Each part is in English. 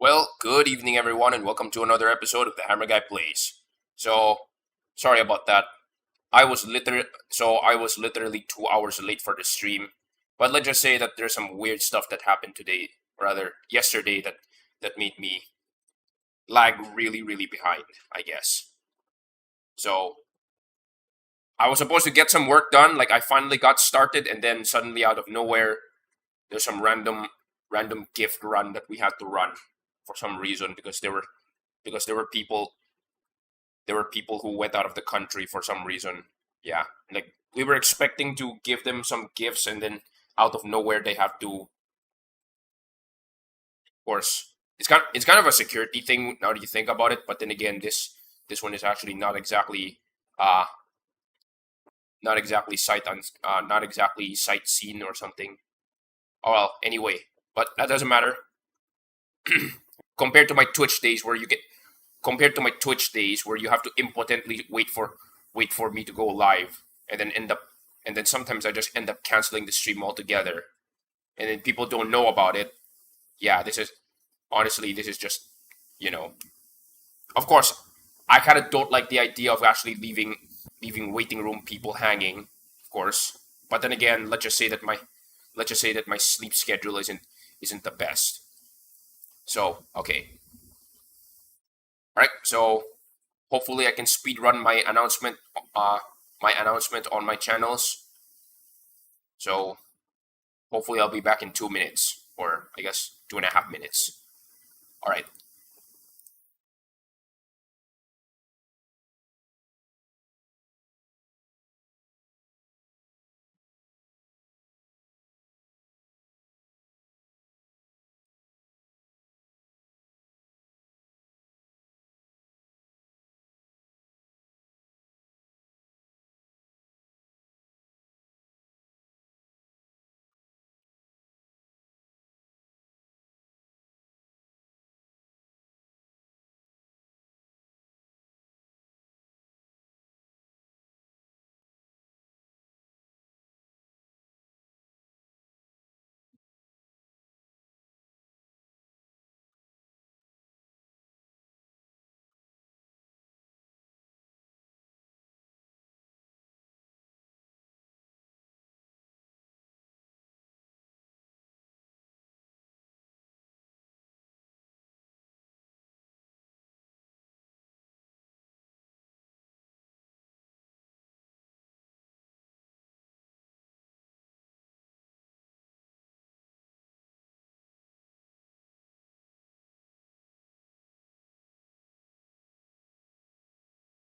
Well, good evening, everyone, and welcome to another episode of the Hammer Guy Plays. So, sorry about that. I was literally 2 hours late for the stream, but let's just say that there's some weird stuff that happened today, or rather yesterday, that made me lag really behind, I guess. So, I was supposed to get some work done, like I finally got started, and then suddenly out of nowhere, there's some random gift run that we had to run for some reason because there were people who went out of the country for some reason. Yeah, like we were expecting to give them some gifts, and then out of nowhere they have to. Of course, it's kind of a security thing now that you think about it. But then again, this one is actually uh not exactly sightseeing or something. Oh well, anyway, but that doesn't matter compared to my Twitch days where you get compared to my Twitch days where you have to impotently wait for me to go live and then end up and then sometimes I just end up canceling the stream altogether and then people don't know about it. Yeah, this is just you know. Of course, I kind of don't like the idea of actually leaving waiting room people hanging, of course. But then again, let's just say that my sleep schedule isn't the best. So, okay. All right. So, hopefully I can speed run my announcement on my channels. So hopefully I'll be back in 2 minutes, or I guess 2.5 minutes. All right.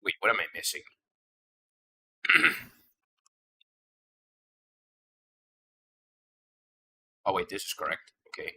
Wait, what am I missing? Oh wait, this is correct. Okay.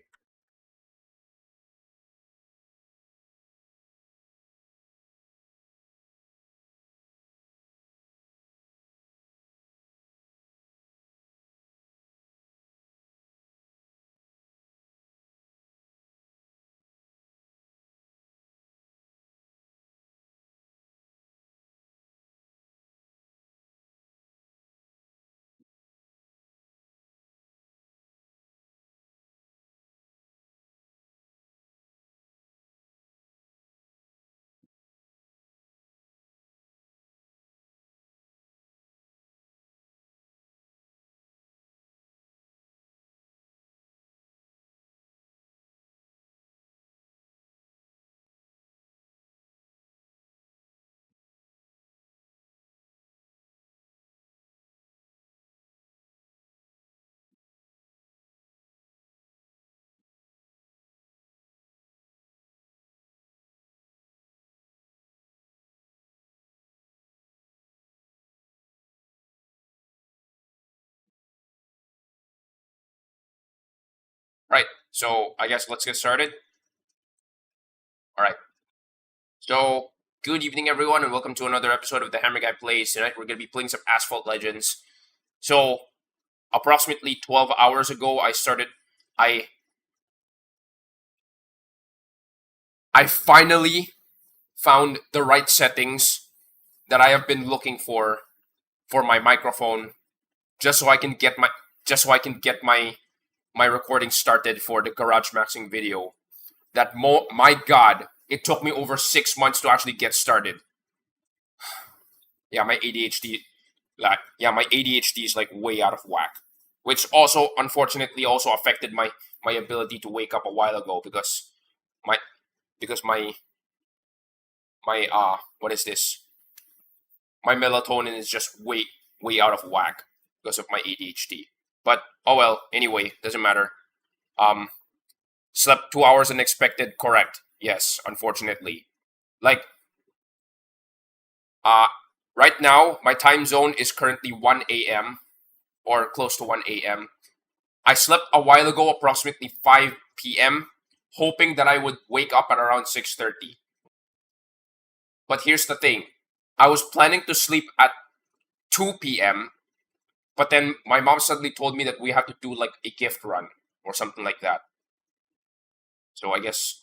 Right. So I guess let's get started. All right. So good evening, everyone, and welcome to another episode of the Hammer Guy Plays. Tonight we're going to be playing some Asphalt Legends. So approximately 12 hours ago, I started. I I finally found the right settings that I have been looking for my microphone, just so I can get my recording started for the garage maxing video. my God, it took me over 6 months to actually get started. Yeah, my ADHD, my ADHD is like way out of whack, which also unfortunately also affected my ability to wake up a while ago my because my what is this? My melatonin is just way out of whack because of my ADHD. But oh well, anyway, doesn't matter. Um, Slept 2 hours unexpected. Correct. Yes, unfortunately. Like uh, right now, my time zone is currently 1 a.m. or close to 1 a.m. I slept a while ago, approximately 5 p.m., hoping that I would wake up at around 6:30. But here's the thing: I was planning to sleep at 2 p.m., but then my mom suddenly told me that we have to do like a gift run or something like that. So I guess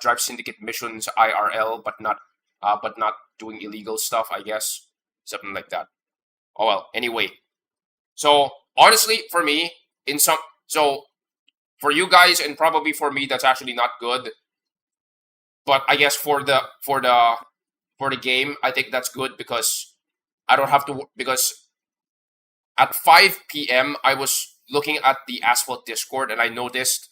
Drive Syndicate missions IRL, but not doing illegal stuff. I guess something like that. Oh well. Anyway, so honestly, for me, in some so for you guys and probably for me, that's actually not good. But I guess for the game, I think that's good because I don't have to because at 5 p.m. I was looking at the Asphalt Discord and I noticed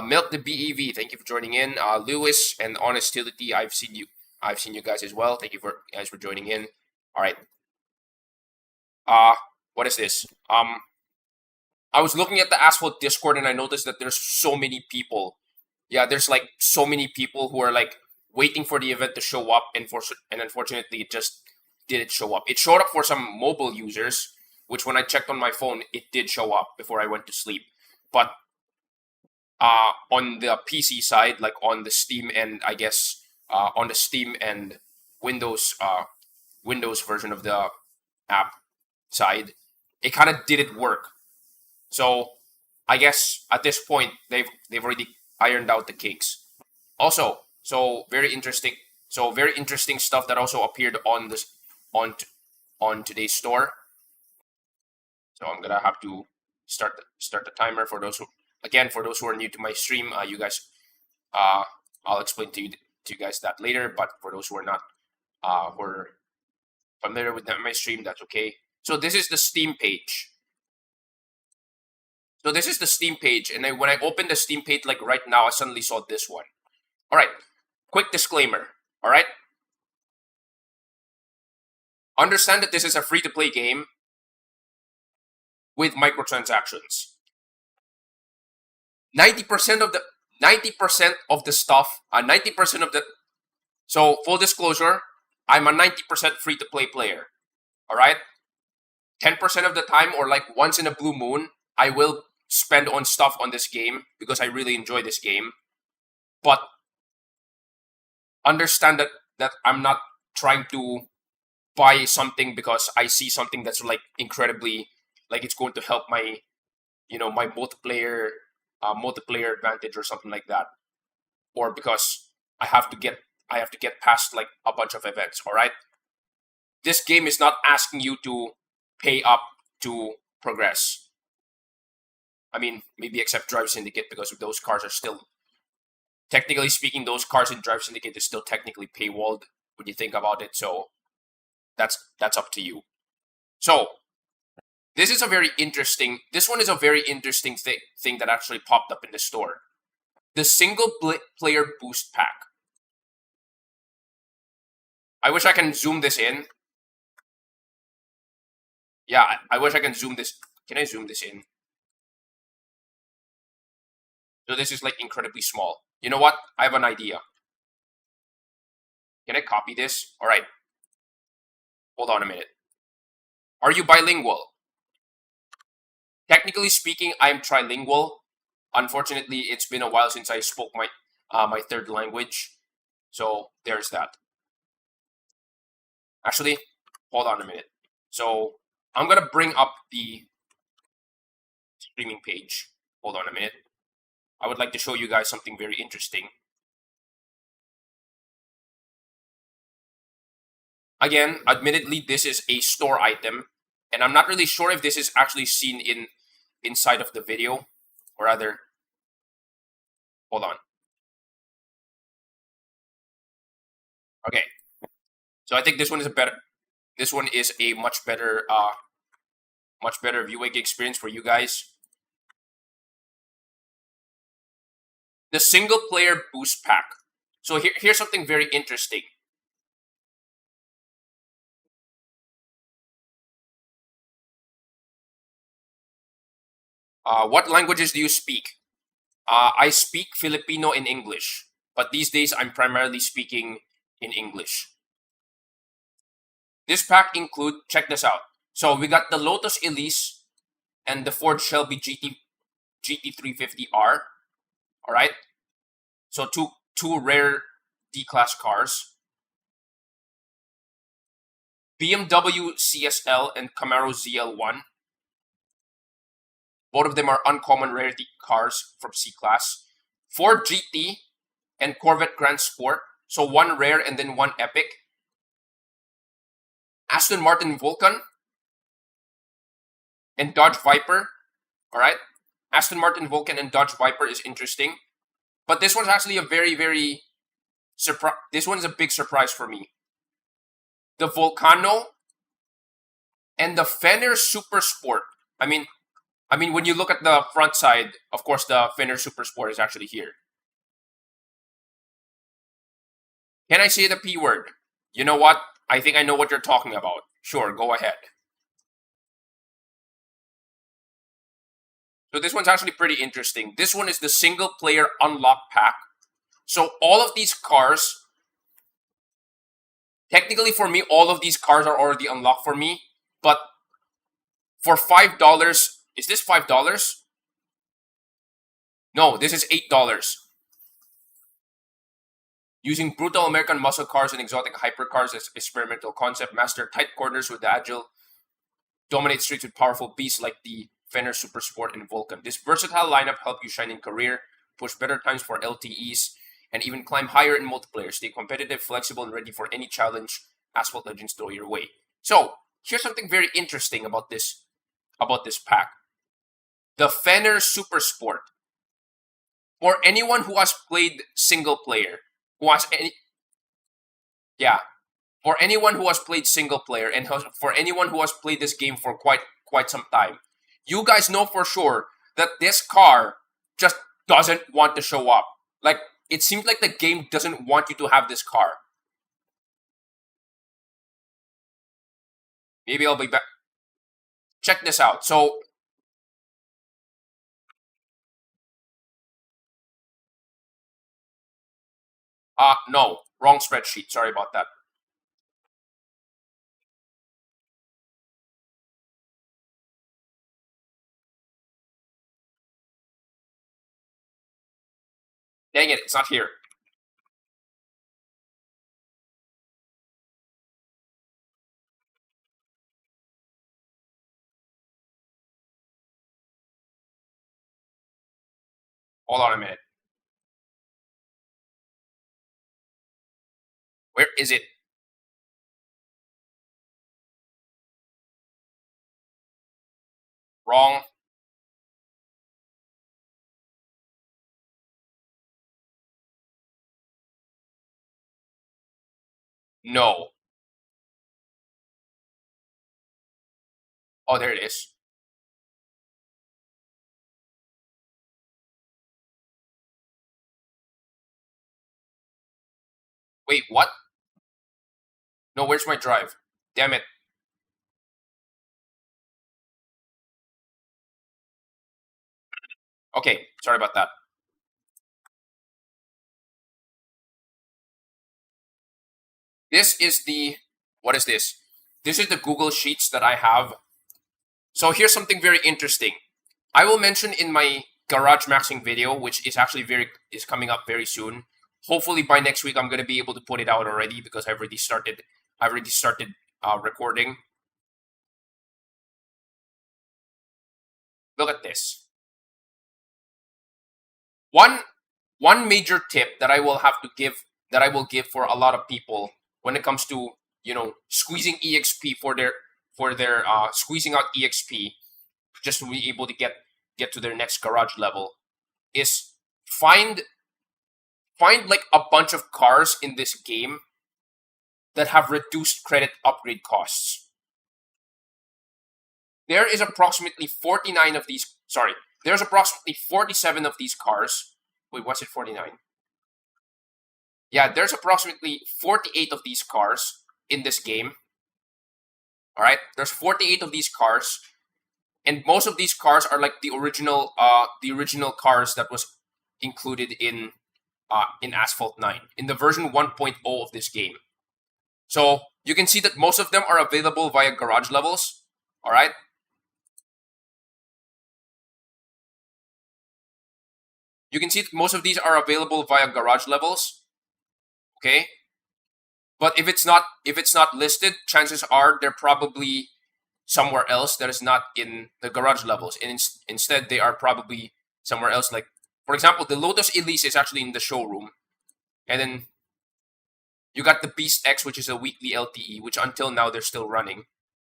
Milk the BEV. Thank you for joining in. Lewis and Honestility. I've seen you. I've seen you guys as well. Thank you for guys for joining in. All right. What is this? I was looking at the Asphalt Discord and I noticed that there's so many people. Yeah, there's like so many people who are like waiting for the event to show up, and unfortunately, it just didn't show up. It showed up for some mobile users, which when I checked on my phone, it did show up before I went to sleep. But on the PC side, like on the Steam and I guess on the Steam and Windows Windows version of the app side, it kind of didn't work. So I guess at this point they've already ironed out the kinks. Also, very interesting stuff that also appeared on this on on today's store. So I'm gonna have to start the timer for those who again for those who are new to my stream. You guys, uh, I'll explain to you guys that later. But for those who are not who are familiar with my stream, that's okay. So this is the Steam page. So this is the Steam page, and when I opened the Steam page, like right now, I suddenly saw this one. All right, quick disclaimer. All right, understand that this is a free-to-play game with microtransactions. 90% of the 90% of the stuff, 90% of the. So full disclosure, I'm a 90% free-to-play player. All right, 10% of the time, or like once in a blue moon, I will spend on stuff on this game because I really enjoy this game. But understand that I'm not trying to buy something because I see something that's like incredibly like it's going to help my my multiplayer advantage or something like that, or because I have to get past like a bunch of events. All right, this game is not asking you to pay up to progress. I mean, maybe except Drive Syndicate because those cars are still, technically speaking, those cars in Drive Syndicate is still technically paywalled when you think about it. So that's up to you. So this is a very interesting. This one is a very interesting thing that actually popped up in the store. The single player boost pack. I wish I can zoom this in. Yeah, I wish I can zoom this. Can I zoom this in? So this is like incredibly small. You know what? I have an idea. Can I copy this? All right. Hold on a minute. Are you bilingual? Technically speaking, I am trilingual. Unfortunately, it's been a while since I spoke my third language. So there's that. Actually, hold on a minute. So I'm gonna bring up the streaming page. Hold on a minute. I would like to show you guys something very interesting. Again, admittedly, this is a store item, and I'm not really sure if this is actually seen inside of the video, or rather, hold on. Okay, so I think this one is a better. This one is a much better viewing experience for you guys. The single player boost pack. So here's something very interesting. What languages do you speak? I speak Filipino and English, but these days I'm primarily speaking in English. This pack check this out. So we got the Lotus Elise and the Ford Shelby GT350R. All right. So two rare D-class cars. BMW CSL and Camaro ZL1. Both of them are uncommon rarity cars from C-Class. Ford GT and Corvette Grand Sport. So one rare and then one epic. Aston Martin Vulcan and Dodge Viper. All right. Aston Martin Vulcan and Dodge Viper is interesting. But this one's actually a very surprise. This one's a big surprise for me. The Volcano and the Fenner Super Sport. I mean, when you look at the front side, of course, the Fenner Super Sport is actually here. Can I say the P word? You know what? I think I know what you're talking about. Sure, go ahead. So this one's actually pretty interesting. This one is the single player unlock pack. So all of these cars, technically for me, all of these cars are already unlocked for me. But for $5, is this $5? No, this is $8. Using brutal American muscle cars and exotic hypercars as experimental concept, master tight corners with the agile, dominate streets with powerful beasts like the Fenner Super Sport and Vulcan. This versatile lineup help you shine in career, push better times for LTEs, and even climb higher in multiplayer. Stay competitive, flexible, and ready for any challenge Asphalt Legends throw your way. So here's something very interesting about this pack. The Fenner Super Sport. For anyone who has played single player, for anyone who has played single player and for anyone who has played this game for quite some time, you guys know for sure that this car just doesn't want to show up. Like, it seems like the game doesn't want you to have this car. Maybe I'll be back. Check this out. So, no, wrong spreadsheet. Sorry about that. Dang it, it's not here. Hold on a minute. Where is it? Wrong. No. Oh, there it is. Wait, what? No, where's my drive? Damn it. Okay, sorry about that. This is the, what is this? This is the Google Sheets that I have. So here's something very interesting. I will mention in my garage maxing video, which is actually is coming up very soon. Hopefully by next week I'm gonna be able to put it out already because I've already started. Recording. Look at this. One major tip that I will give for a lot of people when it comes to squeezing exp for their squeezing out exp just to be able to get to their next garage level is find like a bunch of cars in this game that have reduced credit upgrade costs. There is approximately 49 of these. Sorry, there's approximately 47 of these cars. Wait, was it 49? Yeah, there's approximately 48 of these cars in this game. All right, there's 48 of these cars, and most of these cars are like the original cars that was included in Asphalt 9 in the version 1.0 of this game. So you can see that most of them are available via garage levels. All right. You can see that most of these are available via garage levels. Okay. But if it's not listed, chances are they're probably somewhere else that is not in the garage levels, and instead they are probably somewhere else. Like, for example, the Lotus Elise is actually in the showroom, and then you got the Beast X, which is a weekly LTE, which until now they're still running.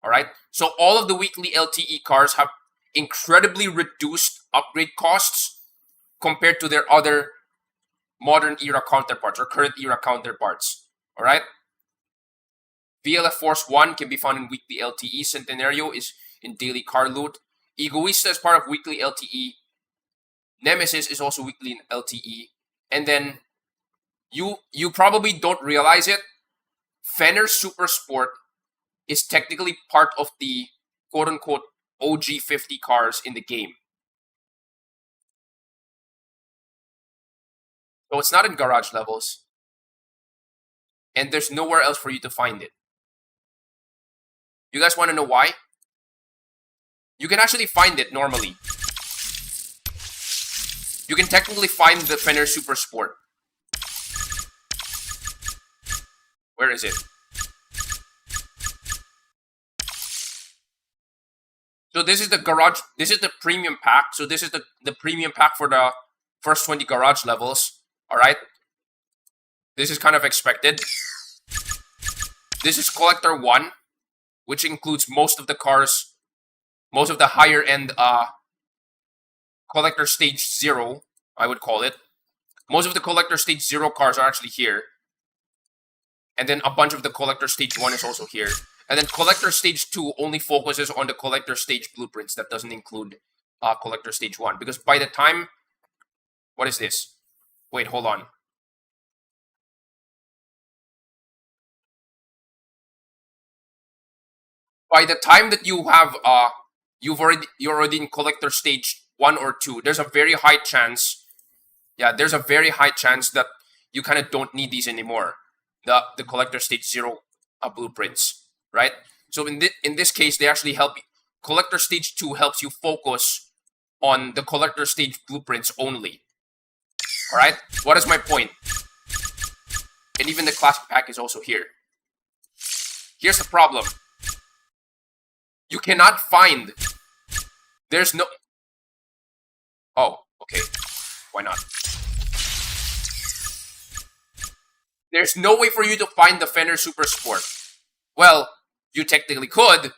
All right, so all of the weekly LTE cars have incredibly reduced upgrade costs compared to their other modern era counterparts or current era counterparts. All right. VLF Force 1 can be found in weekly LTE. Centenario is in daily car loot. Egoista is part of weekly LTE. Nemesis is also weekly in LTE. And then you probably don't realize it. Fenner Super Sport is technically part of the quote-unquote OG 50 cars in the game. So it's not in garage levels. And there's nowhere else for you to find it. You guys want to know why? You can actually find it normally. You can technically find the Fenner Super Sport. Where is it? So this is the garage, this is the premium pack. So this is the premium pack for the first 20 garage levels. All right. This is kind of expected. This is Collector 1, which includes most of the cars, most of the higher end Collector Stage 0, I would call it. Most of the Collector Stage 0 cars are actually here. And then a bunch of the Collector Stage 1 is also here. And then Collector Stage 2 only focuses on the Collector Stage blueprints. That doesn't include Collector Stage 1. Because by the time... What is this? Wait, hold on. By the time that you have... you're already in Collector Stage 1 or 2. There's a very high chance... Yeah, there's a very high chance that you kind of don't need these anymore. The Collector Stage 0 blueprints. Right? So in this case, they actually help you. Collector Stage 2 helps you focus on the Collector Stage blueprints only. Alright? What is my point? And even the Classic Pack is also here. Here's the problem. You cannot find... There's no... Oh, okay. Why not? There's no way for you to find the Fenner Super Sport. Well, you technically could,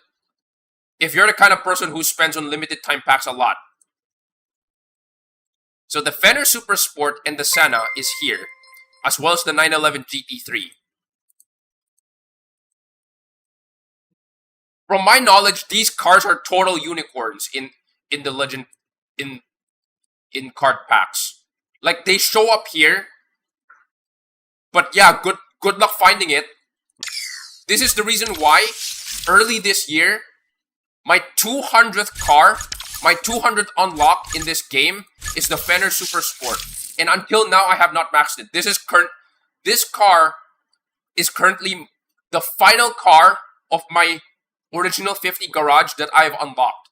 if you're the kind of person who spends on limited time packs a lot. So the Fenner Super Sport and the Senna is here, as well as the 911 GT3. From my knowledge, these cars are total unicorns in the Legend in card packs. Like, they show up here, but yeah, good luck finding it. This is the reason why early this year, my 200th car, my 200th unlock in this game is the Fenner Super Sport. And until now, I have not maxed it. This car is currently the final car of my original 50 garage that I have unlocked.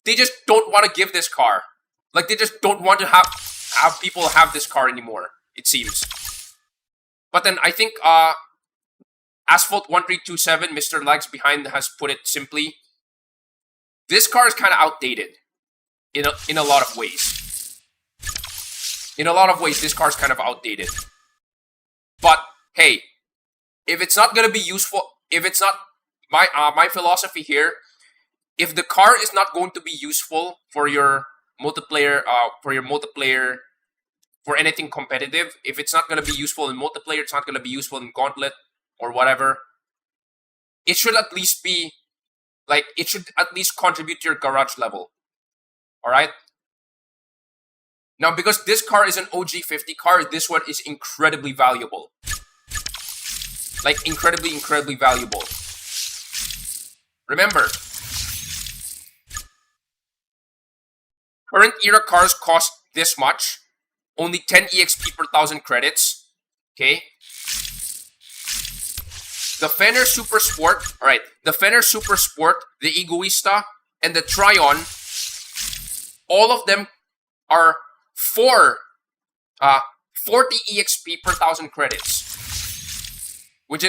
They just don't want to give this car. Like, they just don't want to have people have this car anymore, it seems. But then I think Asphalt 1327, Mr. Legs Behind, has put it simply. This car is kind of outdated in a lot of ways. In a lot of ways, this car is kind of outdated. But hey, if it's not gonna be useful, if it's not my philosophy here, if the car is not going to be useful for your multiplayer for anything competitive. If it's not going to be useful in multiplayer, it's not going to be useful in Gauntlet or whatever. It should at least be, like, it should at least contribute to your garage level. Alright? Now, because this car is an OG50 car, this one is incredibly valuable. Like, incredibly, incredibly valuable. Remember, current era cars cost this much. Only 10 EXP per 1,000 credits. Okay? The Fenner Super Sport, alright, the Fenner Super Sport, the Egoista, and the Tryon, all of them are 40 EXP per 1,000 credits. Which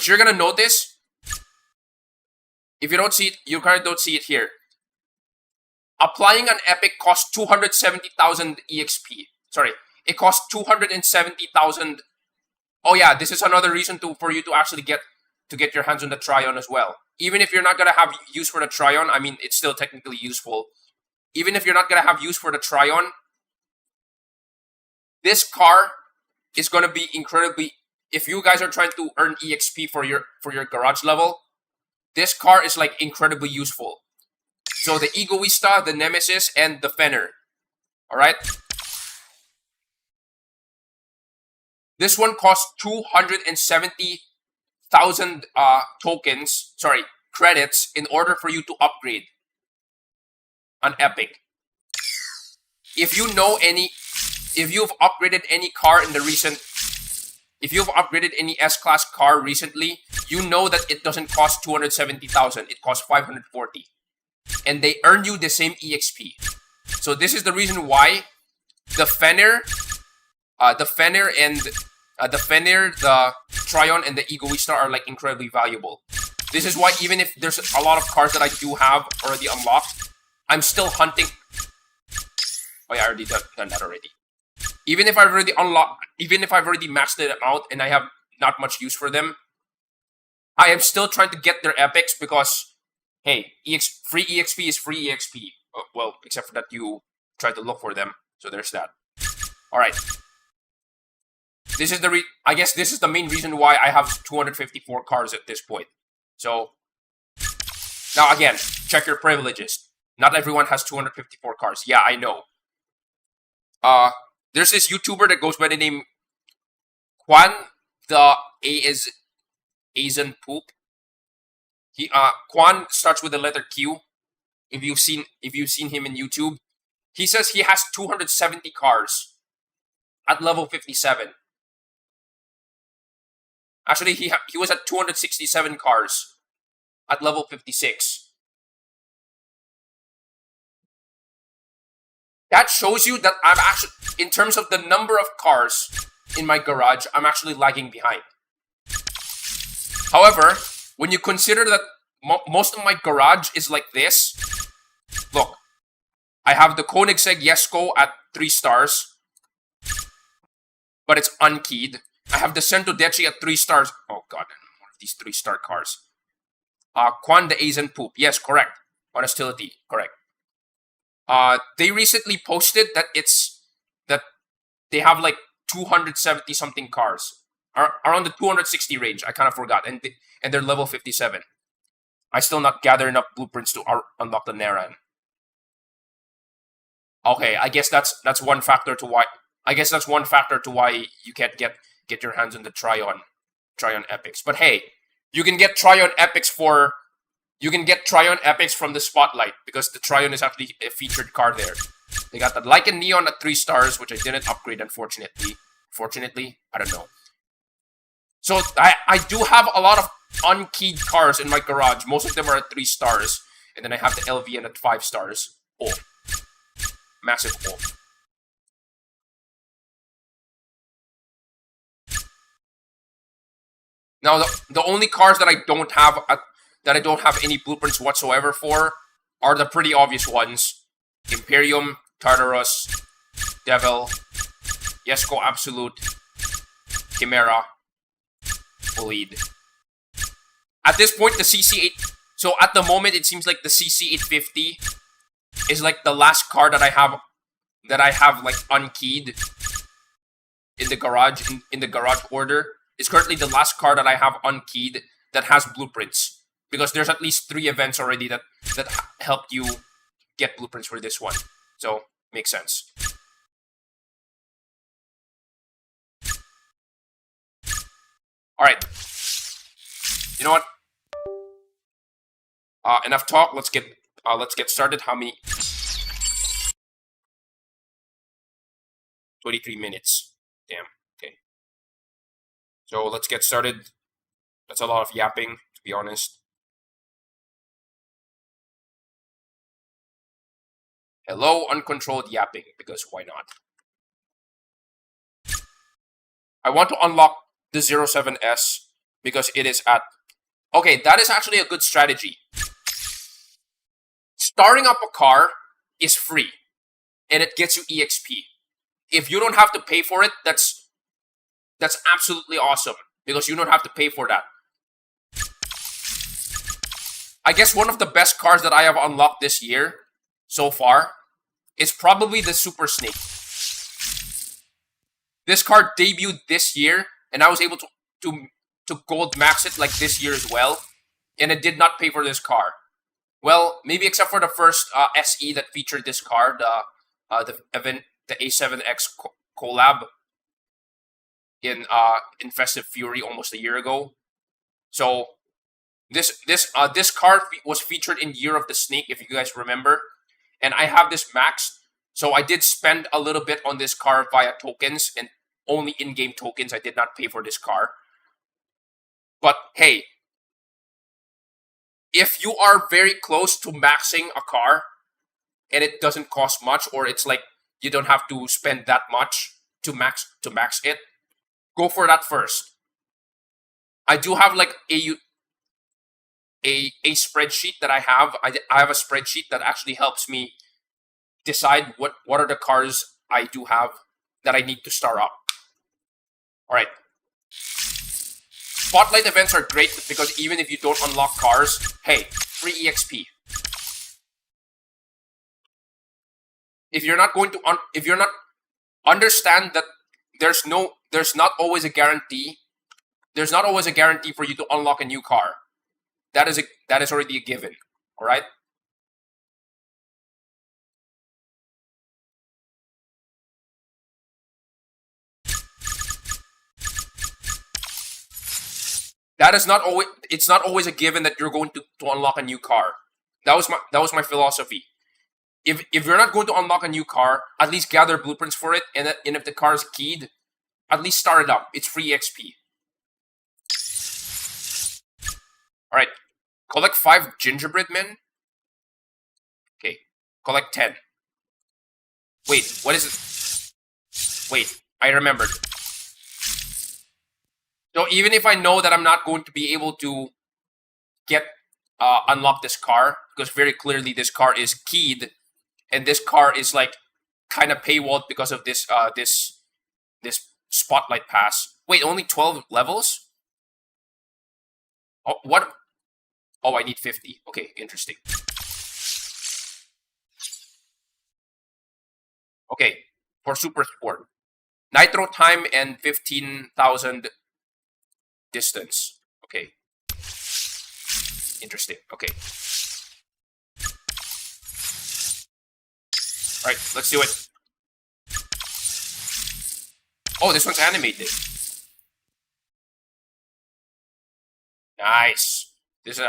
you're gonna notice. If you don't see it, you kind of don't see it here. Applying an epic costs 270,000 EXP. Sorry, it costs 270,000. Oh yeah, this is another reason for you to actually get your hands on the Tryon as well. Even if you're not gonna have use for the Tryon, I mean, it's still technically useful. Even if you're not gonna have use for the Tryon, this car is gonna be incredibly. If you guys are trying to earn EXP for your garage level, this car is like incredibly useful. So the Egoista, the Nemesis, and the Fenner. Alright? This one costs 270,000 credits in order for you to upgrade an epic. If you've upgraded any car in the recent, if you've upgraded any S-Class car recently, you know that it doesn't cost 270,000, it costs 540. And they earn you the same EXP. So this is the reason why the Fenner, the Tryon, and the Egoista are like incredibly valuable. This is why even if there's a lot of cars that I do have already unlocked, I'm still hunting. Oh yeah, I already done that already. Even if I've already unlocked, even if I've already maxed it out and I have not much use for them, I am still trying to get their epics because, hey, free EXP is free EXP. Well, except for that you try to look for them. So there's that. Alright. This is I guess this is the main reason why I have 254 cars at this point. So, now again, check your privileges. Not everyone has 254 cars. Yeah, I know. There's this YouTuber that goes by the name Quan, the A is Asian Poop. Quan starts with the letter Q. If you've seen him in YouTube, he says he has 270 cars at level 57. Actually, he was at 267 cars at level 56. That shows you that I'm actually, in terms of the number of cars in my garage, I'm actually lagging behind. However, when you consider that most of my garage is like this, look, I have the Koenigsegg Jesko at 3 stars, but it's unkeyed. I have the Cento Decci at 3 stars. Oh god, one of these 3-star cars. Quan the Asian Poop. Yes, correct. On hostility, correct. They recently posted that they have like 270 something cars, around the 260 range. I kind of forgot, and they're level 57. I still not gather enough blueprints to unlock the Neran. Okay, I guess that's one factor to why. I guess that's one factor to why you can't get your hands on the Tryon epics. But hey, you can get Tryon epics from the Spotlight, because the Tryon is actually a featured car there. They got the Lycan Neon at 3 stars, which I didn't upgrade, unfortunately. Fortunately, I don't know. So I do have a lot of unkeyed cars in my garage. Most of them are at 3 stars. And then I have the LVN at 5 stars. Oh. Massive oh. Now, the only cars that I don't have any blueprints whatsoever for are the pretty obvious ones. Imperium, Tartarus, Devil, Jesko Absolute, Chimera, Bolide. At this point, the CC8... So, at the moment, it seems like the CC850 is like the last car that I have that I have like unkeyed in the garage in the garage order is currently the last car that I have unkeyed that has blueprints, because there's at least 3 events already that helped you get blueprints for this one. So makes sense. All right. You know what? Enough talk. Let's get started. How many? 23 minutes. Damn. Okay. So let's get started. That's a lot of yapping, to be honest. Hello, uncontrolled yapping, because why not? I want to unlock the 07S because it is at... Okay, that is actually a good strategy. Starting up a car is free, and it gets you EXP. If you don't have to pay for it, that's absolutely awesome, because you don't have to pay for that. I guess one of the best cars that I have unlocked this year so far is probably the Super Snake. This car debuted this year, and I was able to gold max it like this year as well, and it did not pay for this car. Well, maybe except for the first SE that featured this car, the A7X collab in Festive Fury almost a year ago. So this car was featured in Year of the Snake, if you guys remember, and I have this maxed. So I did spend a little bit on this car via tokens, and only in-game tokens. I did not pay for this car. But hey, if you are very close to maxing a car and it doesn't cost much, or it's like you don't have to spend that much to max it, go for that first. I do have like a spreadsheet that I have. I have a spreadsheet that actually helps me decide what are the cars I do have that I need to start up. All right. Spotlight events are great because even if you don't unlock cars, hey, free EXP. If you're not going to understand that there's not always a guarantee. There's not always a guarantee for you to unlock a new car. That is already a given. All right. It's not always a given that you're going to unlock a new car. That was my philosophy. If you're not going to unlock a new car, at least gather blueprints for it, and if the car is keyed, at least start it up. It's free XP. All right, collect 5 gingerbread men. Okay, collect 10. Wait, what is it? Wait, I remembered. So even if I know that I'm not going to be able to unlock this car, because very clearly this car is keyed, and this car is like kind of paywalled because of this this spotlight pass. Wait, only 12 levels? Oh, what? Oh, I need 50. Okay, interesting. Okay, for Super Sport, Nitro time and 15,000 distance. Okay. Interesting. Okay. All right, let's do it. Oh, this one's animated. Nice. This is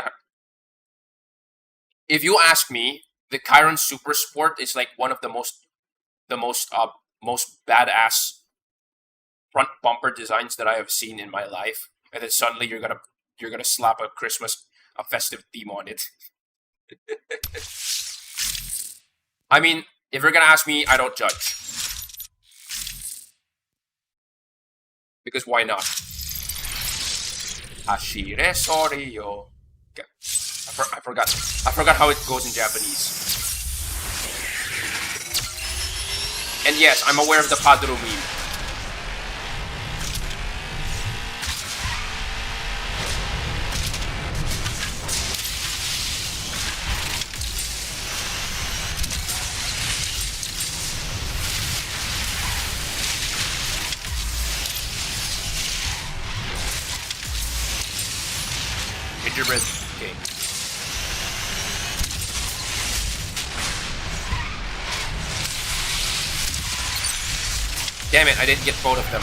if you ask me, the Chiron Super Sport is like one of the most badass front bumper designs that I have seen in my life. And then suddenly you're gonna slap a festive theme on it. I mean, if you're gonna ask me, I don't judge. Because why not? Ashire Sorio. Okay. I forgot how it goes in Japanese. And yes, I'm aware of the Paduro meme. gingerbread. Okay. Damn it, I didn't get both of them.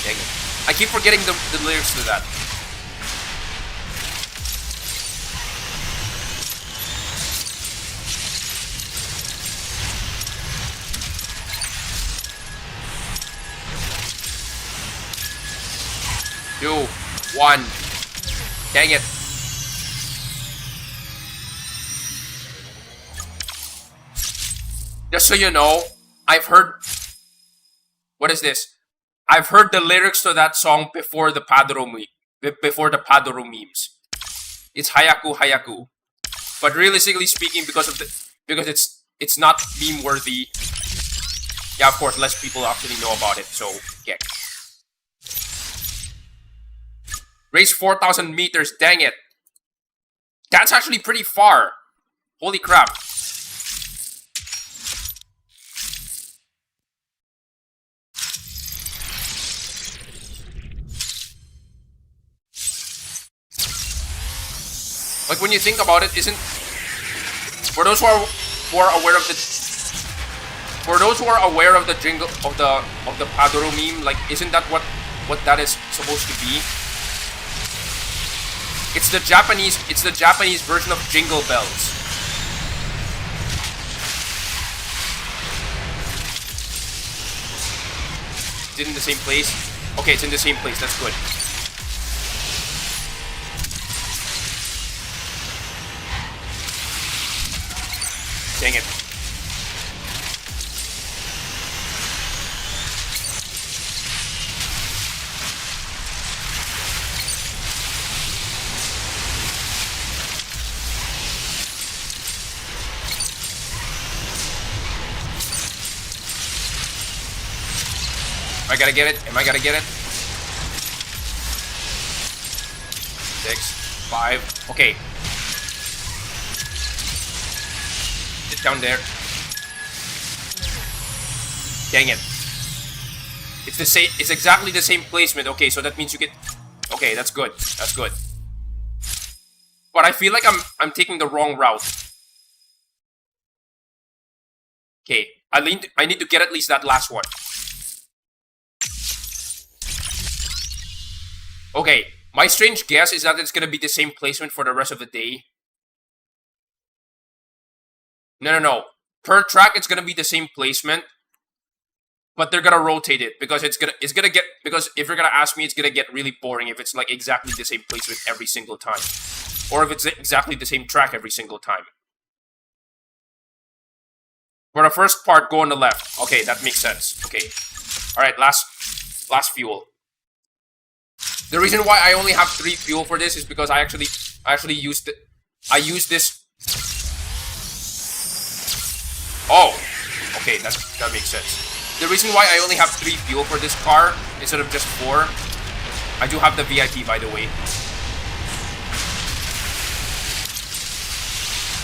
Dang it. I keep forgetting the lyrics to that. Two, one. Dang it. Just so you know, I've heard... What is this? I've heard the lyrics to that song before the Padro memes. It's Hayaku Hayaku. But realistically speaking, because it's not meme worthy. Yeah, of course, less people actually know about it, so yeah. Race 4,000 meters, dang it. That's actually pretty far. Holy crap. Like when you think about it, isn't for those who are aware of the jingle of the Paduro meme, like isn't that what that is supposed to be? It's the Japanese version of Jingle Bells. Is it in the same place? Okay, it's in the same place. That's good. Dang it. Am I gonna get it? Am I gonna get it? 6, 5. Okay. Sit down there. Dang it. It's the same. It's exactly the same placement. Okay, so that means you get. Okay, that's good. That's good. But I feel like I'm taking the wrong route. Okay, I need to get at least that last one. Okay, my strange guess is that it's gonna be the same placement for the rest of the day. No. Per track, it's gonna be the same placement, but they're gonna rotate it because it's gonna get, because if you're gonna ask me, it's gonna get really boring if it's like exactly the same placement every single time, or if it's exactly the same track every single time. For the first part, go on the left. Okay, that makes sense. Okay, all right, last fuel. The reason why I only have 3 fuel for this is because I actually used it. I used this. Oh, okay, that makes sense. The reason why I only have 3 fuel for this car instead of just 4, I do have the VIP, by the way.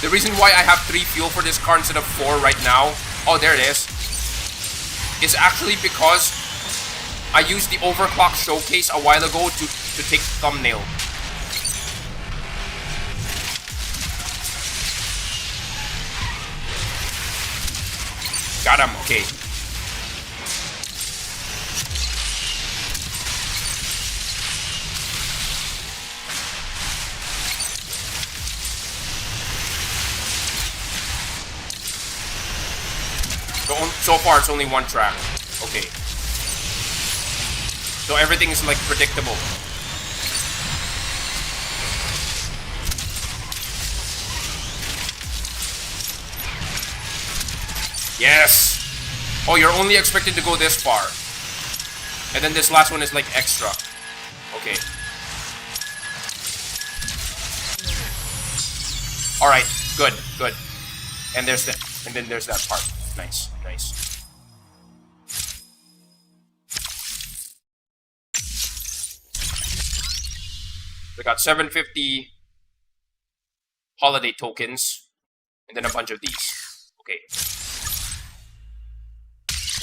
The reason why I have 3 fuel for this car instead of 4 right now, oh, there it is actually because I used the overclock showcase a while ago to take the thumbnail. Got him, okay. So far it's only 1 track. Okay. So everything is like predictable. Yes! Oh, you're only expected to go this far. And then this last one is like extra. Okay. Alright, good. And then there's that part. Nice. We got 750 holiday tokens, and then a bunch of these. Okay.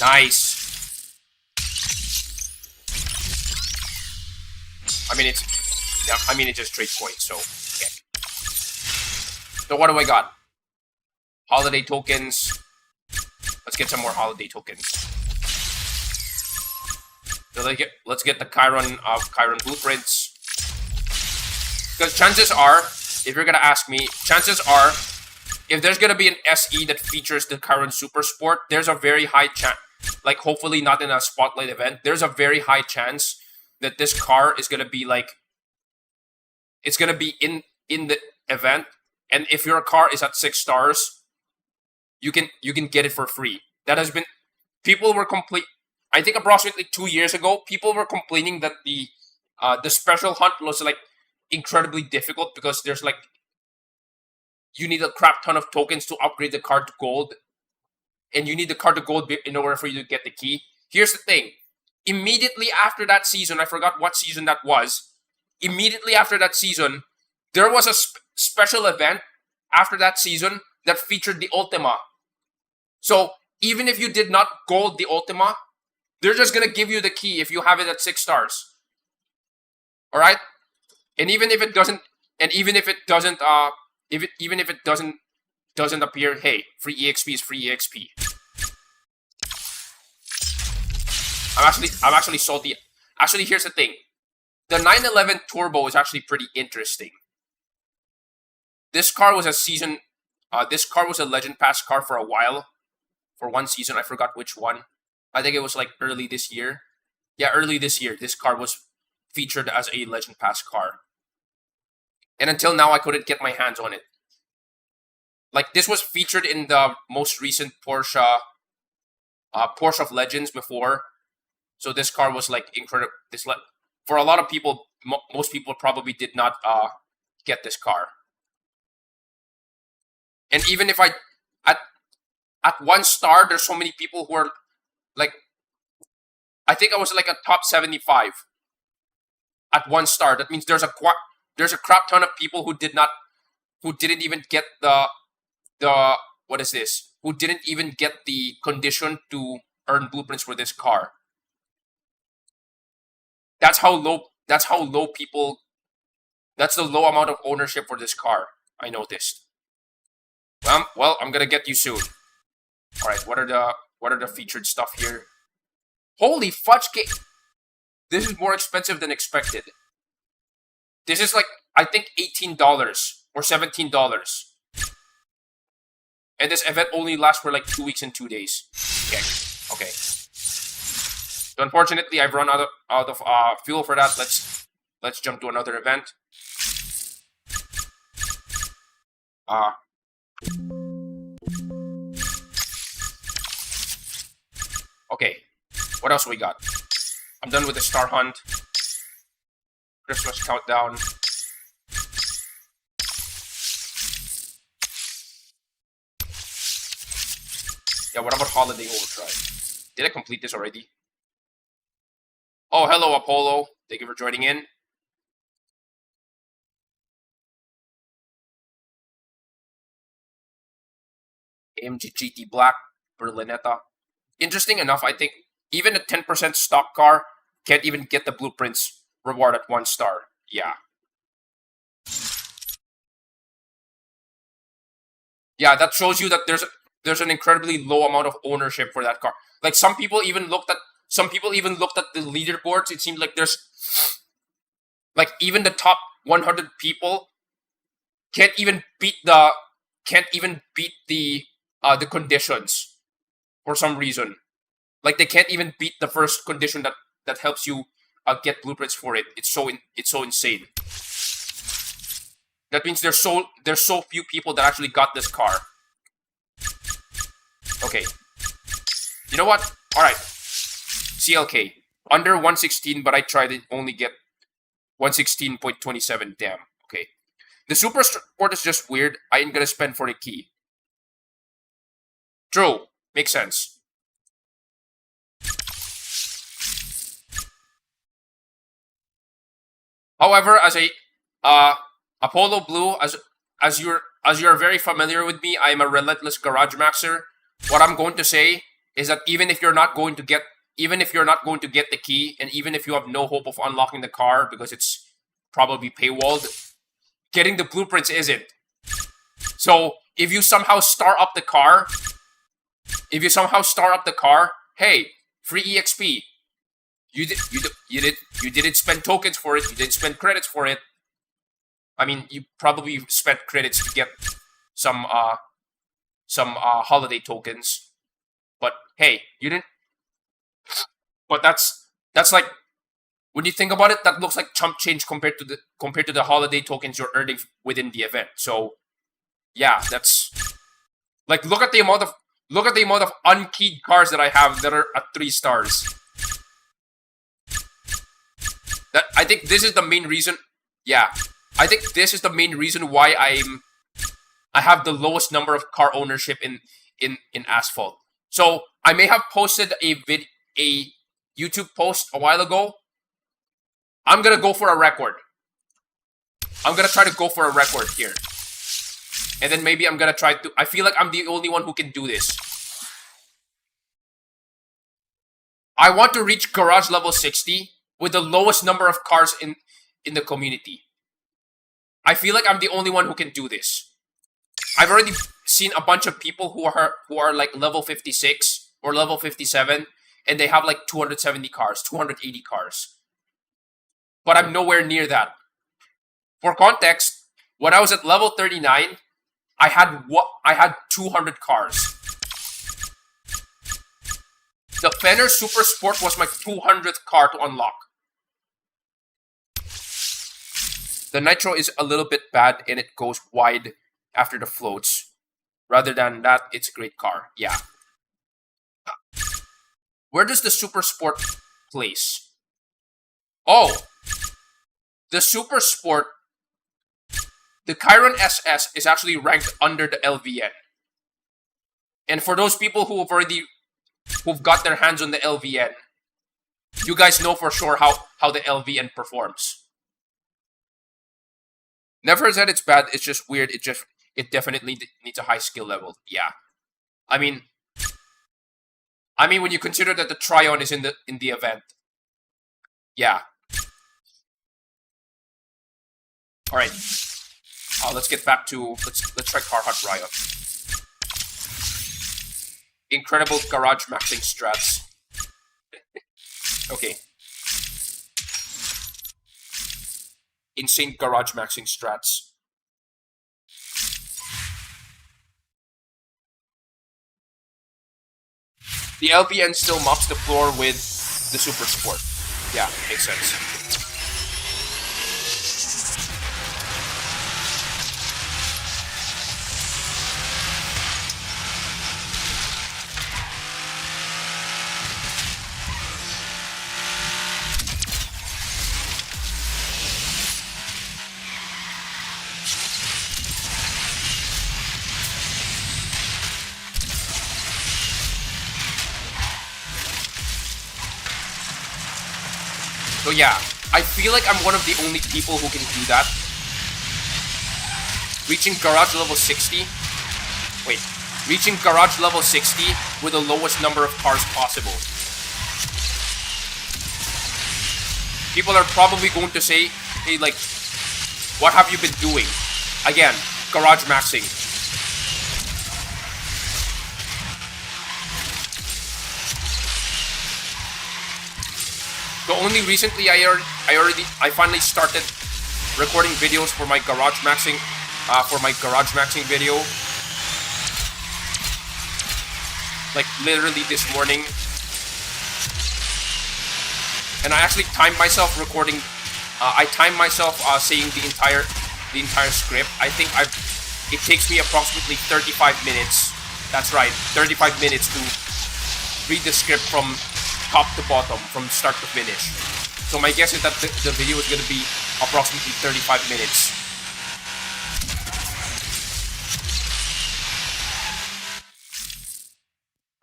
Nice. I mean, it's just trade coins, so okay. So what do I got? Holiday tokens. Let's get some more holiday tokens. So let's get the Chiron blueprints. Because chances are, if you're gonna ask me, chances are, if there's gonna be an SE that features the Chiron Super Sport, there's a very high chance, like hopefully not in a spotlight event, there's a very high chance that this car is gonna be like, it's gonna be in the event, and if your car is at 6 stars, you can get it for free. That has been, people were I think approximately 2 years ago, people were complaining that the special hunt was like incredibly difficult because there's like, you need a crap ton of tokens to upgrade the car to gold, and you need the car to gold in order for you to get the key. Here's the thing. Immediately after that season, I forgot what season that was. Immediately after that season, there was a special event after that season that featured the Ultima. So even if you did not gold the Ultima, they're just gonna give you the key if you have it at 6 stars. All right, and even if it doesn't, doesn't appear, hey, free EXP is free EXP. I'm actually salty. Actually, here's the thing. The 911 Turbo is actually pretty interesting. This car was a season. This car was a Legend Pass car for a while, for one season. I forgot which one. I think it was like early this year. Yeah, early this year, this car was featured as a Legend Pass car. And until now, I couldn't get my hands on it. Like, this was featured in the most recent Porsche of Legends before. So this car was like incredible. For a lot of people, most people probably did not get this car. And even if at 1 star, there's so many people who are like, I think I was like a top 75 at 1 star. That means there's a crap ton of people who didn't even get who didn't even get the condition to earn blueprints for this car. That's the low amount of ownership for this car, I noticed. Well, I'm gonna get you soon. Alright, what are the featured stuff here? Holy fudge cake! This is more expensive than expected. This is like, I think $18 or $17. And this event only lasts for like 2 weeks and 2 days. Okay. So unfortunately, I've run out of fuel for that. Let's jump to another event. Okay, what else we got? I'm done with the Star Hunt. Christmas Countdown. Yeah, what about Holiday Overdrive? Did I complete this already? Oh, hello, Apollo. Thank you for joining in. AMG GT Black, Berlinetta. Interesting enough, I think even a 10% stock car can't even get the blueprints reward at 1 star. Yeah. Yeah, that shows you that there's an incredibly low amount of ownership for that car. Like some people even looked at the leaderboards. It seemed like there's like even the top 100 people can't even beat the conditions for some reason. Like they can't even beat the first condition that helps you get blueprints for it. It's so insane. That means there's so few people that actually got this car. Okay. You know what? Alright. CLK. Under 116, but I tried it, only get 116.27. Damn. Okay. The Super Sport is just weird. I ain't gonna spend for the key. True. Makes sense. However, as a Apollo Blue, as you're very familiar with me, I'm a relentless garage maxer. What I'm going to say is that even if you're not going to get the key, and even if you have no hope of unlocking the car because it's probably paywalled, getting the blueprints isn't. So if you somehow star up the car, hey, free EXP. You didn't spend tokens for it. You didn't spend credits for it. I mean, you probably spent credits to get some holiday tokens, but hey, you didn't. But that's like, when you think about it, that looks like chump change compared to the holiday tokens you're earning within the event. So yeah, that's like, look at the amount of unkeyed cars that I have that are at 3 stars. That I think this is the main reason. Yeah, I think this is the main reason why I have the lowest number of car ownership in Asphalt. So I may have posted a YouTube post a while ago. I'm gonna go for a record. I'm gonna try to go for a record here. And then maybe I'm gonna try to... I feel like I'm the only one who can do this. I want to reach garage level 60 with the lowest number of cars in the community. I feel like I'm the only one who can do this. I've already seen a bunch of people who are like level 56 or level 57, and they have like 270 cars, 280 cars. But I'm nowhere near that. For context, when I was at level 39, I had 200 cars. The Fenner Super Sport was my 200th car to unlock. The Nitro is a little bit bad and it goes wide after the floats. Rather than that, it's a great car. Yeah. Where does the Super Sport place? Oh! The Super Sport, the Chiron SS is actually ranked under the LVN. And for those people who've got their hands on the LVN, you guys know for sure how the LVN performs. Never said it's bad, it's just weird, it definitely needs a high skill level. Yeah. I mean when you consider that the Tryon is in the event. Yeah. Alright. Let's get back to let's try Carhartt Riot. Incredible garage maxing strats. Okay. Insane garage maxing strats. The LBN still mops the floor with the Super Sport. Yeah, makes sense. So yeah, I feel like I'm one of the only people who can do that. Reaching garage level 60. Wait, reaching garage level 60 with the lowest number of cars possible. People are probably going to say, hey, like, what have you been doing? Again, garage maxing. So only recently I finally started recording videos for my garage maxing video. Like literally this morning. And I actually timed myself recording. I timed myself saying the entire script. I think it takes me approximately 35 minutes. That's right, 35 minutes to read the script from top to bottom, from start to finish. So my guess is that the video is going to be approximately 35 minutes.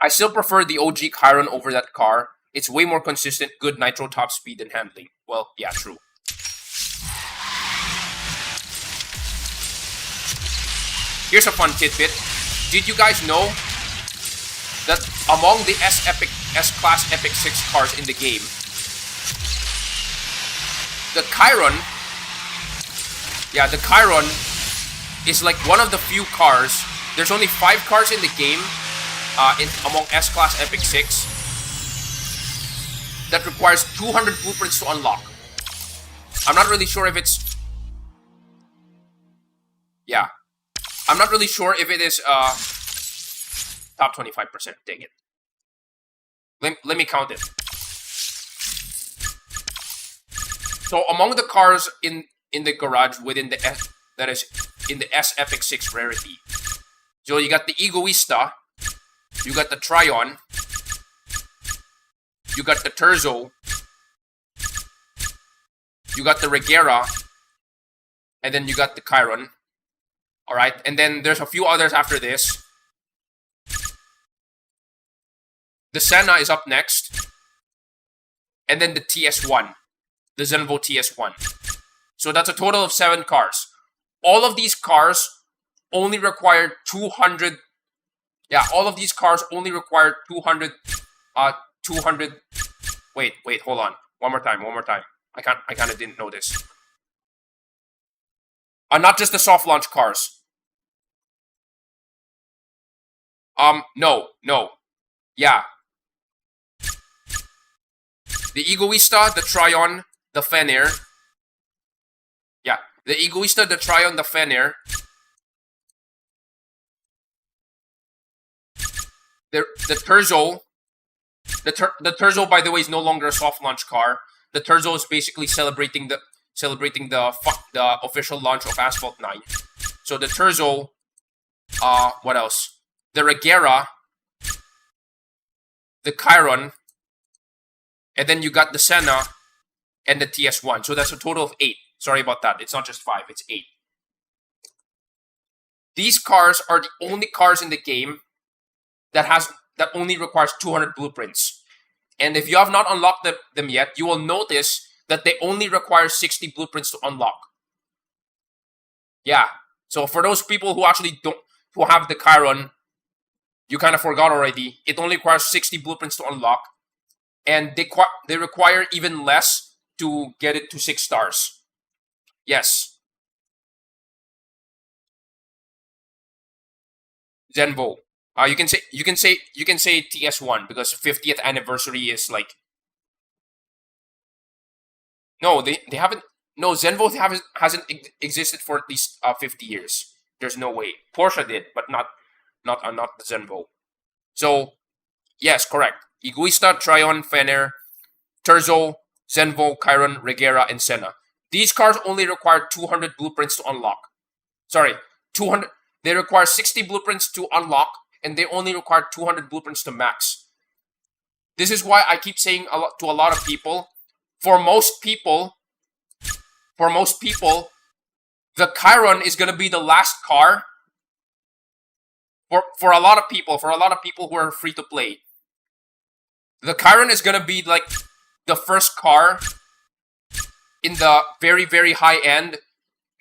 I still prefer the OG Chiron over that car. It's way more consistent, good nitro top speed and handling. Well, yeah, true. Here's a fun tidbit. Did you guys know that among the S-Class Epic 6 cars in the game, the Chiron, the Chiron is like one of the few cars. There's only 5 cars in the game among S-Class Epic 6 that requires 200 blueprints to unlock. I'm not really sure if it's... Yeah. I'm not really sure if it is top 25%. Dang it. Let me count it. So among the cars in the garage within the that is in the S Epic 6 rarity. So you got the Egoista, you got the Tryon, you got the Terzo, you got the Regera, and then you got the Chiron. Alright, and then there's a few others after this. The Senna is up next. And then the TS1. The Zenvo TS1. So that's a total of 7 cars. All of these cars only require 200... Yeah, all of these cars only require 200... 200... Wait, hold on. One more time. I kind of didn't know this. Not just the soft launch cars. No. Yeah. The Egoista, the Tryon, the Fenrir. Yeah. The Egoista, the Tryon, the Fenrir. The Terzo. The Terzo, by the way, is no longer a soft launch car. The Terzo is basically celebrating the official launch of Asphalt 9. So the Terzo, what else? The Regera, the Chiron, and then you got the Senna and the TS1. So that's a total of 8. Sorry about that. It's not just 5, it's 8. These cars are the only cars in the game that only requires 200 blueprints. And if you have not unlocked them yet, you will notice that they only require 60 blueprints to unlock. Yeah. So for those people who who have the Chiron, you kind of forgot already. It only requires 60 blueprints to unlock. And they require even less to get it to 6 stars. Yes. Zenvo. You can say TS1 because 50th anniversary is like... No, they haven't... No, Zenvo hasn't existed for at least 50 years. There's no way. Porsche did, but not the Zenvo. So, yes, correct. Egoista, Tryon, Fenrir, Terzo, Zenvo, Chiron, Regera, and Senna. These cars only require 200 blueprints to unlock. Sorry, 200. They require 60 blueprints to unlock, and they only require 200 blueprints to max. This is why I keep saying to a lot of people, for most people, the Chiron is going to be the last car. For a lot of people who are free to play, the Chiron is going to be like the first car in the very, very high end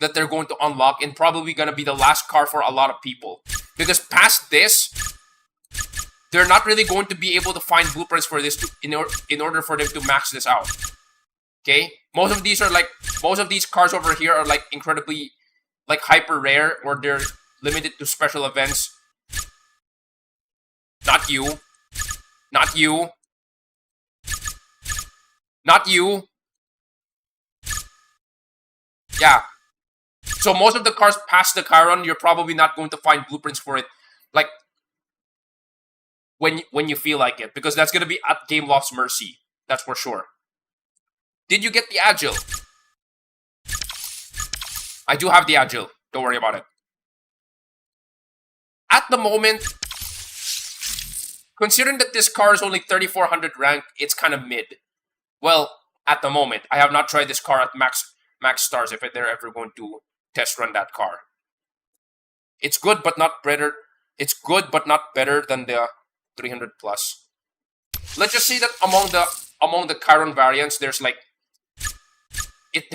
that they're going to unlock, and probably going to be the last car for a lot of people. Because past this, they're not really going to be able to find blueprints for this in order for them to max this out. Okay? Most of these cars over here are like incredibly like hyper rare, or they're limited to special events. Not you. Not you. Not you. Yeah. So most of the cars past the Chiron, you're probably not going to find blueprints for it, like when you feel like it, because that's gonna be at Gameloft's mercy. That's for sure. Did you get the Agile? I do have the Agile. Don't worry about it. At the moment, considering that this car is only 3400 rank, it's kind of mid. Well, at the moment, I have not tried this car at max stars if they're ever going to test run that car. It's good, but not better. It's good, but not better than the 300 plus. Let's just say that among the Chiron variants, there's like it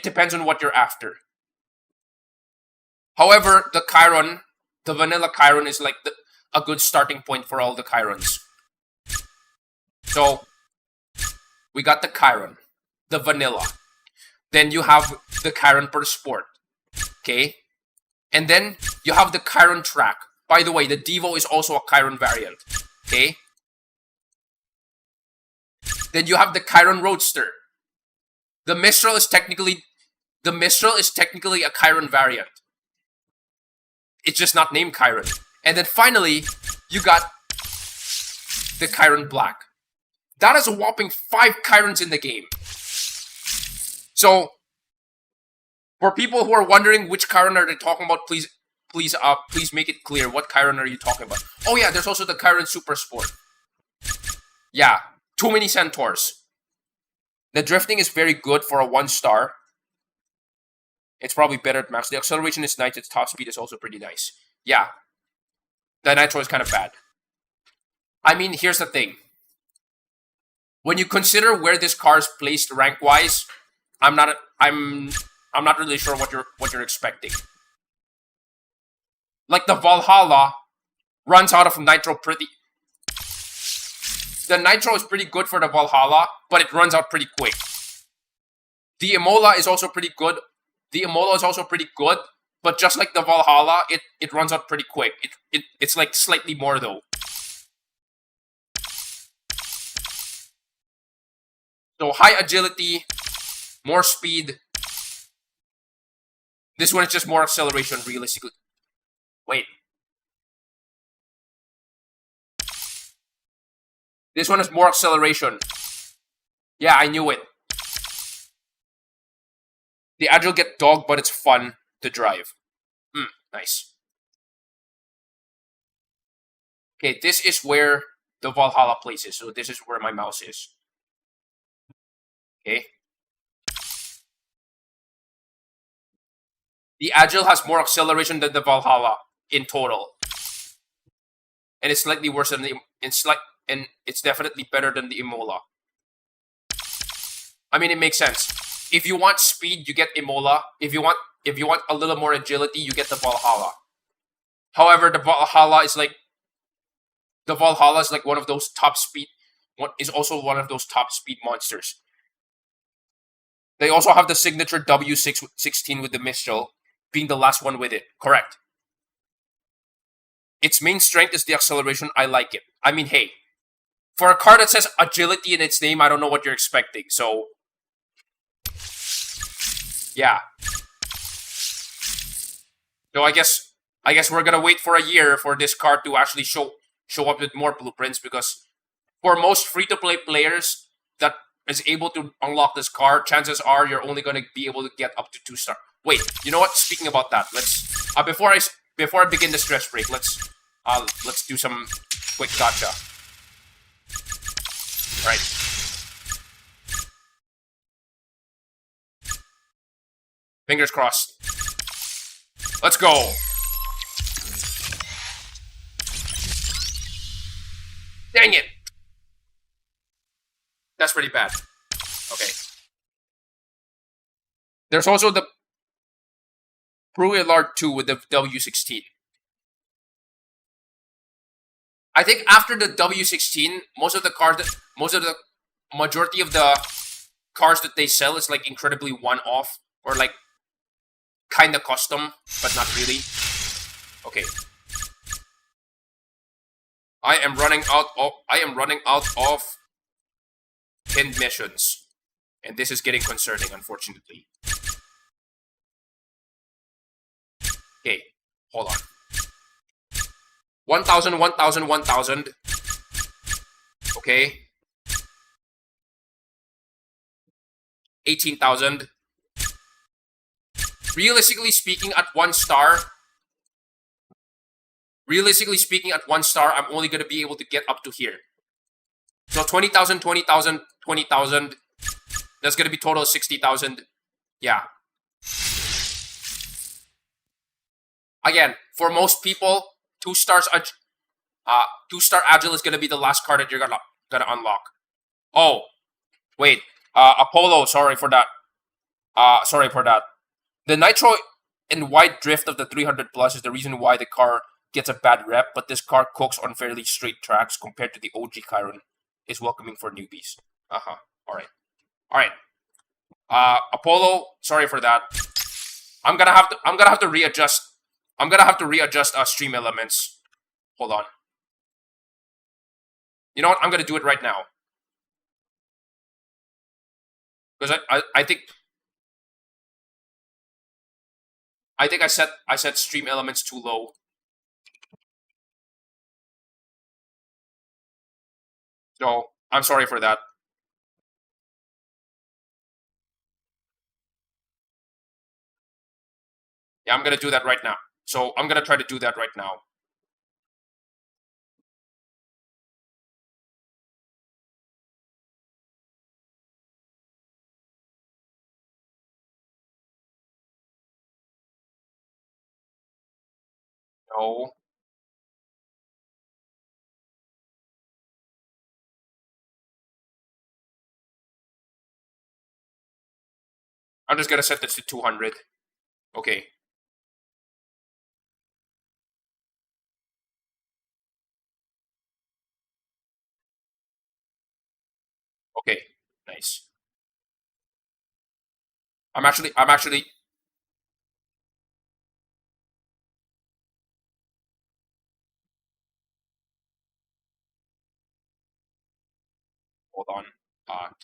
depends on what you're after. However, the Chiron, the vanilla Chiron, is like a good starting point for all the Chirons. So we got the Chiron, the vanilla. Then you have the Chiron per sport. Okay? And then you have the Chiron track. By the way, the Devo is also a Chiron variant. Okay? Then you have the Chiron Roadster. The Mistral is technically a Chiron variant. It's just not named Chiron. And then finally, you got the Chiron Black. That is a whopping 5 Chirons in the game. So, for people who are wondering which Chiron are they talking about, please make it clear. What Chiron are you talking about? Oh yeah, there's also the Chiron Super Sport. Yeah, too many Centaurs. The drifting is very good for a 1-star. It's probably better at max. The acceleration is nice. Its top speed is also pretty nice. Yeah. The Nitro is kind of bad. I mean, here's the thing. When you consider where this car is placed rank-wise, I'm not really sure what you're expecting. Like the Valhalla runs out of Nitro pretty. The Nitro is pretty good for the Valhalla, but it runs out pretty quick. The Imola is also pretty good. But just like the Valhalla, it runs out pretty quick. It's like slightly more though. So high agility, more speed. This one is just more acceleration, realistically. Wait. This one is more acceleration. Yeah, I knew it. The Agile get dogged, but it's fun to drive. Nice. Okay, this is where the Valhalla places. So this is where my mouse is. Okay. The Agile has more acceleration than the Valhalla in total. And it's slightly worse than and it's definitely better than the Imola. I mean, it makes sense. If you want speed, you get Imola. If you want a little more agility, you get the Valhalla. However, the Valhalla is like one of those top speed. Is also one of those top speed monsters. They also have the signature W16 with the Mistral, being the last one with it. Correct. Its main strength is the acceleration. I like it. I mean, hey, for a car that says agility in its name, I don't know what you're expecting. So, yeah. So I guess we're gonna wait for a year for this car to actually show up with more blueprints, because for most free-to-play players that is able to unlock this car, chances are you're only gonna be able to get up to 2-star. Wait, you know what? Speaking about that, let's before I begin the stress break, let's do some quick gotcha. All right. Fingers crossed. Let's go. Dang it. That's pretty bad. Okay. There's also the Pruillard 2 with the W16. I think after the W16, majority of the cars that they sell is like incredibly one-off or like kind of custom, but not really. Okay. I am running out of pinned missions, and this is getting concerning, unfortunately. Okay, hold on. 1,000, 1,000, 1,000. Okay. 18,000. Realistically speaking, at 1-star, I'm only going to be able to get up to here. So 20,000, 20,000, 20,000. That's going to be total 60,000. Yeah. Again, for most people, 2-star Agile is going to be the last card that you're gonna unlock. Oh, wait. Apollo, sorry for that. The Nitro and wide drift of the 300 Plus is the reason why the car gets a bad rep, but this car cooks on fairly straight tracks compared to the OG Chiron. Is welcoming for newbies. All right. All right. Apollo, sorry for that. I'm gonna have to readjust. I'm gonna have to readjust stream elements. Hold on. You know what? I'm gonna do it right now. Because I think I set stream elements too low. So I'm sorry for that. Yeah, I'm gonna do that right now. So I'm gonna try to do that right now. No. I'm just gonna set this to 200. Okay. Okay. Nice. I'm actually hold on. Time.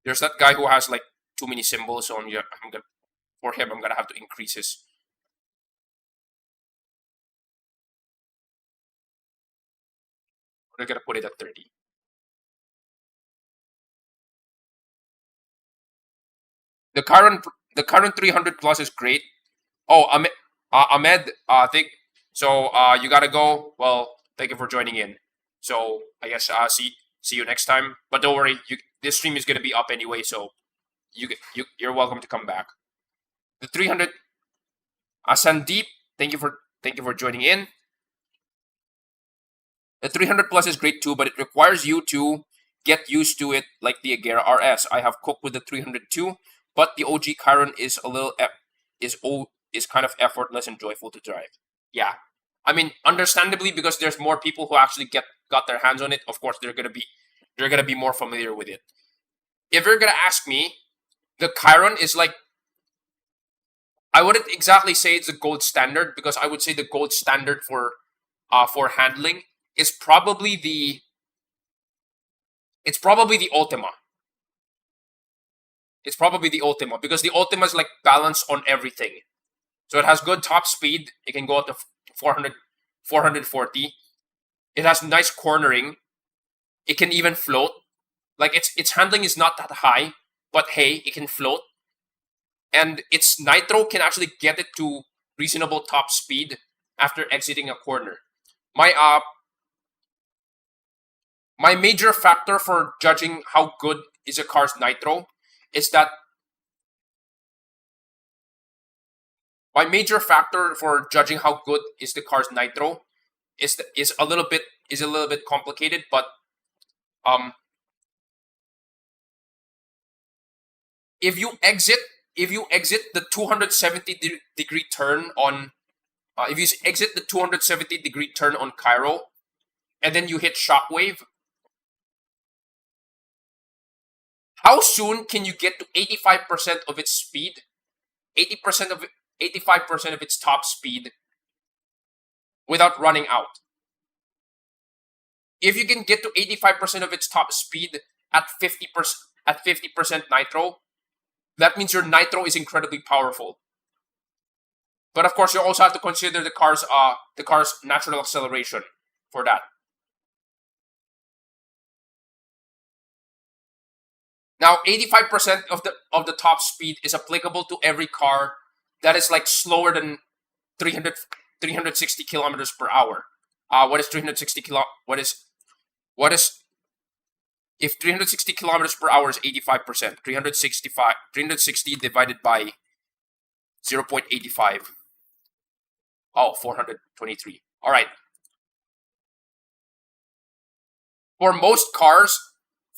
There's that guy who has like too many symbols, so for him I'm gonna have to increase his. We're gonna put it at 30. The current 300 plus is great. Oh, Ahmed, think so. You gotta go. Well, thank you for joining in. So I guess see you next time. But don't worry, this stream is gonna be up anyway, so you're welcome to come back. The 300, Sandeep, thank you for joining in. The 300 plus is great too, but it requires you to get used to it, like the Agera RS. I have cooked with the 300 too, but the OG Chiron is a little is kind of effortless and joyful to drive. Yeah, I mean, understandably, because there's more people who actually got their hands on it. Of course, they're gonna be more familiar with it. If you're gonna ask me, the Chiron is like, I wouldn't exactly say it's the gold standard, because I would say the gold standard for handling is probably the Ultima. It's probably the Ultima, because the Ultima is like balanced on everything. So it has good top speed. It can go up to 400, 440. It has nice cornering. It can even float. Like its handling is not that high, but hey, it can float. And its nitro can actually get it to reasonable top speed after exiting a corner. My major factor for judging how good is a car's nitro is that my major factor for judging how good is the car's nitro is a little bit complicated, but um if you exit the 270-degree turn on if you exit the 270-degree turn on Cairo and then you hit shockwave, how soon can you get to 85% of its speed, 85% of its top speed without running out? If you can get to 85% of its top speed at 50% nitro, that means your nitro is incredibly powerful. But of course, you also have to consider the car's natural acceleration for that. Now, 85% of the top speed is applicable to every car that is like slower than 360 kilometers per hour. What is 360 what is if 360 kilometers per hour is 85%? 360 divided by 0.85. Oh, 423. All right. For most cars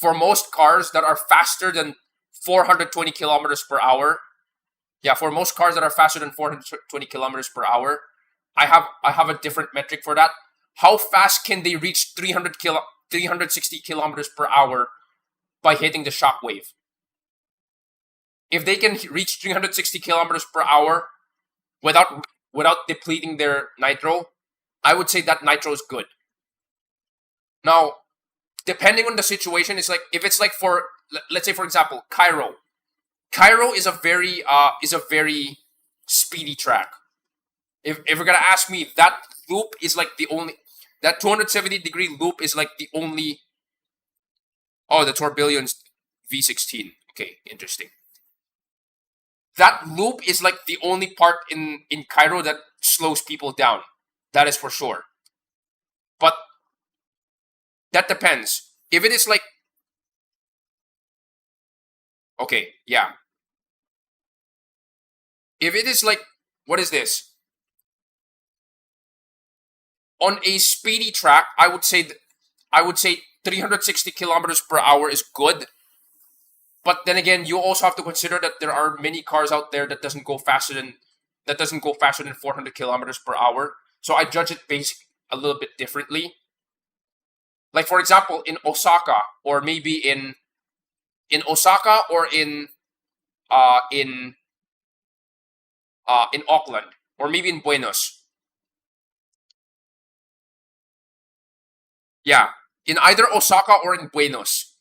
that are faster than 420 kilometers per hour, Yeah, for most cars that are faster than 420 kilometers per hour, I have a different metric for that. How fast can they reach 360 kilometers per hour by hitting the shockwave? If they can reach 360 kilometers per hour without depleting their nitro, I would say that nitro is good. Now, depending on the situation, it's like if it's like for, let's say for example, Cairo. Cairo is a very speedy track. If you're gonna ask me, that loop is like the only, that 270-degree loop is like the only. Oh, the Tourbillion's V16. Okay, interesting. That loop is like the only part in Cairo that slows people down. That is for sure. But that depends. If it is like, okay, yeah. If it is like, what is this? On a speedy track, I would say 360 kilometers per hour is good. But then again, you also have to consider that there are many cars out there that doesn't go faster than 400 kilometers per hour. So I judge it based a little bit differently. Like for example, in Osaka, or maybe in Osaka, or in Auckland, or maybe in Buenos. Yeah, in either Osaka or in Buenos.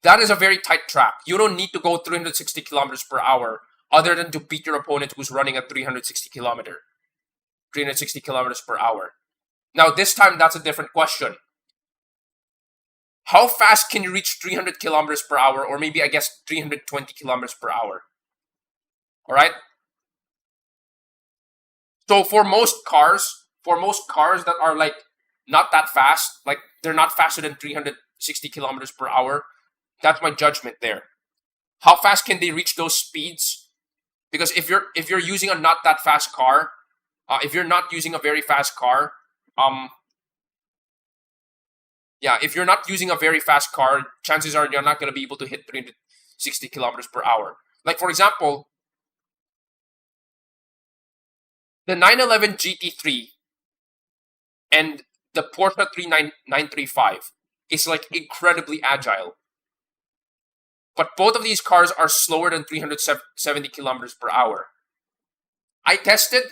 That is a very tight track. You don't need to go 360 kilometers per hour other than to beat your opponent who's running at 360 kilometers per hour. Now this time, that's a different question. How fast can you reach 300 kilometers per hour, or maybe I guess 320 kilometers per hour? All right. So for most cars that are like not that fast, like they're not faster than 360 kilometers per hour, that's my judgment there. How fast can they reach those speeds? Because if you're using a not that fast car, if you're not using a very fast car, if you're not using a very fast car, chances are you're not going to be able to hit 360 kilometers per hour. Like for example, the 911 GT3 and the Porsche 935 is like incredibly agile. But both of these cars are slower than 370 kilometers per hour. I tested.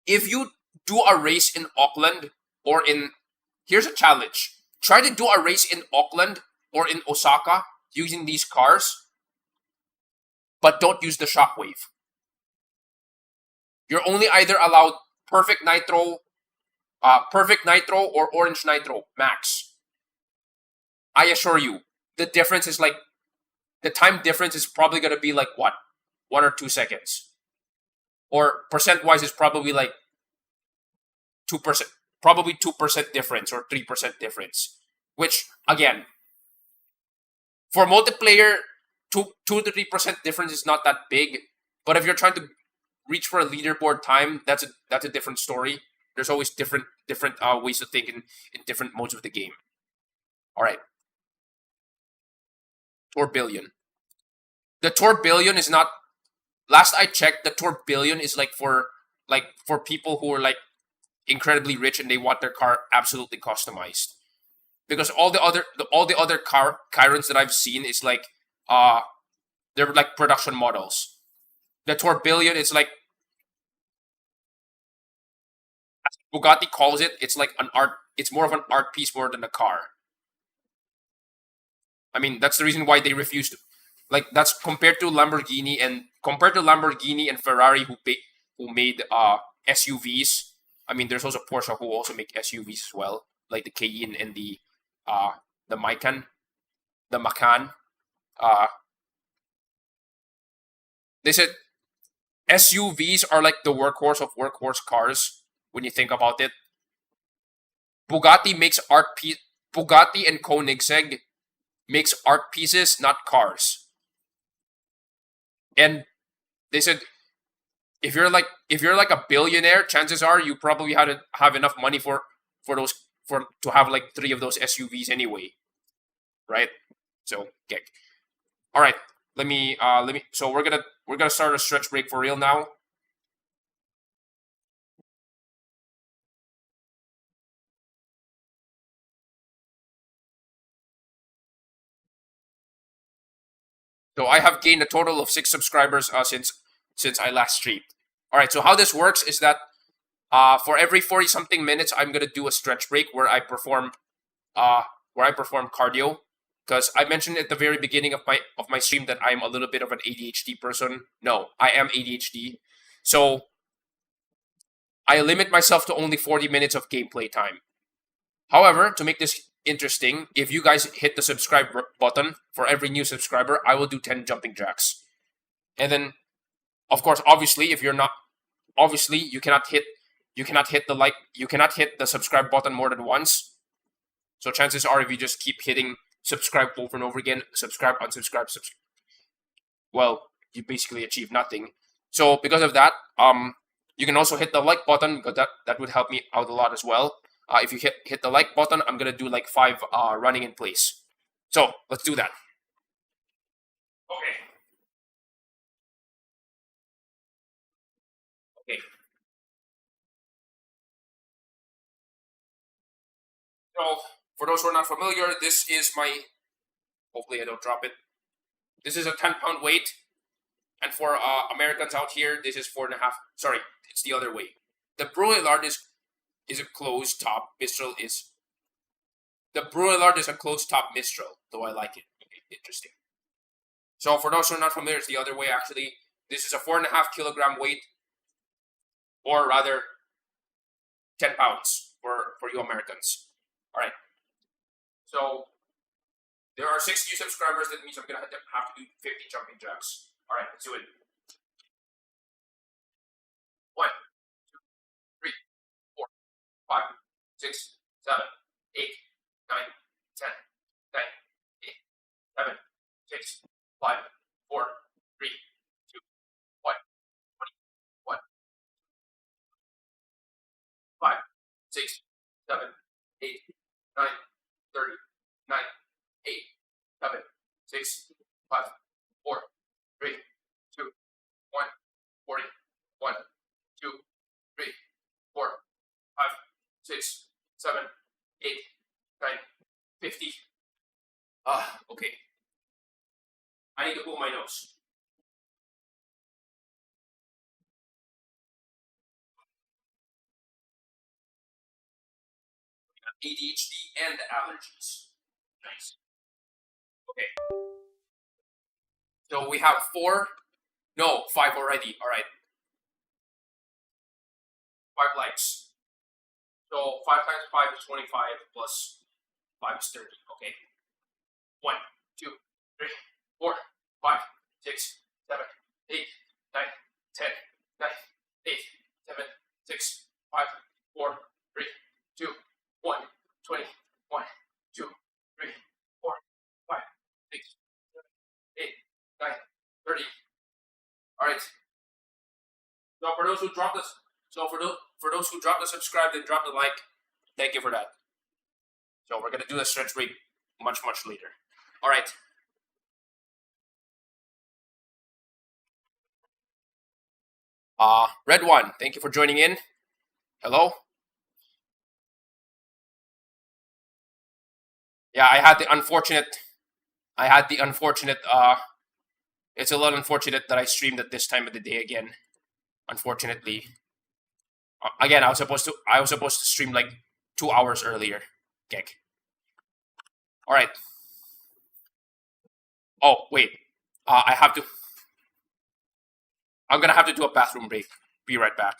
If you do a race in Auckland or in, here's a challenge. Try to do a race in Auckland or in Osaka using these cars, but don't use the shockwave. You're only either allowed perfect nitro or orange nitro max. I assure you, the difference is like, the time difference is probably going to be like what? 1 or 2 seconds. Or percent-wise is probably like 2%, probably 2% difference or 3% difference. Which, again, for multiplayer, 2 to 3% difference is not that big. But if you're trying to reach for a leaderboard time, that's a different story. There's always different ways to think in different modes of the game. All right. Tourbillon. The Tourbillon is not. Last I checked, the Tourbillon is like for people who are like incredibly rich and they want their car absolutely customized. Because all the other Chirons that I've seen is like they're like production models. The Tourbillon is like, as Bugatti calls it, it's like an art. It's more of an art piece more than a car. I mean, that's the reason why they refused. Like that's compared to Lamborghini and Ferrari who made SUVs. I mean, there's also Porsche who also make SUVs as well, like the Cayenne and the Macan. They said SUVs are like the workhorse of workhorse cars when you think about it. Bugatti and Koenigsegg makes art pieces, not cars. And they said if you're like a billionaire, chances are you probably have enough money to have like 3 of those SUVs anyway, right? So, okay. All right. let me. So we're gonna start a stretch break for real now. So I have gained a total of 6 subscribers since I last streamed. All right. So how this works is that for every 40 something minutes, I'm gonna do a stretch break uh where I perform cardio. Because I mentioned at the very beginning of my stream that I'm a little bit of an ADHD person. No, I am ADHD. So I limit myself to only 40 minutes of gameplay time. However, to make this interesting, if you guys hit the subscribe button for every new subscriber, I will do 10 jumping jacks. And then, of course, obviously, if you're not, obviously, you cannot hit the subscribe button more than once. So chances are, if you just keep hitting subscribe over and over again, subscribe, unsubscribe, subscribe, well, you basically achieve nothing. So because of that, you can also hit the like button because that would help me out a lot as well. If you hit the like button, I'm gonna do like 5 running in place. So let's do that. Okay. Okay. So for those who are not familiar, this is my. Hopefully I don't drop it. This is a 10-pound weight, and for Americans out here, this is 4.5. Sorry, it's the other way. The Brouillard is a closed top. Mistral is the Brouillard is a closed top Mistral, though I like it. Okay, interesting. So for those who are not familiar, it's the other way actually. This is a 4.5 kilogram weight, or rather 10 pounds for you Americans. All right. So there are 6 new subscribers. That means I'm gonna have to do 50 jumping jacks. All right, let's do it. 1, 2, 3, 4, 5, 6, 7, 8, 9, 10, 9, 8, 7, 6, 5, 4, 3, 2, 1, 21, 5, 6, 7, 8, 9, 30, 9, 8, 7, 6, 5, 4, 3, 2, 1, 40, 1, 2, 3, 4, 5, 6, 7, 8, 9, 50. Okay. I need to pull my nose. ADHD and allergies. Nice. Okay. So we have 4. No, 5 already. All right. 5 likes. So 5 times 5 is 25 plus 5 is 30. Okay. 1, 2, 3, 4, 5, 6, 7, 8, 9, 10, 9, 8, 7, 6, 5, 4, 3, 2, 1, 20, 1, 2, 3, 4, 5, 6, 7, 8, 9, 30. All right. So for those who dropped this, so for those who dropped the subscribe, then drop the like. Thank you for that. So we're gonna do a stretch break much later. All right. Red One, thank you for joining in. Hello. Yeah, I had the unfortunate. I had the unfortunate. It's a little unfortunate that I streamed at this time of the day again. Unfortunately, again, I was supposed to stream like 2 hours earlier. Okay. All right. Oh wait. I have to. I'm gonna have to do a bathroom break. Be right back.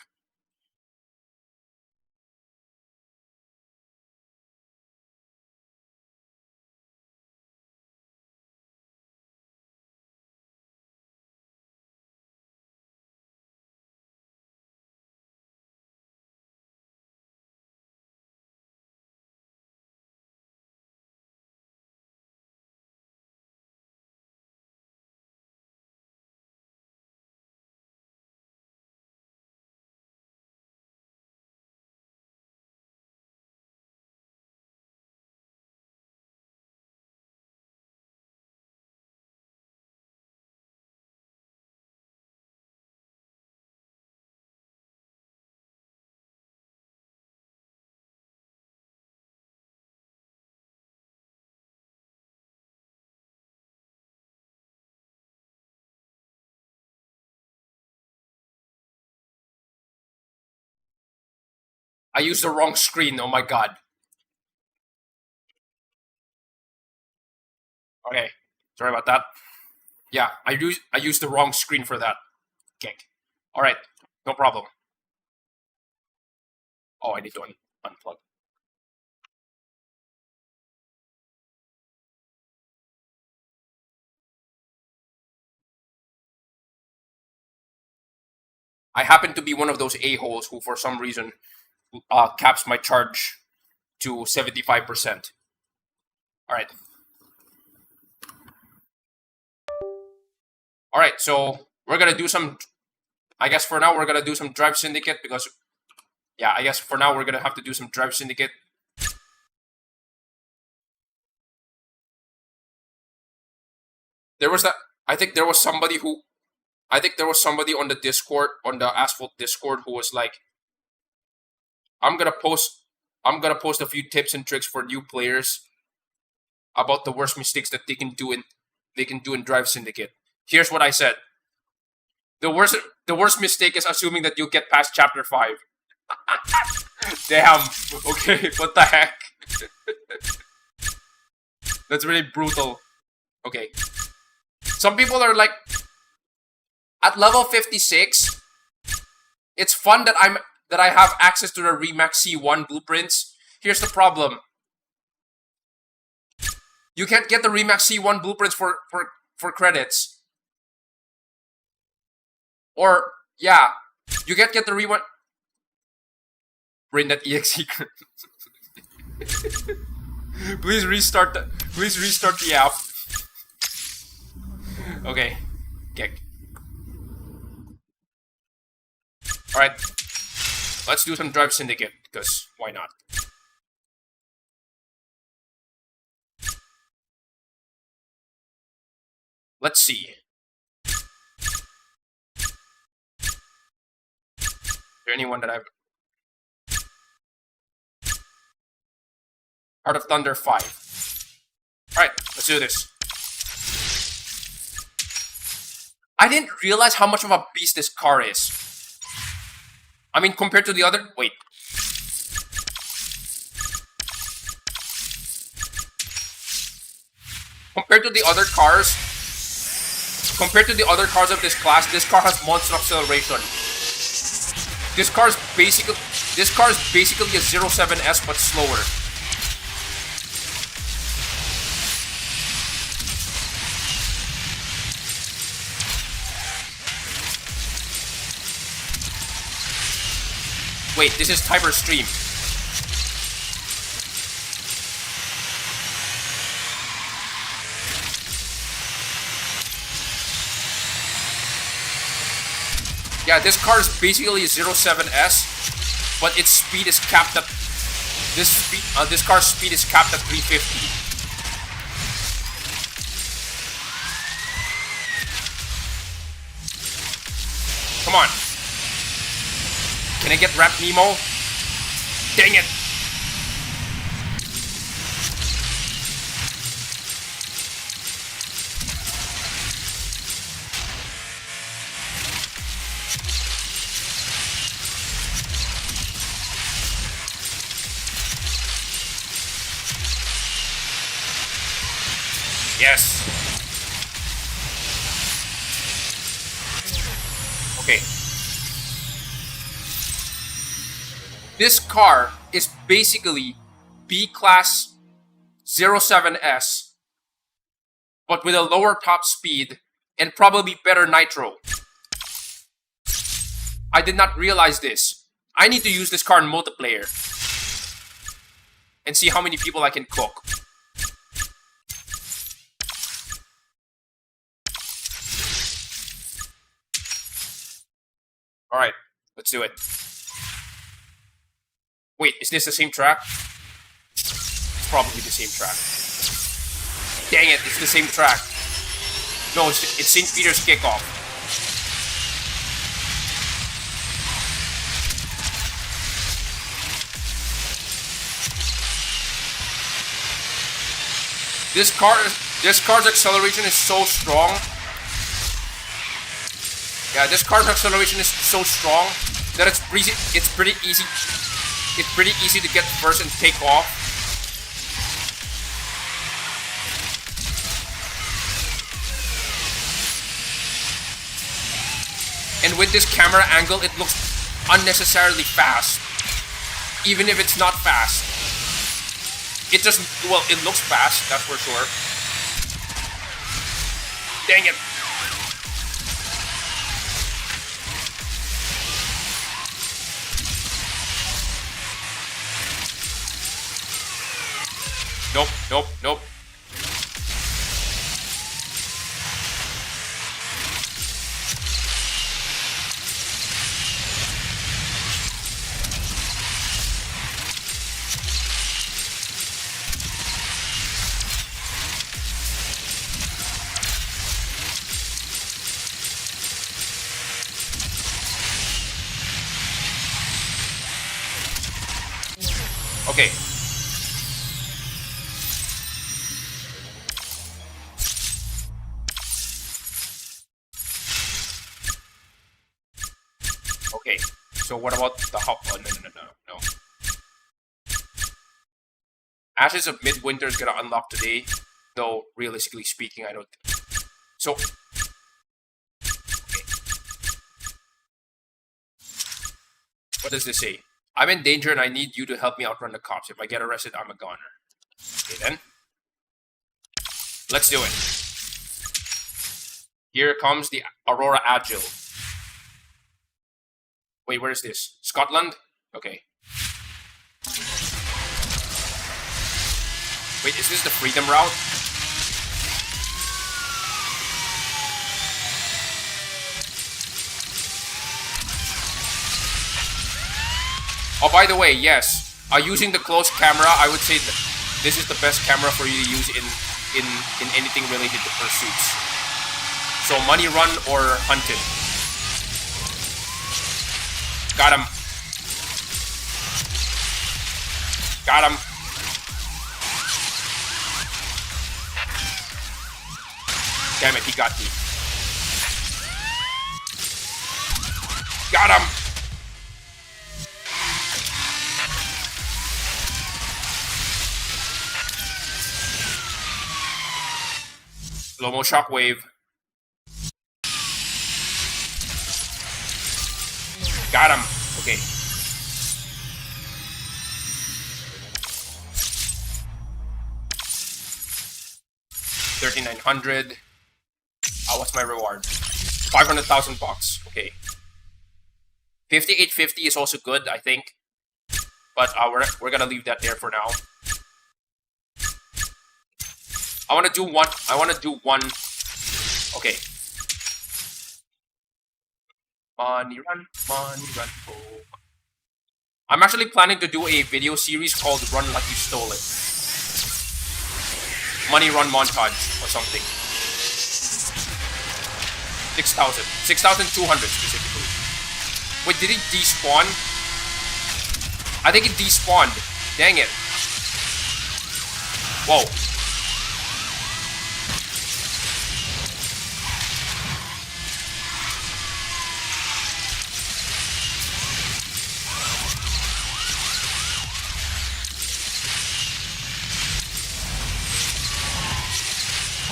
I used the wrong screen. Oh my god. Okay, sorry about that. Yeah, I used the wrong screen for that kick. All right, no problem. Oh, I need to unplug. I happen to be one of those a-holes who, for some reason, caps my charge to 75%. All right. All right, so we're gonna do some. I guess for now we're gonna do some Drive Syndicate because, yeah, I guess for now we're gonna have to do some Drive Syndicate. There was that. I think there was somebody who. I think there was somebody on the Discord, on the Asphalt Discord, who was like, I'm gonna post a few tips and tricks for new players about the worst mistakes that they can do in Drive Syndicate. Here's what I said. The worst mistake is assuming that you'll get past chapter 5. Damn. Okay, what the heck? That's really brutal. Okay. Some people are like, at level 56, it's fun that I have access to the Remax C1 blueprints. Here's the problem. You can't get the Remax C1 blueprints for credits. Or, yeah, you can't get the rewind. Brain.exe. Please restart the app. Okay. Kick. Alright. Let's do some Drive Syndicate, because why not? Let's see. Is there anyone that I've... Heart of Thunder 5. Alright, let's do this. I didn't realize how much of a beast this car is. I mean, compared to the other... Wait. Compared to the other cars... Compared to the other cars of this class, this car has monster acceleration. This car is basically a 07S but slower. Wait, this is Tiber Stream. Yeah, this car is basically a 07S, but its speed is capped at this car's speed is capped at 350. Come on. Can I get Rap Nemo? Dang it! Yes. Okay. This car is basically B-Class 07S, but with a lower top speed and probably better nitro. I did not realize this. I need to use this car in multiplayer and see how many people I can cook. Alright, let's do it. Wait, is this the same track? It's probably the same track. Dang it, it's the same track. No, it's St. Peter's Kickoff. This car's acceleration is so strong. Yeah, this car's acceleration is so strong that it's pretty easy. It's pretty easy to get first and take off. And with this camera angle, it looks unnecessarily fast. Even if it's not fast. It just, well, it looks fast, that's for sure. Dang it. Nope, nope, nope. Okay. Okay. So what about the hop? Oh, no. Ashes of Midwinter is gonna unlock today, though realistically speaking, I don't. So. Okay. What does this say? I'm in danger and I need you to help me outrun the cops. If I get arrested, I'm a goner. Okay then. Let's do it. Here comes the Aurora Agile. Wait, where is this? Scotland? Okay. Wait, is this the Freedom route? Oh, by the way, yes. Using the close camera, I would say that this is the best camera for you to use in anything related to pursuits. So money run or hunted. Got him. Got him. Damn it, he got me. Got him. Slow-mo shockwave. Got him. Okay. $3,900. What's my reward? 500,000 bucks. Okay. 5850 is also good, I think. But we're gonna leave that there for now. I wanna do one. Okay. Money run, oh. I'm actually planning to do a video series called Run Like You Stole It. Money run montage or something. 6,200 specifically. Wait, did it despawn? I think it despawned. Dang it. Whoa.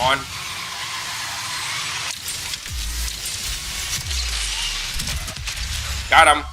On. Got him.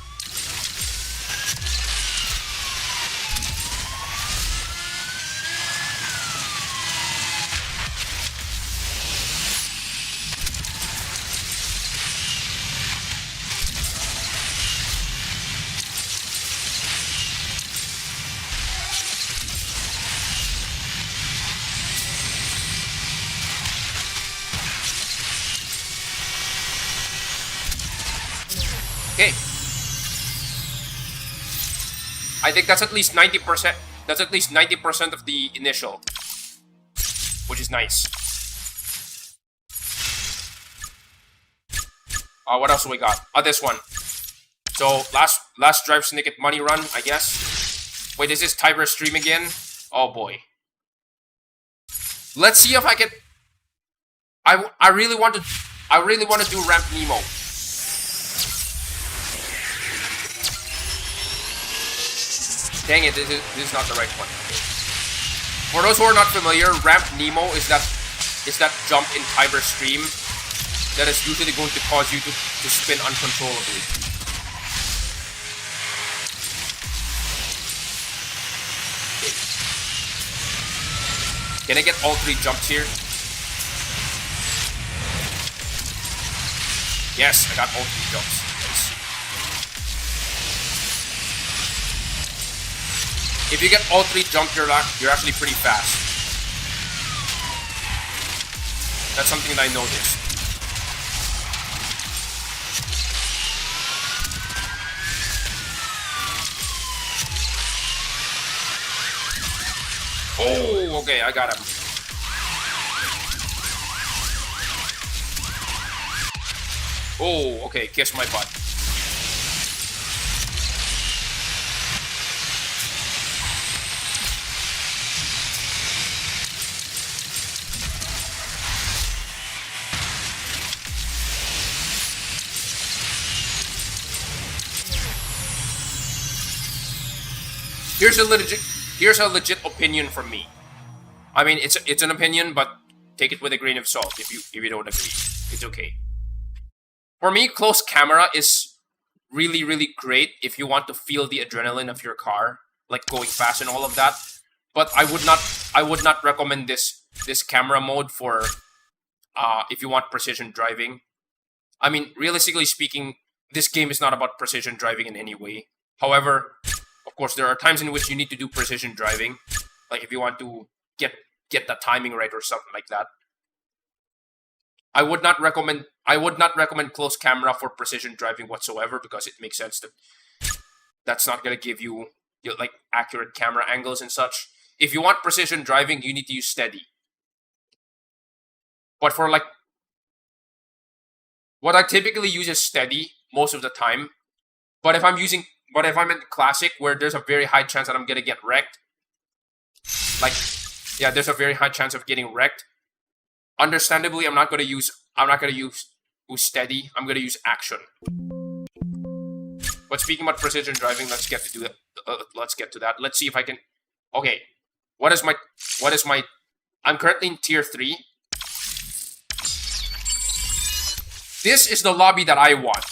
Okay. I think that's at least 90%. That's at least 90% of the initial, which is nice. What else do we got? This one. So last drive snicket money run, I guess. Wait, is this Tiber stream again? Oh boy. Let's see if I can. I really want to do Ramp Nemo. Dang it, this is not the right one. For those who are not familiar, Ramp Nemo is that jump in Tiber Stream that is usually going to cause you to spin uncontrollably. Okay. Can I get all 3 jumps here? Yes, I got all 3 jumps. Nice. If you get all 3 jumps, you're actually pretty fast. That's something that I noticed. Oh, okay, I got him. Oh, okay, kiss my butt. Here's a legit opinion from me. I mean, it's an opinion, but take it with a grain of salt if you don't agree. It's okay. For me, close camera is really, really great if you want to feel the adrenaline of your car, like going fast and all of that. But I would not recommend this camera mode for if you want precision driving. I mean, realistically speaking, this game is not about precision driving in any way. However, of course, there are times in which you need to do precision driving, like if you want to get the timing right or something like that. I would not recommend close camera for precision driving whatsoever, because it makes sense that that's not gonna give you like accurate camera angles and such. If you want precision driving, you need to use steady. But for like what I typically use is steady most of the time. But if I'm in classic, where there's a very high chance that I'm gonna get wrecked, like yeah, there's a very high chance of getting wrecked. Understandably, I'm not gonna use steady. I'm gonna use action. But speaking about precision driving, let's get to that. Let's see if I can. Okay, what is my? I'm currently in tier 3. This is the lobby that I want.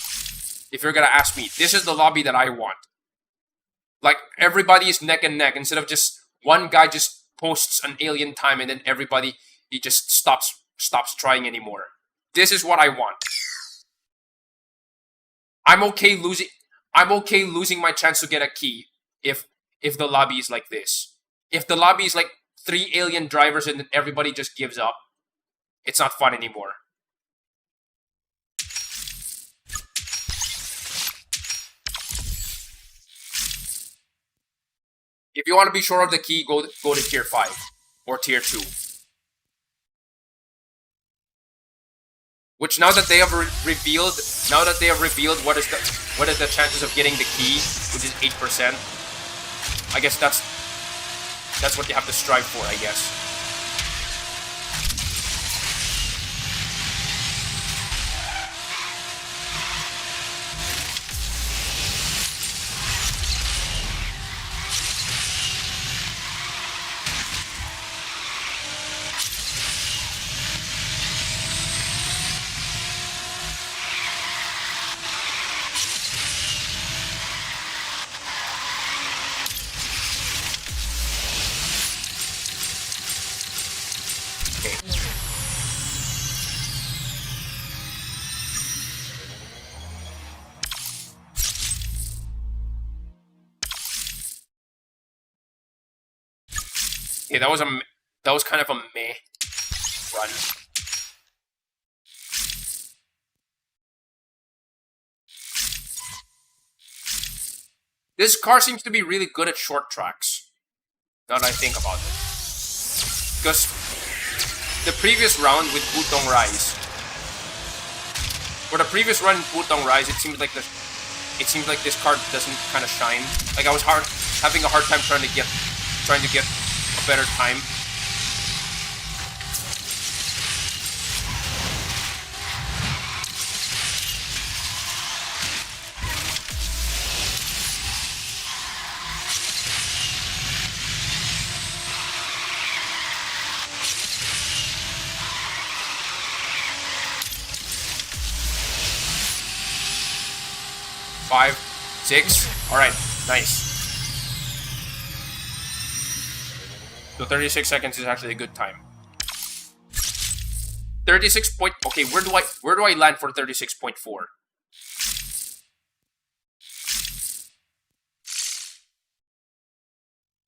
If you're gonna ask me, this is the lobby that I want. Like, everybody is neck and neck, instead of just one guy just posts an alien time and then he just stops trying anymore. This is what I want. I'm okay losing my chance to get a key if the lobby is like this. If the lobby is like 3 alien drivers and then everybody just gives up, it's not fun anymore. If you want to be sure of the key, go to tier 5 or tier 2. Which now that they have revealed what is the chances of getting the key, which is 8%. I guess that's what you have to strive for, I guess. Okay, that was kind of a meh run. This car seems to be really good at short tracks, now that I think about it. Because the previous round with Putong Rise, for the previous run in Putong Rise, it seems like this car doesn't kind of shine. Like, I was having a hard time trying to get a better time. 5, 6. Alright, nice. So 36 seconds is actually a good time. 36 point. Okay, where do I land for 36.4?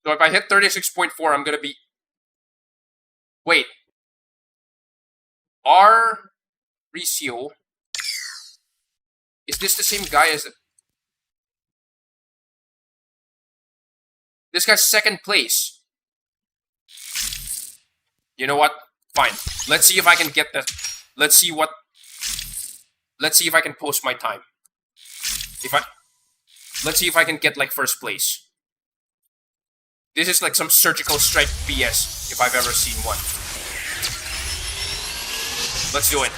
So if I hit 36.4, I'm gonna be. Wait. R. Ricio. Is this the same guy as this guy's second place? You know what? Fine. Let's see if I can get that. Let's see if I can post my time. Let's see if I can get like first place. This is like some surgical strike BS if I've ever seen one. Let's do it.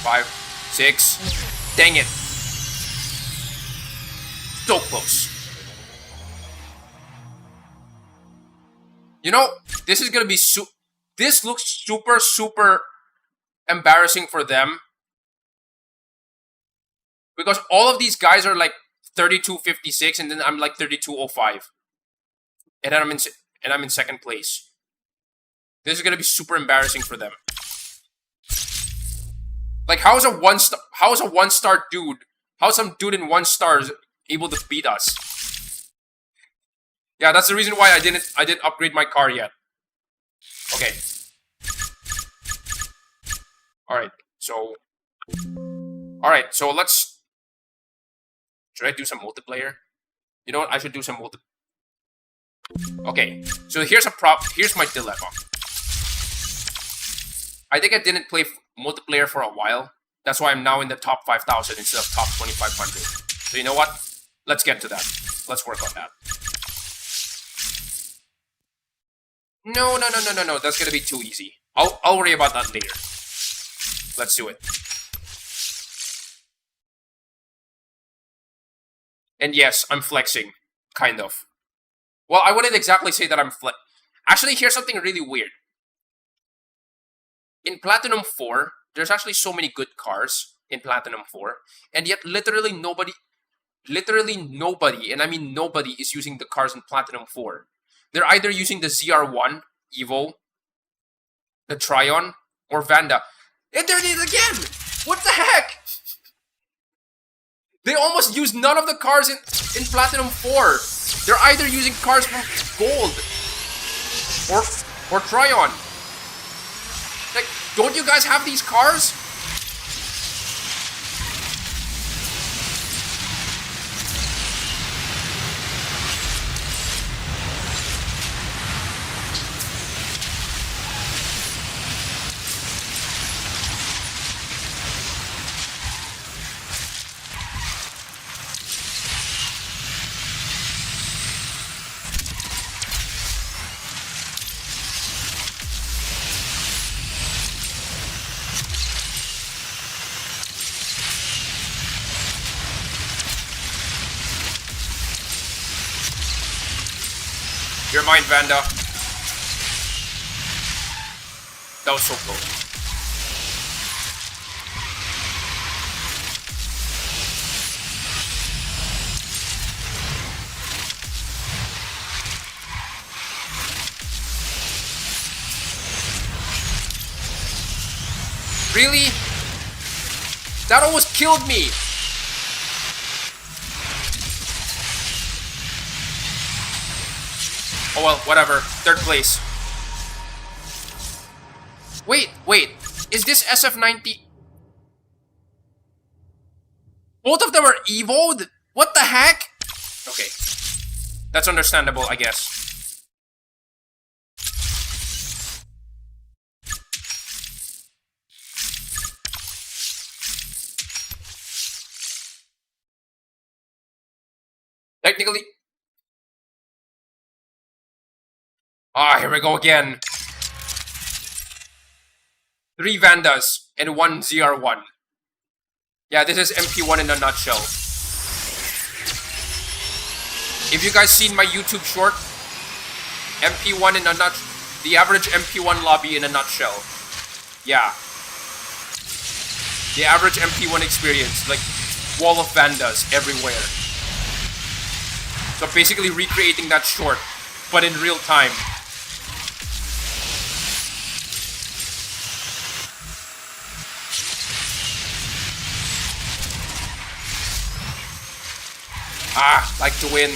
Five, 6. Dang it. So close. You know, this is gonna be this looks super embarrassing for them. Because all of these guys are like 32.56 and then I'm like 32.05. And then I'm in second place. This is gonna be super embarrassing for them. Like, how is a one-star dude? How is some dude in 1 star able to beat us? Yeah, that's the reason why I didn't upgrade my car yet. Okay. Alright, so let's. Should I do some multiplayer? You know what? I should do some Okay, so here's my dilemma. I think I didn't play multiplayer for a while. That's why I'm now in the top 5,000 instead of top 2,500. So you know what? Let's get to that. Let's work on that. No. That's gonna be too easy. I'll worry about that later. Let's do it. And yes, I'm flexing. Kind of. Well, I wouldn't exactly say that I'm Actually, here's something really weird. In Platinum 4, there's actually so many good cars in Platinum 4, and yet literally nobody, and I mean nobody, is using the cars in Platinum 4. They're either using the ZR1, Evo, the Tryon, or Vanda. And there it is again! What the heck? They almost use none of the cars in Platinum 4. They're either using cars from Gold or Tryon. Like, don't you guys have these cars? You're mine, Vanda. That was so close. Really? That almost killed me! Oh well, whatever. Third place. Wait. Is this SF90? Both of them are Evo'd? What the heck? Okay. That's understandable, I guess. Technically... here we go again. 3 Vandas and 1 ZR1. Yeah, this is MP1 in a nutshell. If you guys seen my YouTube short, MP1 in a nutshell, the average MP1 lobby in a nutshell. Yeah. The average MP1 experience, like wall of Vandas everywhere. So basically recreating that short, but in real time. Like to win.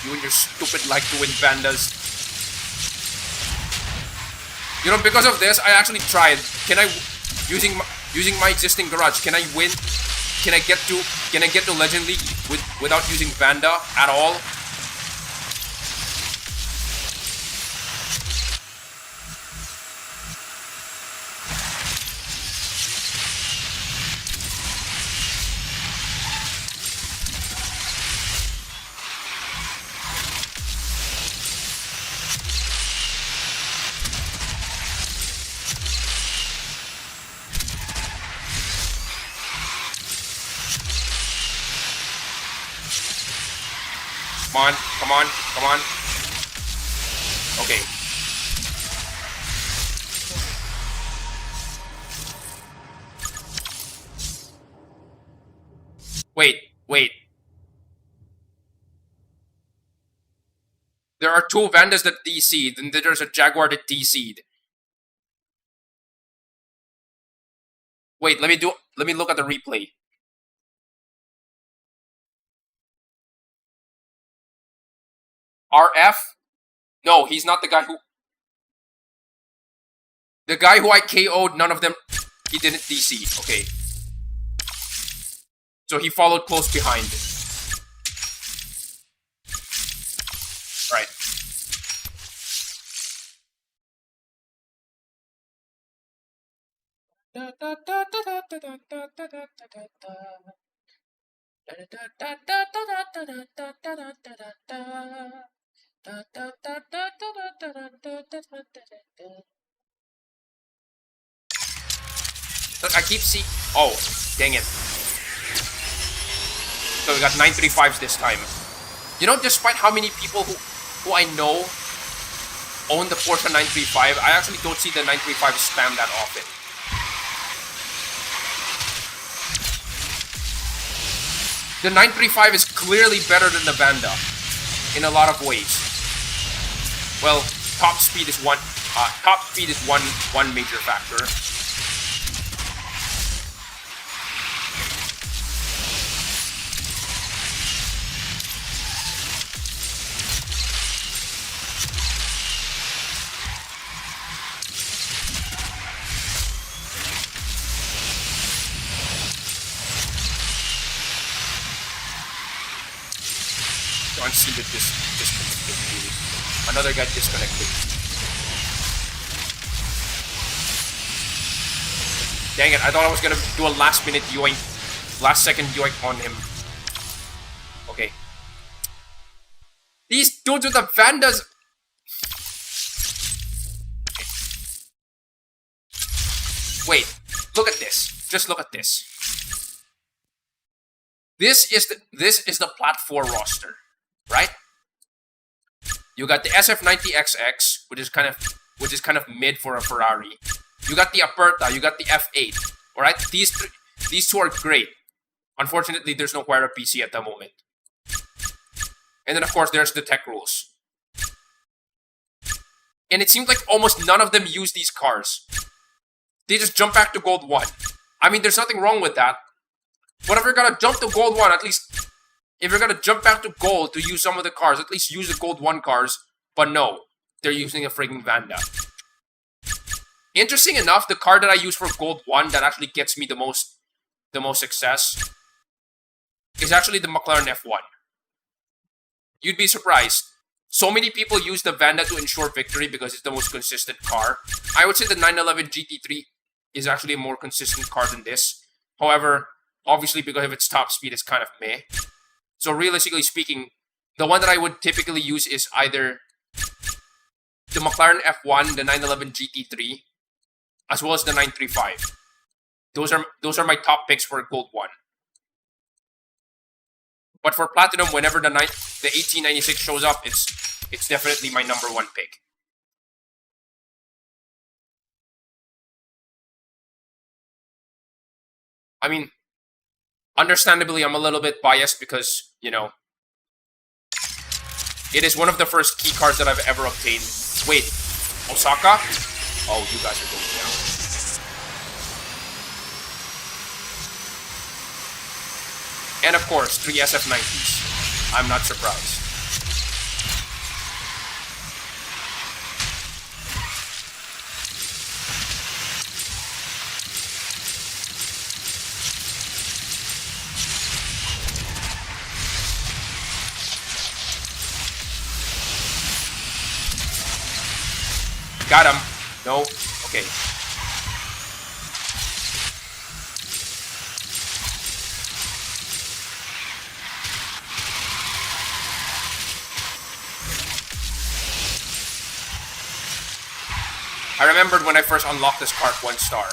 You and your stupid like to win Vandas. You know, because of this, I actually tried. Can I, using my existing garage, can I win? Can I get to Legend League without using Vanda at all? Come on, come on, come on. Okay. Wait. There are 2 Vandas that DC'd, and there's a Jaguar that DC'd. Wait, let me look at the replay. RF? No, he's not the guy who... The guy who I KO'd, none of them... He didn't DC. Okay. So he followed close behind. Right. Look, I keep seeing... Oh, dang it. So we got 935s this time. You know, despite how many people who I know own the Porsche 935, I actually don't see the 935 spam that often. The 935 is clearly better than the Vanda in a lot of ways. Well, top speed is one major factor. Don't see that disconnected. Another guy disconnected. Dang it, I thought I was gonna do a last second yoink on him. Okay. These dudes with the Vandas. Wait, look at this. Just look at this. This is the Plat 4 roster, right? You got the SF90XX, which is kind of mid for a Ferrari. You got the Aperta, you got the F8. Alright? These two are great. Unfortunately, there's no Huayra PC at the moment. And then of course there's the Tech Rules. And it seems like almost none of them use these cars. They just jump back to Gold 1. I mean, there's nothing wrong with that. But if you're gonna jump to Gold 1, at least... If you're gonna jump back to Gold to use some of the cars, at least use the Gold 1 cars. But no, they're using a frigging Vanda. Interesting enough, the car that I use for Gold 1 that actually gets me the most success is actually the McLaren F1. You'd be surprised. So many people use the Vanda to ensure victory because it's the most consistent car. I would say the 911 GT3 is actually a more consistent car than this. However, Obviously, because of its top speed, it's kind of meh. So realistically speaking, the one that I would typically use is either the McLaren F1, the 911 GT3, as well as the 935. Those are my top picks for Gold 1. But for Platinum, whenever the 1896 shows up, it's definitely my number 1 pick. I mean, understandably, I'm a little bit biased because, you know, it is one of the first key cards that I've ever obtained. Wait, Osaka? Oh, you guys are going down. And of course, 3 SF90s. I'm not surprised. Got him. No? Okay. I remembered when I first unlocked this card 1 star.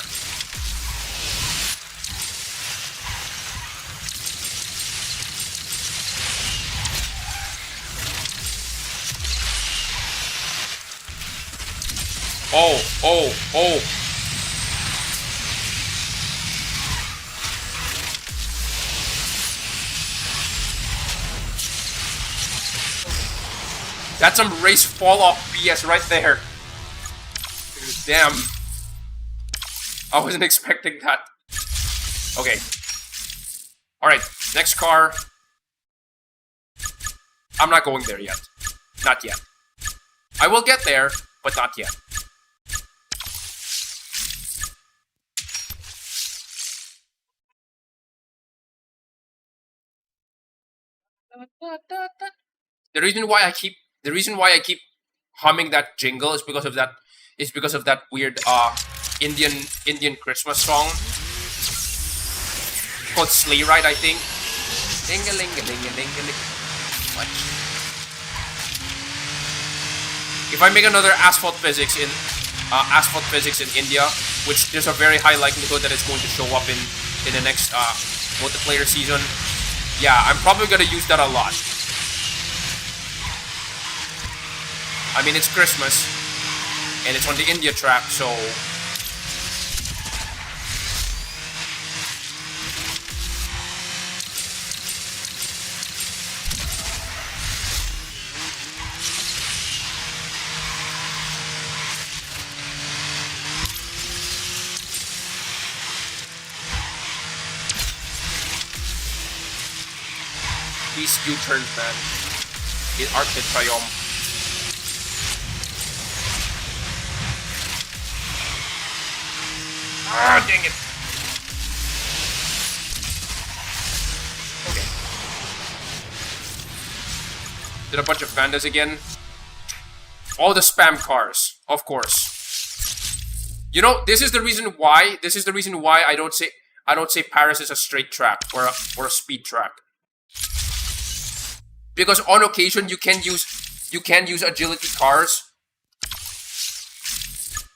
Oh. That's some race fall off BS right there. Damn. I wasn't expecting that. Okay. Alright, next car. I'm not going there yet. Not yet. I will get there, but not yet. The reason why I keep humming that jingle is because of that weird Indian Christmas song called Sleigh Ride, I think. Ding-a-ling-a-ling-a-ling-a-ling. What? If I make another Asphalt Physics in India, which there's a very high likelihood that it's going to show up in the next multiplayer season, yeah, I'm probably gonna use that a lot. I mean, it's Christmas, and it's on the India track, so... These U-turns, man. In Arc de Triomphe. Ah, dang it. Okay. Did a bunch of Vandas again. All the spam cars, of course. You know, this is the reason why I don't say Paris is a straight track or a speed track. Because on occasion you can use agility cars.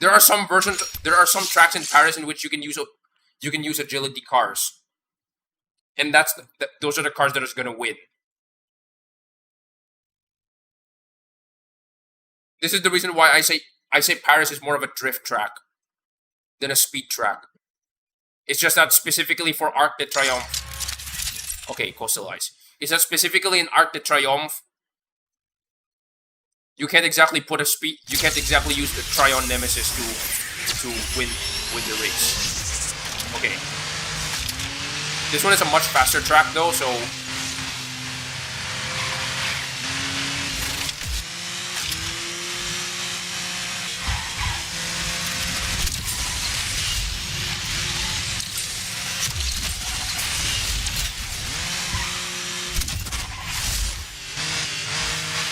There are some tracks in Paris in which you can use agility cars, and those are the cars that are going to win. This is the reason why I say Paris is more of a drift track than a speed track. It's just that specifically for Arc de Triomphe. Okay, Coastal Ice. It's that specifically in Arc de Triomphe, you can't exactly use the Tryon Nemesis to win the race. Okay. This one is a much faster track though, so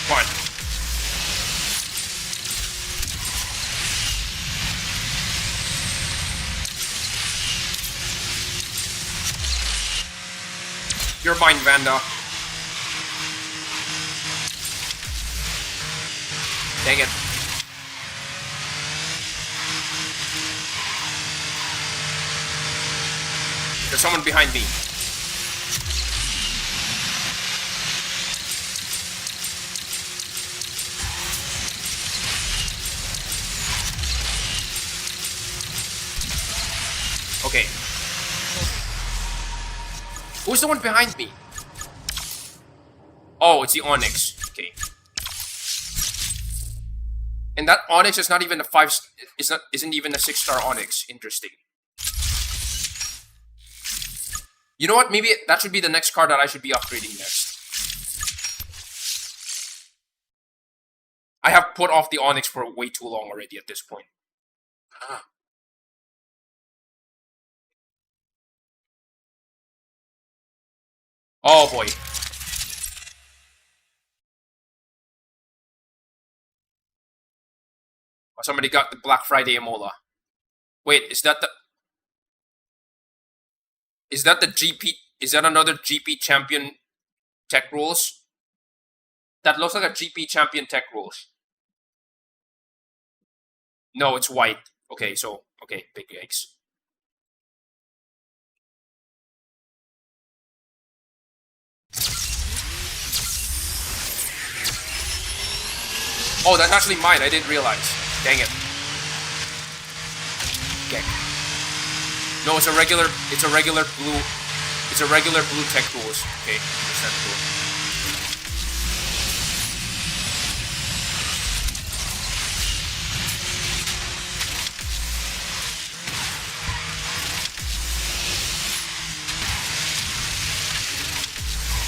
fine. You're mine, Vanda. Dang it. There's someone behind me. Okay. Who's the one behind me? Oh, it's the Onyx. Okay. And that Onyx is not even a isn't even a 6-star Onyx. Interesting. You know what? Maybe that should be the next card that I should be upgrading next. I have put off the Onyx for way too long already at this point. Oh boy. Oh, somebody got the Black Friday Emola. Wait, is that the GP? Is that another GP champion tech rules? That looks like a GP champion tech rules. No, it's white. Okay, so okay, big eggs. Oh, that's actually mine. I didn't realize. Dang it. Okay. No, it's a regular blue. It's a regular blue tech rules. Okay, understandable.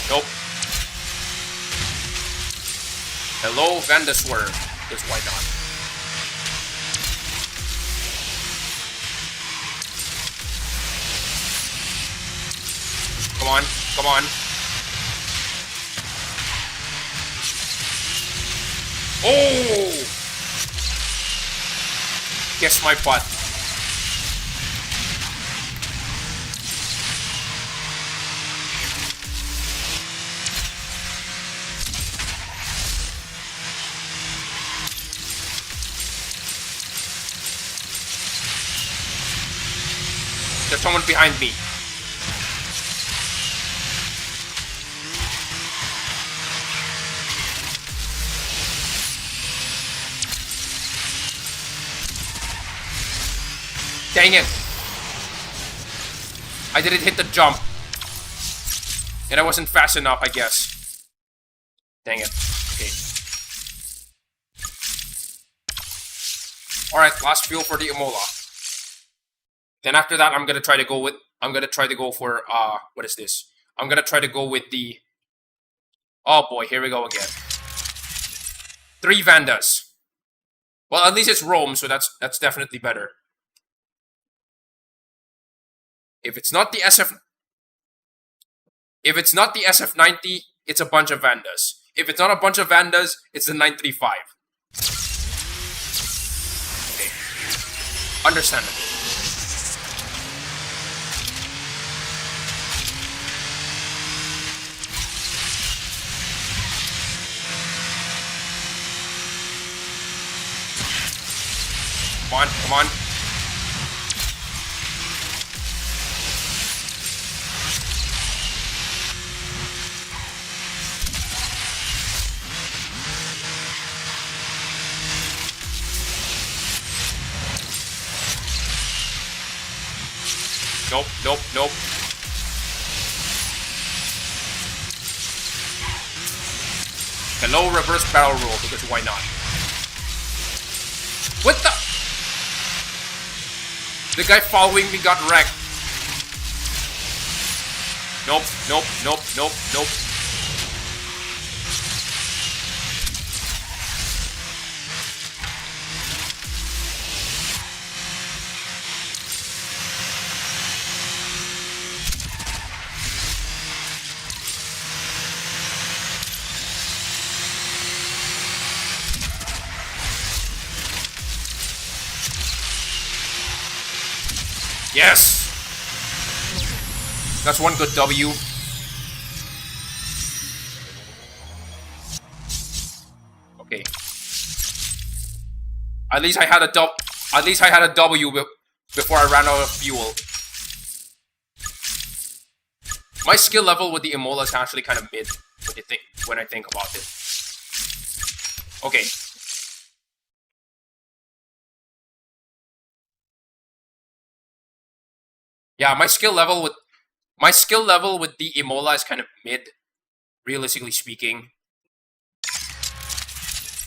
Nope. Hello, Vandaswerve. Because why not? Come on, come on. Oh! Guess my butt. There's someone behind me. Dang it. I didn't hit the jump. And I wasn't fast enough, I guess. Dang it. Okay. Alright, last fuel for the Emola. Then after that, I'm gonna try to go for what is this? I'm gonna try to go with the. Oh boy, here we go again. 3 Vandas. Well, at least it's Rome, so that's definitely better. If it's not the SF90, it's a bunch of Vandas. If it's not a bunch of Vandas, it's the 935. Okay. Understandable. Come on, come on. Nope, nope, nope. Hello, reverse barrel roll, because why not? What the? The guy following me got wrecked. Nope, nope, nope, nope, nope. Yes! That's one good W. Okay. At least I had a W before I ran out of fuel. My skill level with the Imola is actually kind of mid when I think about it. Okay. Yeah, my skill level with the Imola is kind of mid, realistically speaking.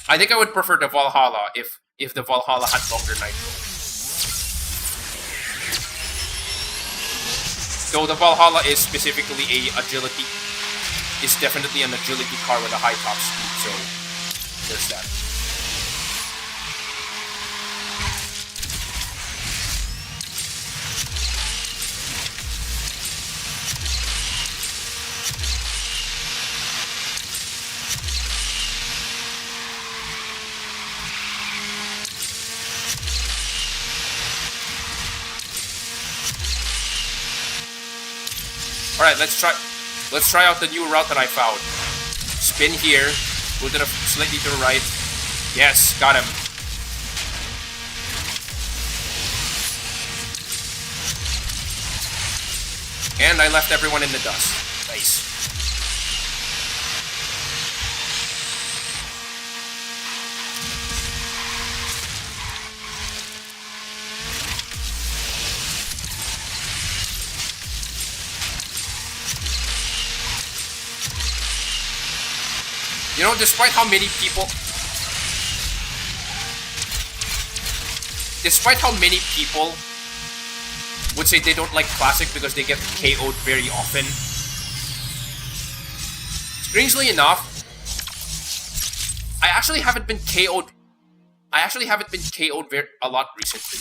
I think I would prefer the Valhalla if the Valhalla had longer nitro. Though the Valhalla is specifically definitely an agility car with a high top speed, so there's that. Alright, let's try out the new route that I found. Spin here, go to the slightly to the right. Yes, got him. And I left everyone in the dust. Nice. You know, despite how many people would say they don't like Classic because they get KO'd very often, strangely enough, I actually haven't been KO'd a lot recently.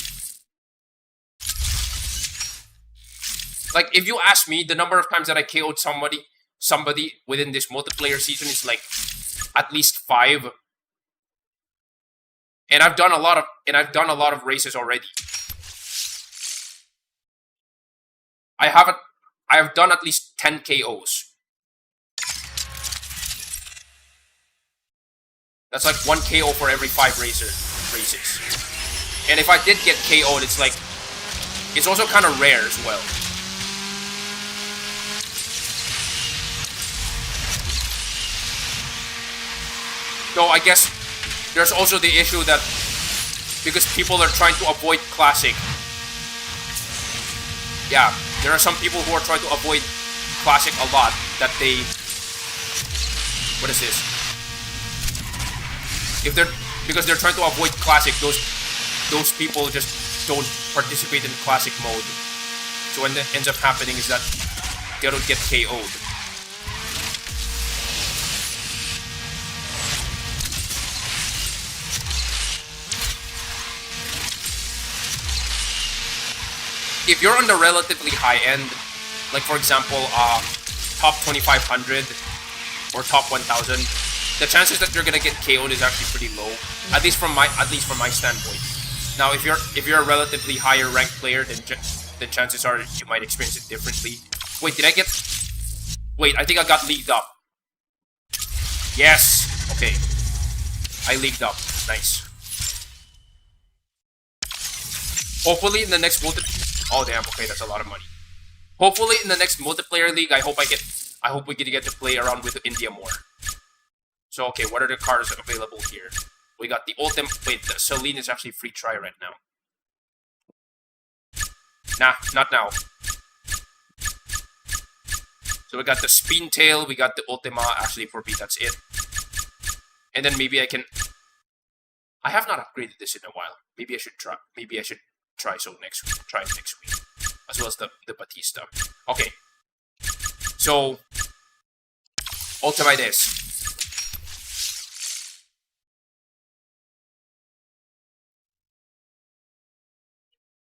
Like, if you ask me, the number of times that I KO'd somebody within this multiplayer season is like at least 5. And I've done a lot of races already. I have done at least 10 KOs. That's like 1 KO for every 5 races. And if I did get KO'd, it's also kind of rare as well. Though I guess there's also the issue that because people are trying to avoid Classic. Yeah, there are some people who are trying to avoid Classic a lot that they... What is this? Because they're trying to avoid Classic, those people just don't participate in Classic mode. So what ends up happening is that they don't get KO'd. If you're on the relatively high end, like for example, top 2500 or top 1000, the chances that you're gonna get KO'd is actually pretty low. At least from my standpoint. Now, if you're a relatively higher ranked player, then chances are you might experience it differently. Wait, Wait, I think I got leagued up. Yes. Okay. I leagued up. Nice. Hopefully in the next Oh damn, okay, that's a lot of money. Hopefully in the next multiplayer league, I hope we get to play around with India more. So okay, what are the cars available here? We got the Ultimate. Wait, the Celine is actually free try right now. Nah, not now. So we got the Spin Tail, we got the Ultima. Actually, for me, that's it. And then maybe I can... I have not upgraded this in a while. Maybe I should try. Maybe I should try it next week. As well as the Batista. Okay. So, Ultima this.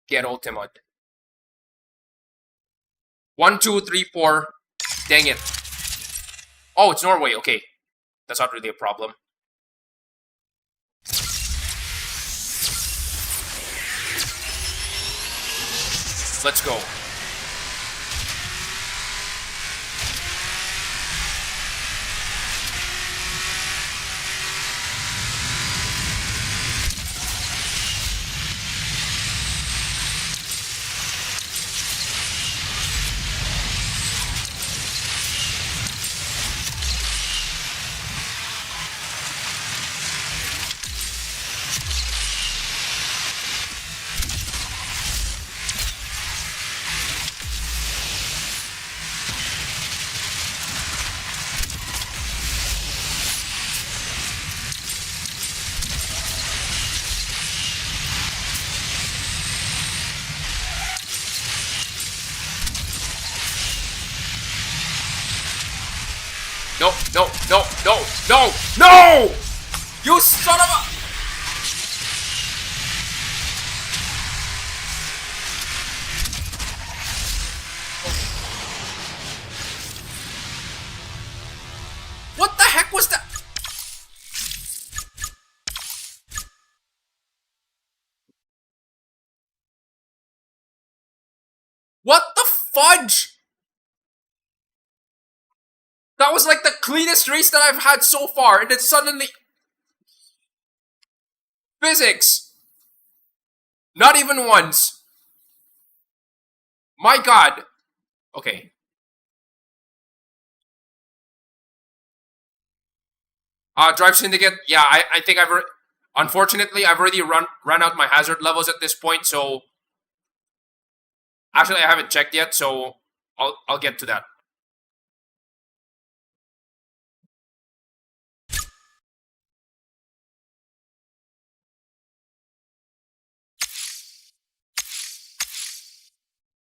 Get Ultima. 1, 2, 3, 4. Dang it. Oh, it's Norway. Okay. That's not really a problem. Let's go. No! You son of a... What the heck was that? What the fudge? That was like the cleanest race that I've had so far, and then suddenly... Physics! Not even once. My god. Okay. Drive Syndicate, yeah, I think unfortunately, I've already run out my hazard levels at this point, so... Actually, I haven't checked yet, so I'll get to that.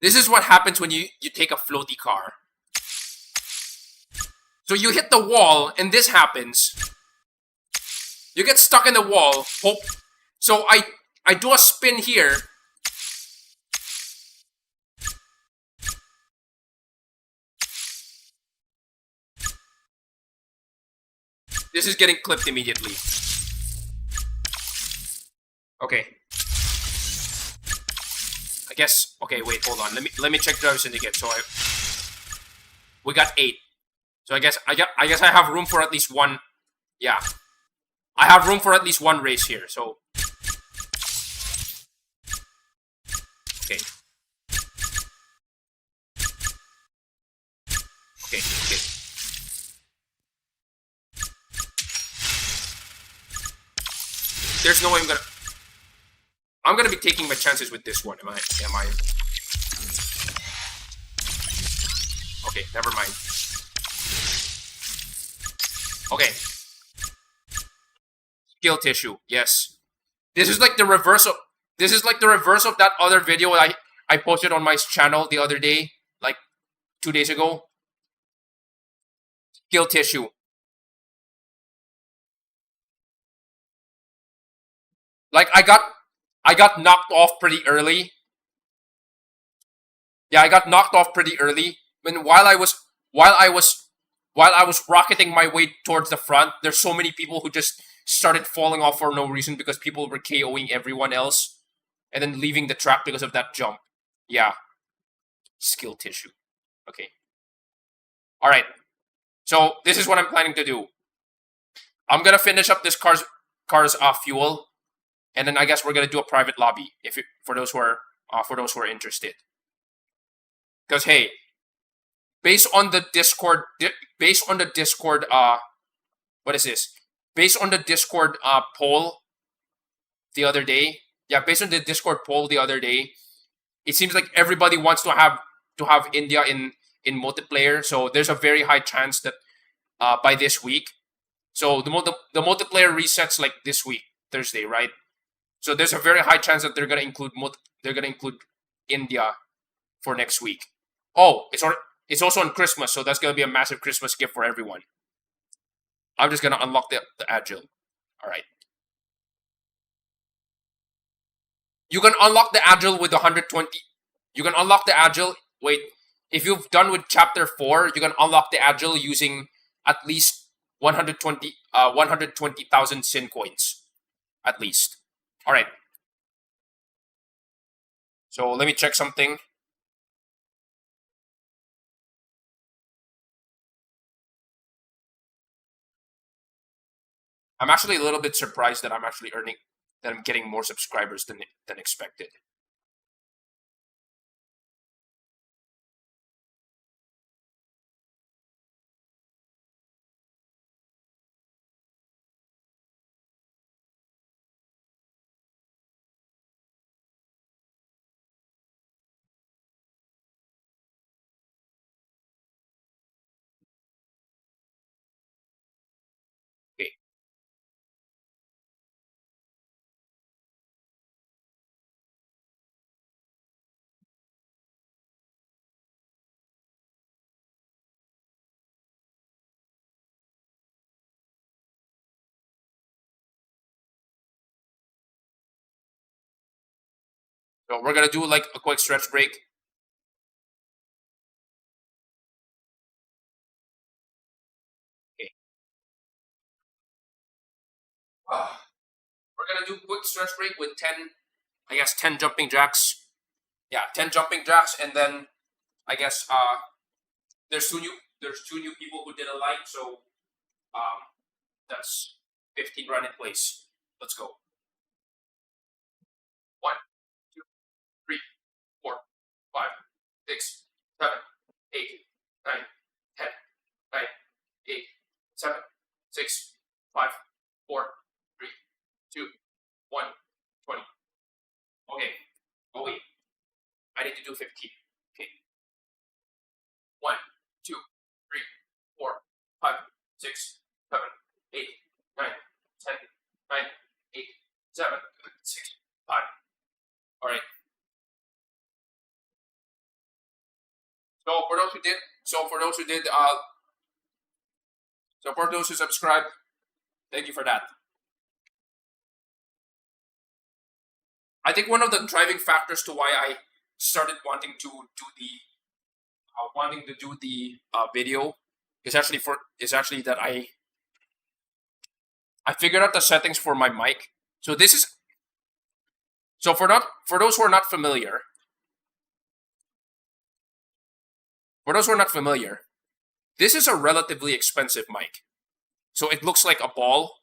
This is what happens when you take a floaty car. So you hit the wall, and this happens. You get stuck in the wall. So I do a spin here. This is getting clipped immediately. Okay. I guess. Okay, wait, hold on. Let me check Driver Syndicate. So we got 8. So I guess I have room for at least one. Yeah, I have room for at least one race here. So okay. Okay. There's no way I'm gonna be taking my chances with this one. Am I? Okay, never mind. Okay. Skill tissue. Yes. This is like the reverse of that other video I posted on my channel the other day, like 2 days ago. Skill tissue. Like I got knocked off pretty early. Yeah, I got knocked off pretty early. When while I was rocketing my way towards the front, there's so many people who just started falling off for no reason because people were KOing everyone else and then leaving the track because of that jump. Yeah. Skill tissue. Okay. Alright. So this is what I'm planning to do. I'm gonna finish up this car's fuel, and then I guess we're gonna do a private lobby for those who are interested. Because hey, based on the Discord, what is this? Based on the Discord poll the other day, based on the Discord poll the other day, it seems like everybody wants to have India in multiplayer. So there's a very high chance that by this week, so the multiplayer resets like this week, Thursday, right? So there's a very high chance that they're gonna include India for next week. Oh, it's also on Christmas, so that's gonna be a massive Christmas gift for everyone. I'm just gonna unlock the agile. All right. You can unlock the agile with 120. You can unlock the agile. Wait, if you've done with chapter 4, you can unlock the agile using at least 120,000 sin coins, at least. All right. So let me check something. I'm actually a little bit surprised that I'm getting more subscribers than expected. Okay. So we're gonna do like a quick stretch break. Okay. We're gonna do quick stretch break with 10 jumping jacks. Yeah, 10 jumping jacks, and then I guess there's two new people who did a like, so that's 15 run in place. Let's go. 1, 2, 3, 4, 5, 6, 7, 8, 9, 10, 9, 8, 7, 6, 5, 4, 3, 2, 1, 20. Okay. Oh wait. I need to do 15. Okay. 1, 2, 3, 4, 5, 6, 7, 8, 9, 10, 9, 8, 7, 6, 5. All right. So for those who did, so for those who subscribed, thank you for that. I think one of the driving factors to why I started wanting to do the video is actually that I figured out the settings for my mic. So this is for those who are not familiar. For those who are not familiar, this is a relatively expensive mic. So it looks like a ball.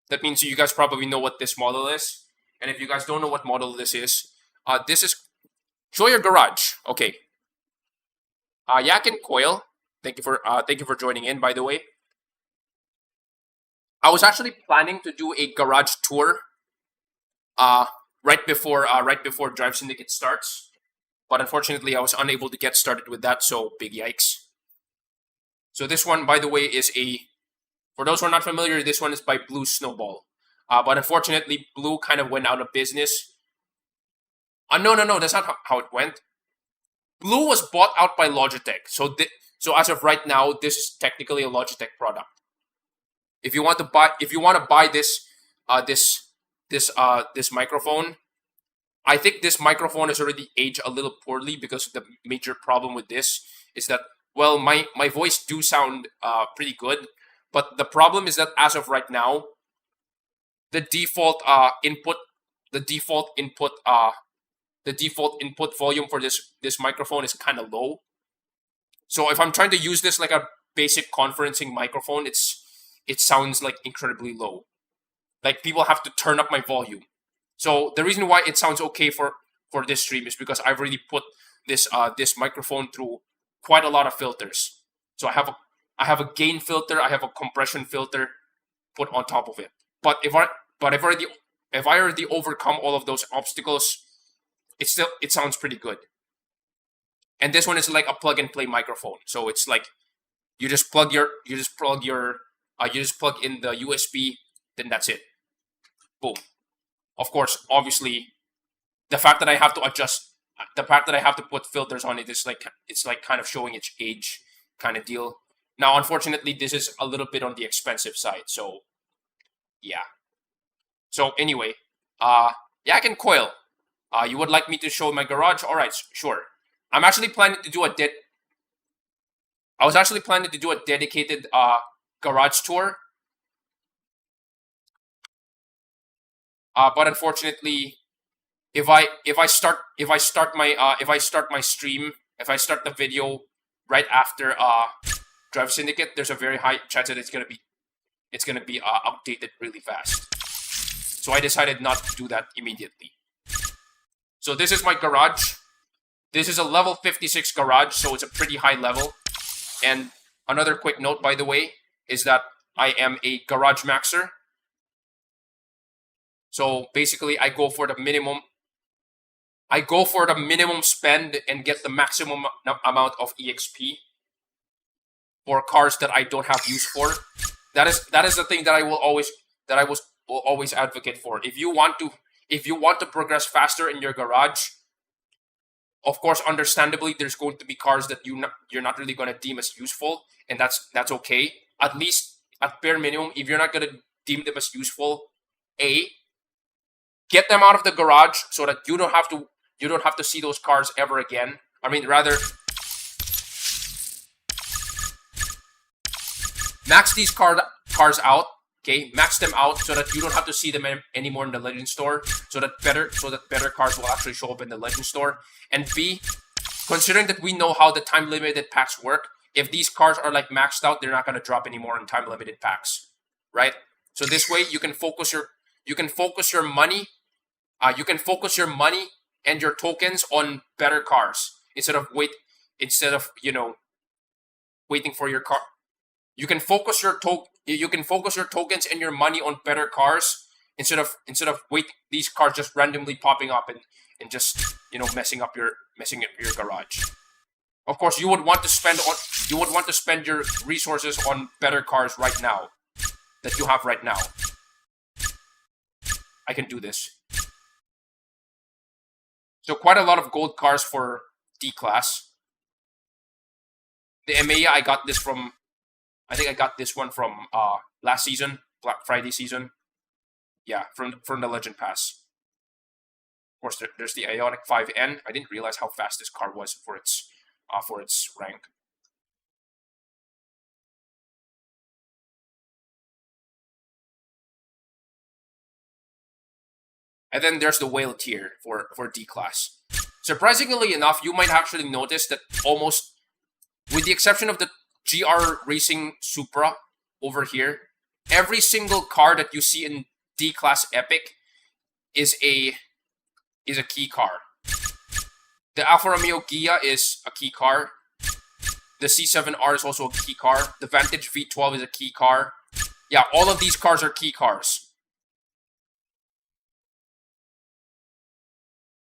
That means you guys probably know what this model is. And if you guys don't know what model this is show your garage. Okay. Yak and Coil, thank you for joining in, by the way. I was actually planning to do a garage tour right before Drive Syndicate starts. But unfortunately, I was unable to get started with that, so big yikes. So this one, by the way, for those who are not familiar, this one is by Blue Snowball. But unfortunately, Blue kind of went out of business. No, that's not how it went. Blue was bought out by Logitech. So as of right now, this is technically a Logitech product. If you want to buy this microphone, I think this microphone has already aged a little poorly because the major problem with this is that, well, my voice do sound pretty good, but the problem is that as of right now, the default input volume for this microphone is kind of low. So if I'm trying to use this like a basic conferencing microphone, it sounds like incredibly low. Like people have to turn up my volume. So the reason why it sounds okay for this stream is because I've already put this microphone through quite a lot of filters. So I have a gain filter, I have a compression filter put on top of it. But if I already overcome all of those obstacles, it sounds pretty good. And this one is like a plug and play microphone. So it's like you just plug in the USB, then that's it. Boom. Of course, obviously, the fact that I have to put filters on it is like it's like kind of showing its age kind of deal. Now, unfortunately, this is a little bit on the expensive side. So, yeah. So anyway, Yak and Coil, you would like me to show my garage? All right, sure. I was actually planning to do a dedicated garage tour. But unfortunately, if I start the video right after Drive Syndicate, there's a very high chance that it's gonna be updated really fast. So I decided not to do that immediately. So this is my garage. This is a level 56 garage, so it's a pretty high level. And another quick note, by the way, is that I am a garage maxer. So basically, I go for the minimum spend and get the maximum amount of EXP for cars that I don't have use for. That is the thing that I will always advocate for. If you want to progress faster in your garage, of course, understandably, there's going to be cars that you're not really going to deem as useful, and that's okay. At least at bare minimum, if you're not going to deem them as useful, get them out of the garage so that you don't have to see those cars ever again. I mean, rather, max these cars out. Okay, max them out so that you don't have to see them anymore in the Legend Store. So that better cars will actually show up in the Legend Store. And B, considering that we know how the time limited packs work, if these cars are like maxed out, they're not going to drop anymore in time limited packs, right? So this way you can focus your money, and your tokens on better cars instead of waiting for your car. You can focus your tokens and your money on better cars instead of these cars just randomly popping up and just messing up your garage. Of course, you would want to spend your resources on better cars right now that you have right now. I can do this. So quite a lot of gold cars for D class. The EMEA, I got this from. I think I got this one from last season, Black Friday season. Yeah, from the Legend Pass. Of course, there's the Ioniq 5N. I didn't realize how fast this car was for its rank. And then there's the whale tier for D class. Surprisingly enough, you might actually notice that almost, with the exception of the GR Racing Supra over here, every single car that you see in D class Epic is a key car. The Alfa Romeo Ghia is a key car. The C7R is also a key car. The Vantage V12 is a key car. Yeah, all of these cars are key cars.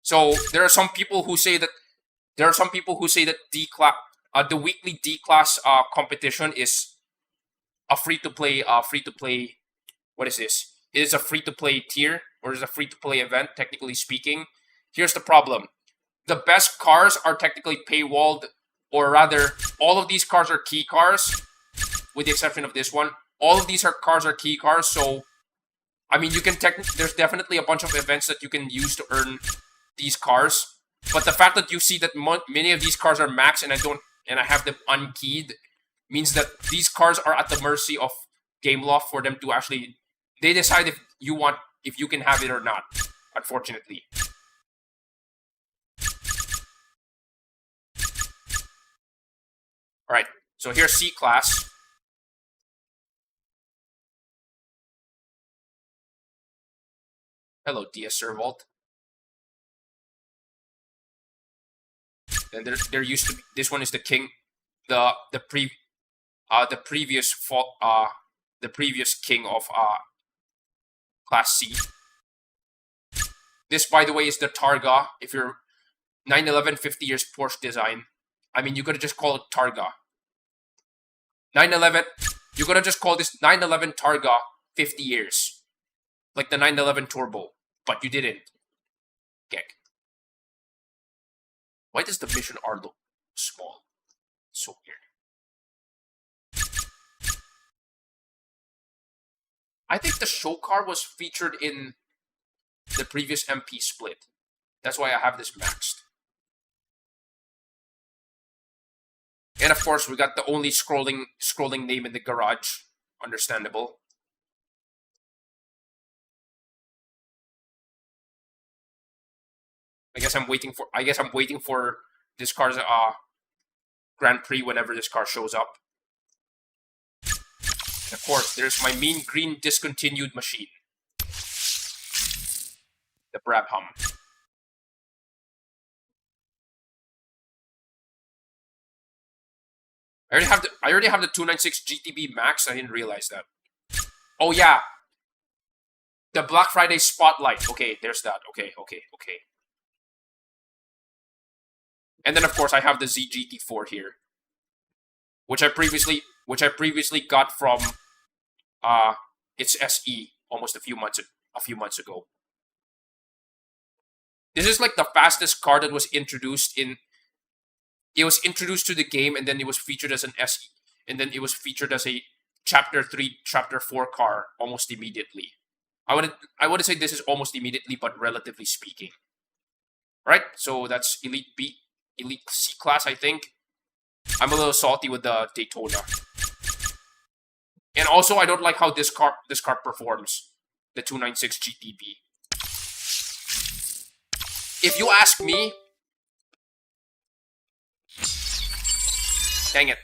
So there are some people who say that D class, the weekly D class competition is a free to play. What is this? It is a free to play tier, or is a free to play event, technically speaking. Here's the problem: the best cars are technically paywalled, or rather, all of these cars are key cars, with the exception of this one. All of these cars are key cars. So, I mean, there's definitely a bunch of events that you can use to earn these cars, but the fact that you see that many of these cars are max and I have them unkeyed means that these cars are at the mercy of Gameloft for them to actually, they decide if you can have it or not, unfortunately. Alright, so here's C class. Hello, DS Servolt. And there used to be, this one is the king, the previous king of Class C. This, by the way, is the Targa. If you're 911 50 years Porsche design, I mean, you could have just called it Targa. 911, you could have just called this 911 Targa 50 years, like the 911 Turbo, but you didn't. Gek. Why does the mission R look small? So weird. I think the show car was featured in the previous MP split. That's why I have this maxed. And of course, we got the only scrolling name in the garage. Understandable. I guess I'm waiting for this car's Grand Prix whenever this car shows up. And of course, there's my mean green discontinued machine, the Brabham. I already have the 296 GTB Max. I didn't realize that. Oh yeah, the Black Friday Spotlight. Okay, there's that. Okay. And then of course I have the ZGT4 here, which I previously got from its SE almost a few months ago. This is like the fastest car that was introduced in. It was introduced to the game, and then it was featured as an SE, and then it was featured as a Chapter 3, Chapter 4 car almost immediately. I would I would say this is almost immediately, but relatively speaking. Right? So that's Elite B, Elite C class, I think. I'm a little salty with the Daytona. And also, I don't like how this car performs. The 296 GTB. If you ask me, dang it.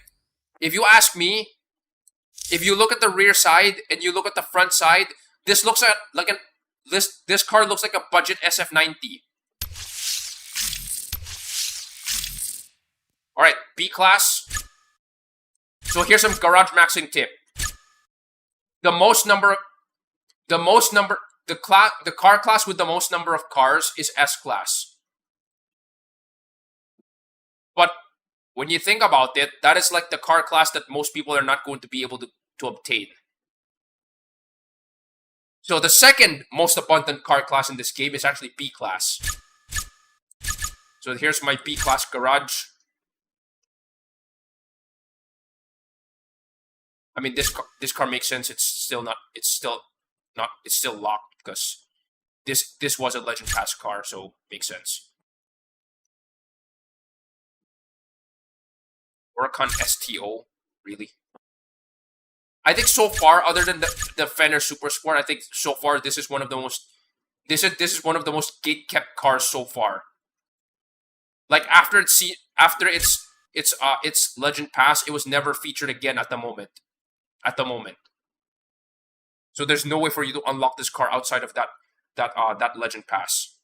If you ask me, if you look at the rear side and you look at the front side, this looks like an this car looks like a budget SF90. All right, B class. So here's some garage maxing tip. The car class with the most number of cars is S class. But when you think about it, that is like the car class that most people are not going to be able to obtain. So the second most abundant car class in this game is actually B class. So here's my B class garage. I mean, this car makes sense. It's still locked because this was a Legend Pass car, so makes sense. Huracan STO, really? I think so far, other than the Fender Super Sport, I think so far this is one of the most this is one of the most gate kept cars so far. Like after its Legend Pass, it was never featured again at the moment. So there's no way for you to unlock this car outside of that Legend Pass.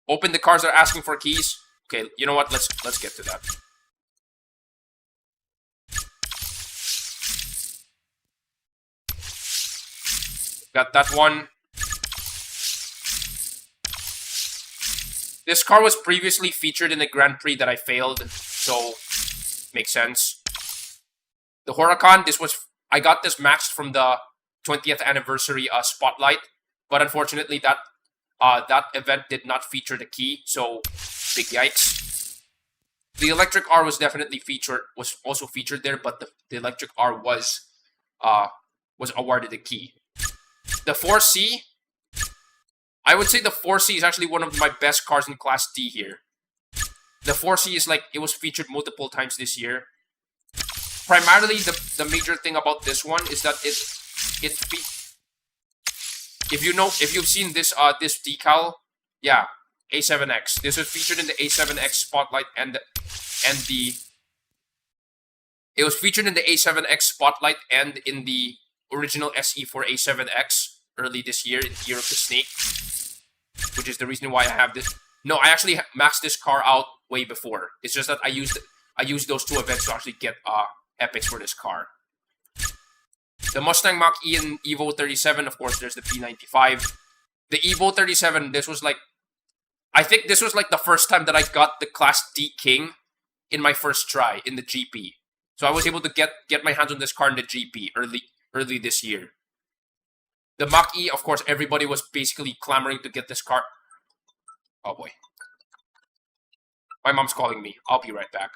Open the cars that are asking for keys. Okay, you know what? Let's get to that. Got that one. This car was previously featured in the Grand Prix that I failed, so makes sense. The Huracan, I got this maxed from the 20th anniversary spotlight, but unfortunately that event did not feature the key, so big yikes. The Electric R was also featured there, but the Electric R was awarded the key. The 4C, I would say the 4C is actually one of my best cars in Class D here. The 4C is like, it was featured multiple times this year. Primarily, the major thing about this one is that if you've seen this decal, yeah, A7X. This was featured in the A7X Spotlight it was featured in the A7X Spotlight and in the original SE for A7X early this year, Year of the Snake, which is the reason why I have this. No, I actually maxed this car out way before. It's just that I used those two events to actually get epics for this car. The Mustang Mach-E and Evo 37, of course, there's the P95. The Evo 37, I think this was like the first time that I got the Class D King in my first try in the GP. So I was able to get my hands on this car in the GP early this year. The Mach-E, of course, everybody was basically clamoring to get this car. Oh boy. My mom's calling me. I'll be right back.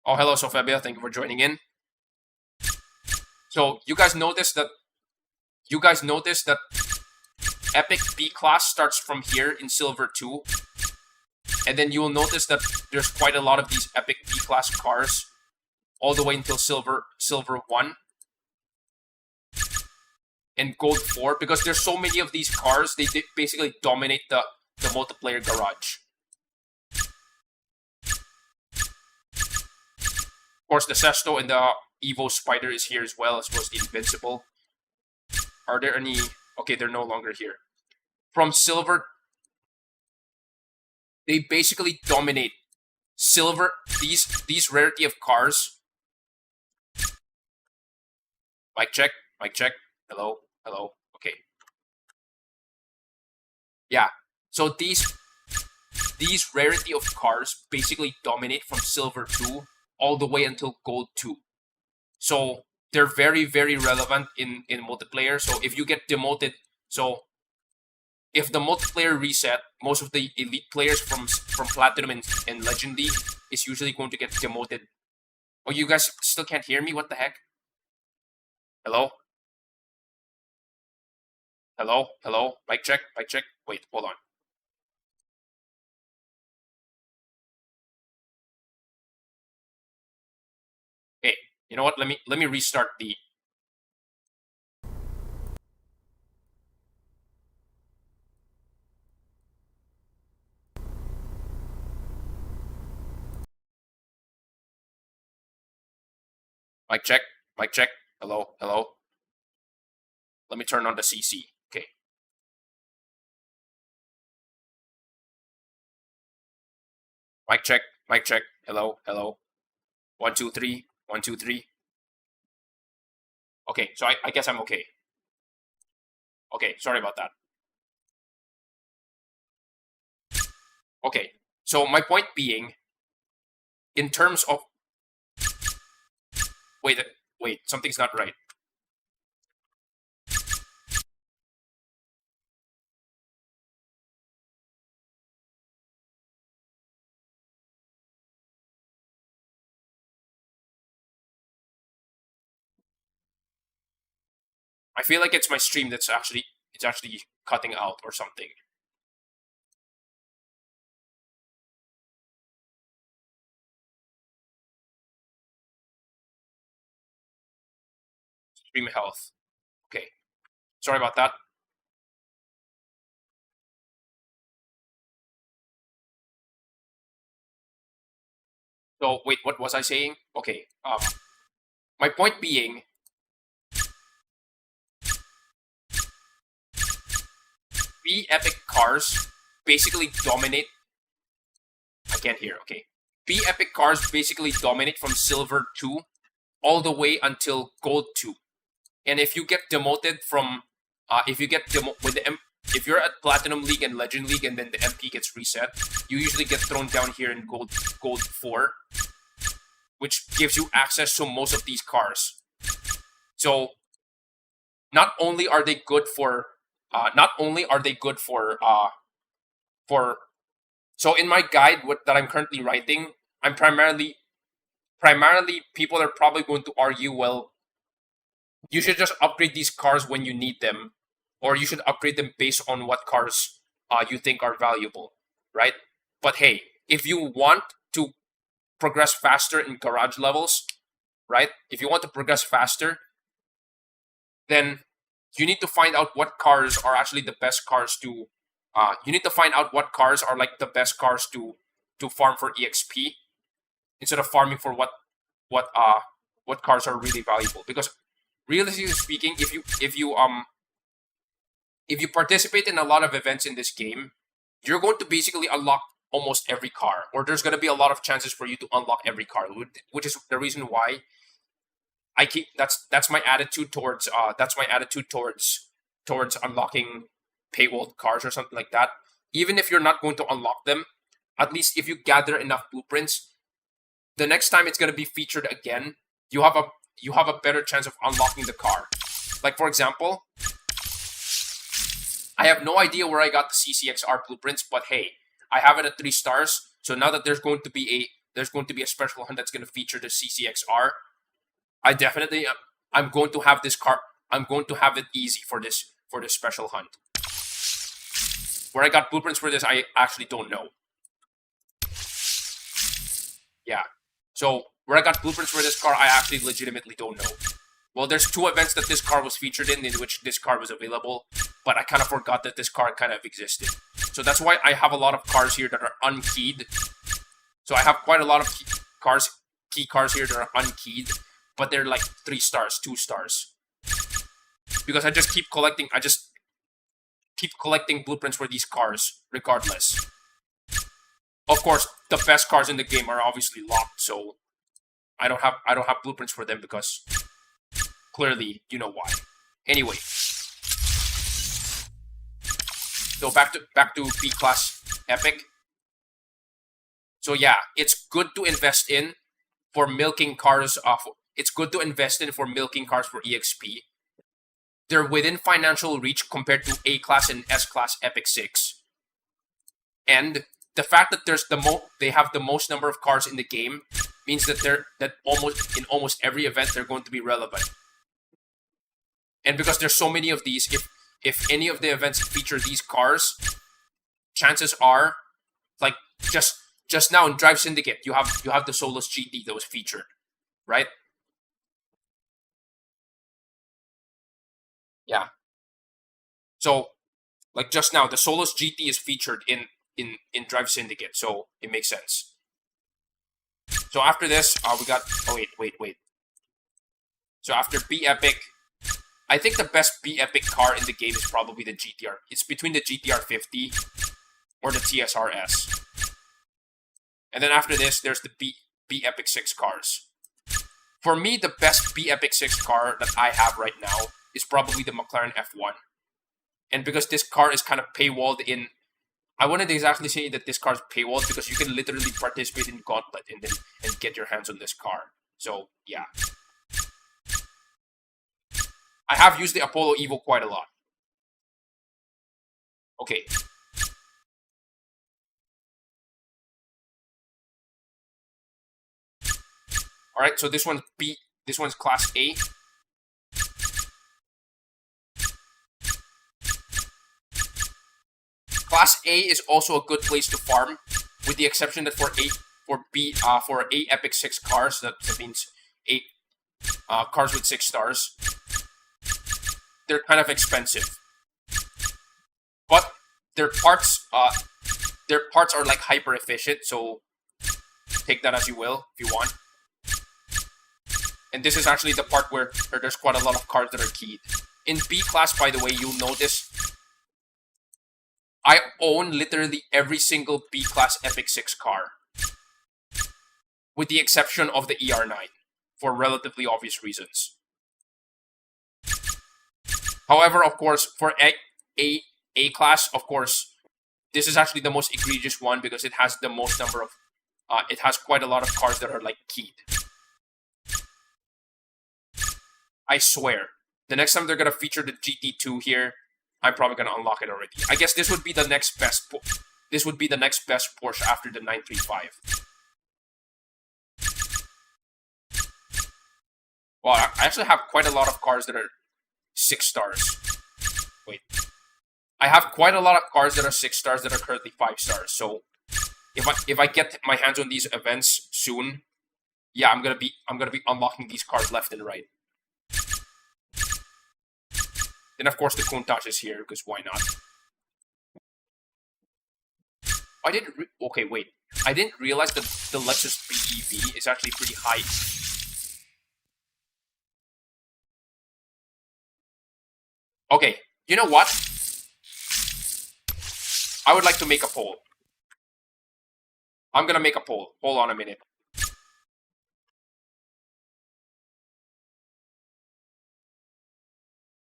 Oh, hello, Sofabia. Thank you for joining in. So you guys notice that Epic B class starts from here in Silver 2. And then you will notice that there's quite a lot of these Epic B class cars all the way until Silver 1 and Gold 4, because there's so many of these cars, they basically dominate the multiplayer garage. Of course, the Sesto and the Evo Spider is here as well as the Invincible. Are there any... Okay, they're no longer here. From Silver, they basically dominate. Silver, these rarity of cars. Mic check, mic check. Hello, hello. Okay. Yeah. So these rarity of cars basically dominate from Silver 2 all the way until Gold 2. So they're very, very relevant in multiplayer. So if you get demoted, so if the multiplayer reset, most of the elite players from Platinum and Legend League is usually going to get demoted. Oh, you guys still can't hear me? What the heck? Hello? Hello? Hello? Mic check? Mic check? Wait, hold on. Okay, you know what? Let me restart the... Mic check? Mic check? Hello? Hello? Let me turn on the CC. Okay. Mic check? Mic check? Hello? Hello? 1, 2, 3. 1, 2, 3. Okay, so I guess I'm okay. Okay, sorry about that. Okay, so my point being, in terms of... Wait, something's not right. I feel like it's my stream that's actually cutting out or something. Stream health. Okay. Sorry about that. So wait, what was I saying? Okay. My point being, B epic cars basically dominate. I can't hear. Okay. B epic cars basically dominate from Silver 2 all the way until Gold 2. And if you get demoted from, if you're at Platinum League and Legend League and then the MP gets reset, you usually get thrown down here in Gold 4, which gives you access to most of these cars. So not only are they good for, so in my guide that I'm currently writing, I'm primarily people are probably going to argue, well, you should just upgrade these cars when you need them, or you should upgrade them based on what cars you think are valuable, right? But hey, if you want to progress faster in garage levels, right? If you want to progress faster, then you need to find out what cars are actually the best cars to... you need to find out what cars are like the best cars to farm for EXP, instead of farming for what cars are really valuable. Because realistically speaking, if you participate in a lot of events in this game, you're going to basically unlock almost every car, or there's going to be a lot of chances for you to unlock every car, which is the reason why that's my attitude towards unlocking paywall cars or something like that. Even if you're not going to unlock them, at least if you gather enough blueprints, the next time it's going to be featured again, you have a better chance of unlocking the car. Like, for example, I have no idea where I got the CCXR blueprints, but hey, I have it at 3 stars. So now that there's going to be there's going to be a special hunt that's going to feature the CCXR, I definitely I'm going to have this car. I'm going to have it easy for this special hunt. Where I got blueprints for this, I actually don't know. Yeah. So where I got blueprints for this car, I actually legitimately don't know. Well, there's 2 events that this car was featured in which this car was available, but I kind of forgot that this car kind of existed. So that's why I have a lot of cars here that are unkeyed. So I have quite a lot of key cars here that are unkeyed, but they're like 3 stars, 2 stars. Because I just keep collecting blueprints for these cars, regardless. Of course, the best cars in the game are obviously locked, so I don't have blueprints for them because clearly you know why. Anyway, so back to B class epic. So yeah, it's good to invest in for milking cars. It's good to invest in for milking cars for EXP. They're within financial reach compared to A class and S class epic 6, and the fact that they have the most number of cars in the game means that almost every event they're going to be relevant. And because there's so many of these, if any of the events feature these cars, chances are, like just now in Drive Syndicate, you have the Solus GT that was featured, right? Yeah. So, like just now, the Solus GT is featured in Drive Syndicate, so it makes sense. So after this, we got. Oh wait. So after B Epic, I think the best B Epic car in the game is probably the GTR. It's between the GTR 50 or the TSRS. And then after this, there's the B Epic 6 cars. For me, the best B Epic 6 car that I have right now is probably the McLaren F1. And because this car is kind of paywalled in, I wouldn't exactly say that this car is paywalled because you can literally participate in Gauntlet and get your hands on this car. So yeah. I have used the Apollo Evo quite a lot. Okay. Alright, so this one's B. This one's Class A. Class A is also a good place to farm, with the exception that for A Epic 6 cars, that means 8 cars with 6 stars, they're kind of expensive. But their parts are like hyper efficient, so take that as you will if you want. And this is actually the part where there's quite a lot of cars that are keyed. In B class, by the way, you'll notice I own literally every single B class Epic 6 car, with the exception of the ER9, for relatively obvious reasons. However, of course, for A class, of course, this is actually the most egregious one because it has the most number of, it has quite a lot of cars that are like keyed. I swear, the next time they're gonna feature the GT2 here, I'm probably gonna unlock it already. I guess this would be the next best. This would be the next best Porsche after the 935. Well, I actually have quite a lot of cars that are 6 stars. Wait. I have quite a lot of cars that are 6 stars that are currently 5 stars. So if I get my hands on these events soon, yeah, I'm gonna be unlocking these cars left and right. Then of course the Countach is here because why not? Okay, wait. I didn't realize that the Lexus BEV is actually pretty high. Okay, you know what? I would like to make a poll. I'm gonna make a poll. Hold on a minute.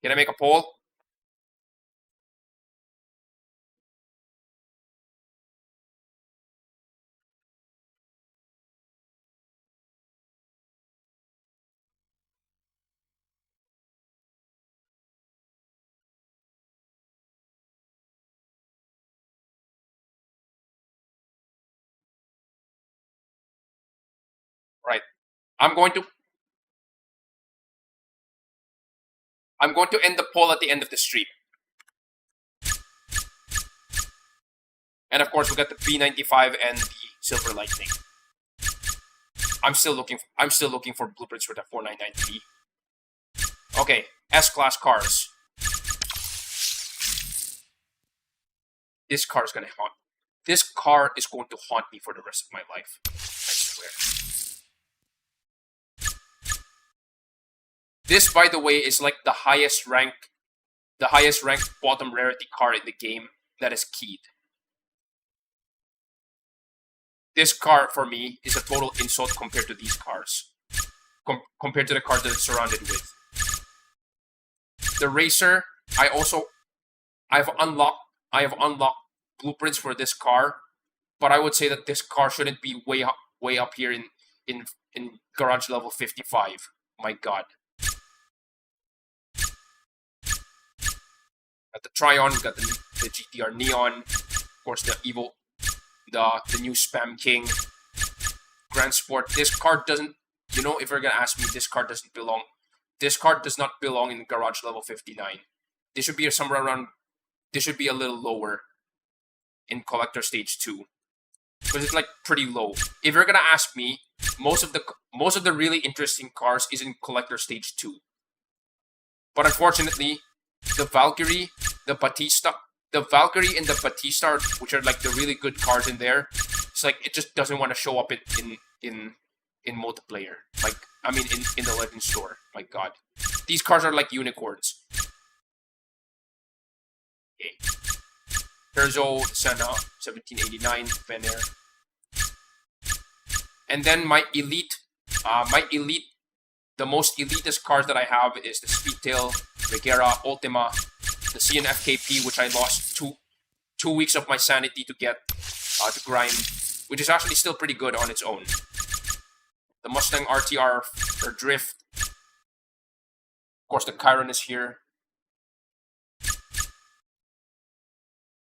Can I make a poll? Right. I'm going to end the poll at the end of the stream. And of course, we got the P95 and the Silver Lightning. I'm still looking for blueprints for the 499P. Okay, S-Class cars. This car is gonna haunt. This car is going to haunt me for the rest of my life. I swear. This, by the way, is like the highest ranked bottom rarity car in the game that is keyed. This car, for me, is a total insult compared to these cars. Compared to the cars that it's surrounded with. The Racer, I have unlocked blueprints for this car, but I would say that this car shouldn't be way up here in garage level 55. My God. Got the Tryon, got the GTR Neon, of course the Evo, the new Spam King, Grand Sport. This car doesn't, you know, if you're gonna ask me, this car doesn't belong. This car does not belong in garage level 59. This should be somewhere around. This should be a little lower in collector stage 2, because it's like pretty low. If you're gonna ask me, most of the really interesting cars is in collector stage 2. But unfortunately, the Valkyrie, the Valkyrie and the Batista, which are like the really good cars in there, it's like it just doesn't want to show up in multiplayer. Like, I mean, in the Legends store. My God, these cars are like unicorns. Okay. Terzo, Senna, 1789, Vener. And then my elite, the most elitist cars that I have is the Speedtail, Regera, Ultima, the CNFKP, which I lost two weeks of my sanity to get to grind, which is actually still pretty good on its own. The Mustang RTR for drift. Of course, the Chiron is here.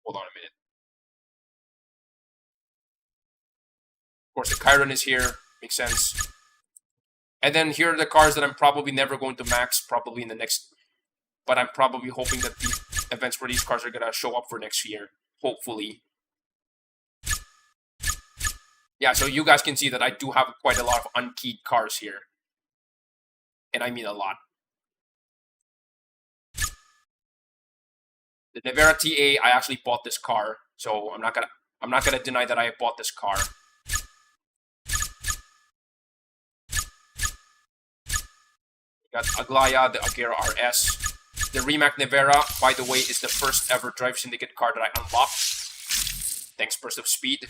Hold on a minute. Of course, the Chiron is here. Makes sense. And then here are the cars that I'm probably never going to max, probably in the next... But I'm probably hoping that the events for these cars are going to show up for next year. Hopefully. Yeah, so you guys can see that I do have quite a lot of unkeyed cars here. And I mean a lot. The Nevera TA, I actually bought this car, so I'm not gonna deny that I bought this car. Got Aglaya, the Agera RS. The Rimac Nevera, by the way, is the first ever Drive Syndicate car that I unlocked. Thanks, Burst of Speed.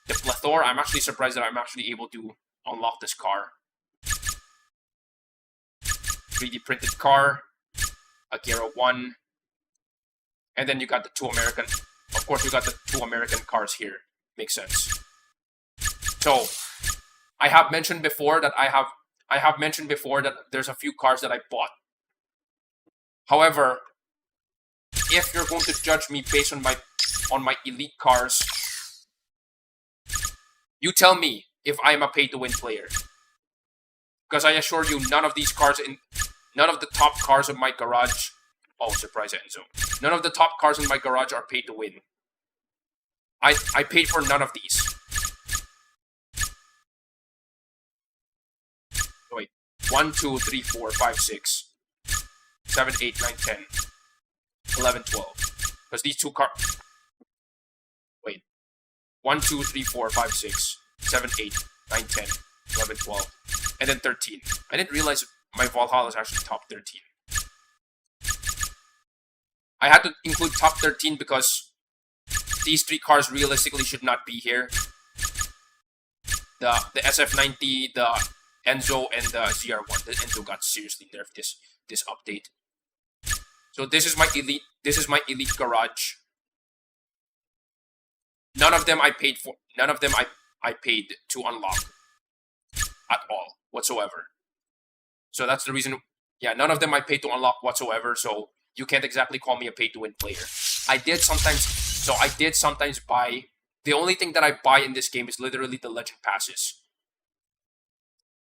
The Plethora, I'm actually surprised that I'm actually able to unlock this car. 3D printed car. Agera 1. And then you got the two American... Of course, you got the two American cars here. Makes sense. So, I have mentioned before that there's a few cars that I bought. However, if you're going to judge me based on my elite cars, you tell me if I am a pay-to-win player. Because I assure you, none of the top cars of my garage... Oh, surprise Enzo. None of the top cars in my garage are paid to win. I paid for none of these. Wait. 1, 2, 3, 4, 5, 6, 7, 8, 9, 10, 11, 12. Because these two cars... Wait. 1, 2, 3, 4, 5, 6, 7, 8, 9, 10, 11, 12. And then 13. I didn't realize my Valhalla is actually top 13. I had to include top 13 because these three cars realistically should not be here. The SF90, the Enzo, and the ZR1. The Enzo got seriously nerfed this update. So this is my elite garage. None of them I paid for. None of them I paid to unlock at all whatsoever. So that's the reason. Yeah, none of them I paid to unlock whatsoever. So you can't exactly call me a pay-to-win player. I did sometimes buy... The only thing that I buy in this game is literally the legend passes.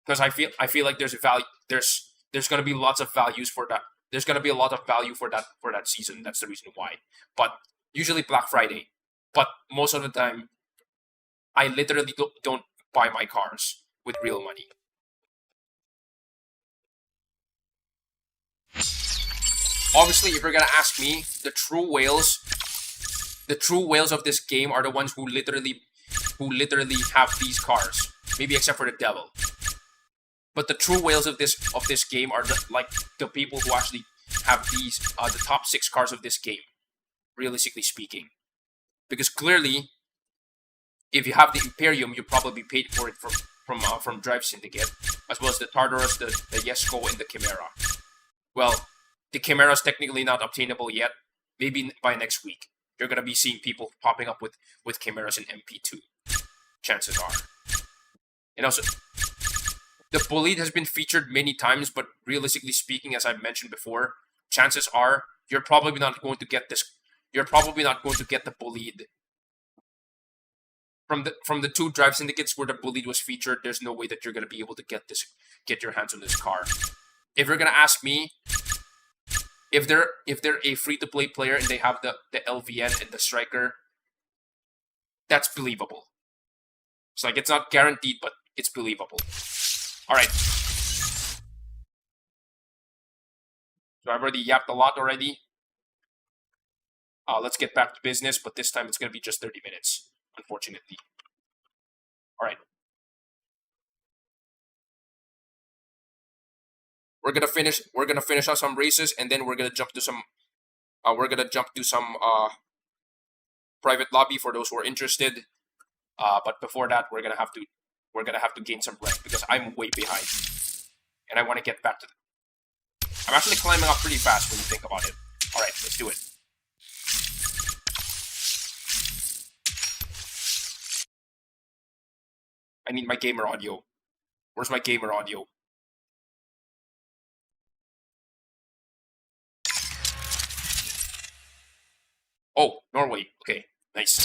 because I feel like there's a value there's gonna be lots of values for that. There's gonna be a lot of value for that season. That's the reason why. But usually Black Friday. But most of the time, I literally don't buy my cars with real money. Obviously, if you're gonna ask me, the true whales of this game are the ones who literally have these cars. Maybe except for the devil. But the true whales of this game are the people who actually have these the top 6 cars of this game, realistically speaking. Because clearly, if you have the Imperium, you probably paid for it from Drive Syndicate, as well as the Tartarus, the Yesko, and the Chimera. Well, the Chimera is technically not obtainable yet. Maybe by next week, you're gonna be seeing people popping up with Chimeras in MP2. Chances are. And also, the Bolide has been featured many times, but realistically speaking, as I've mentioned before, chances are you're probably not going to get this. You're probably not going to get the Bolide from the 2 Drive Syndicates where the Bolide was featured. There's no way that you're gonna be able to get your hands on this car. If you're gonna ask me, if they're a free-to-play player and they have the LVN and the Striker, that's believable. It's like it's not guaranteed, but it's believable. All right. So I've already yapped a lot already. Let's get back to business, but this time it's gonna be just 30 minutes, unfortunately. All right. We're gonna finish out some races, and then we're gonna jump to some. Private lobby for those who are interested. But before that, we're gonna have to gain some rank because I'm way behind, and I want to get back to. I'm actually climbing up pretty fast when you think about it. All right, let's do it. I need my gamer audio. Where's my gamer audio? Oh, Norway. Okay, nice.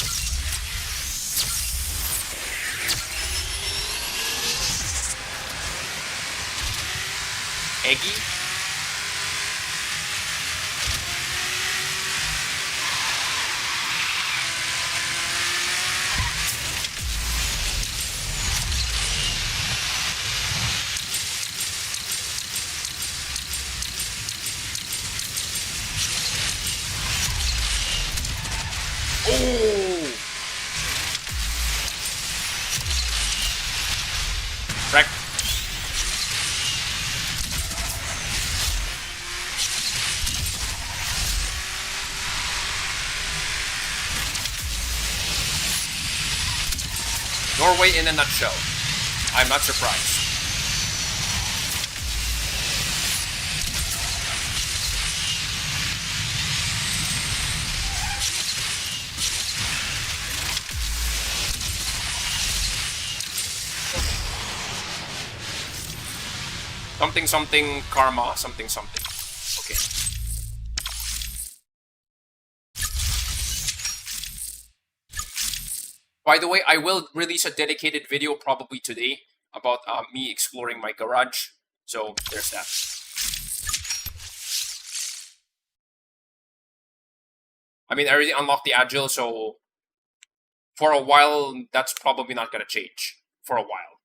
Eggy? Oh! Wreck. Norway in a nutshell. I'm not surprised. Something something karma something something. Okay. By the way, I will release a dedicated video probably today about me exploring my garage. So there's that. I mean, I already unlocked the agile, so for a while that's probably not gonna change. For a while.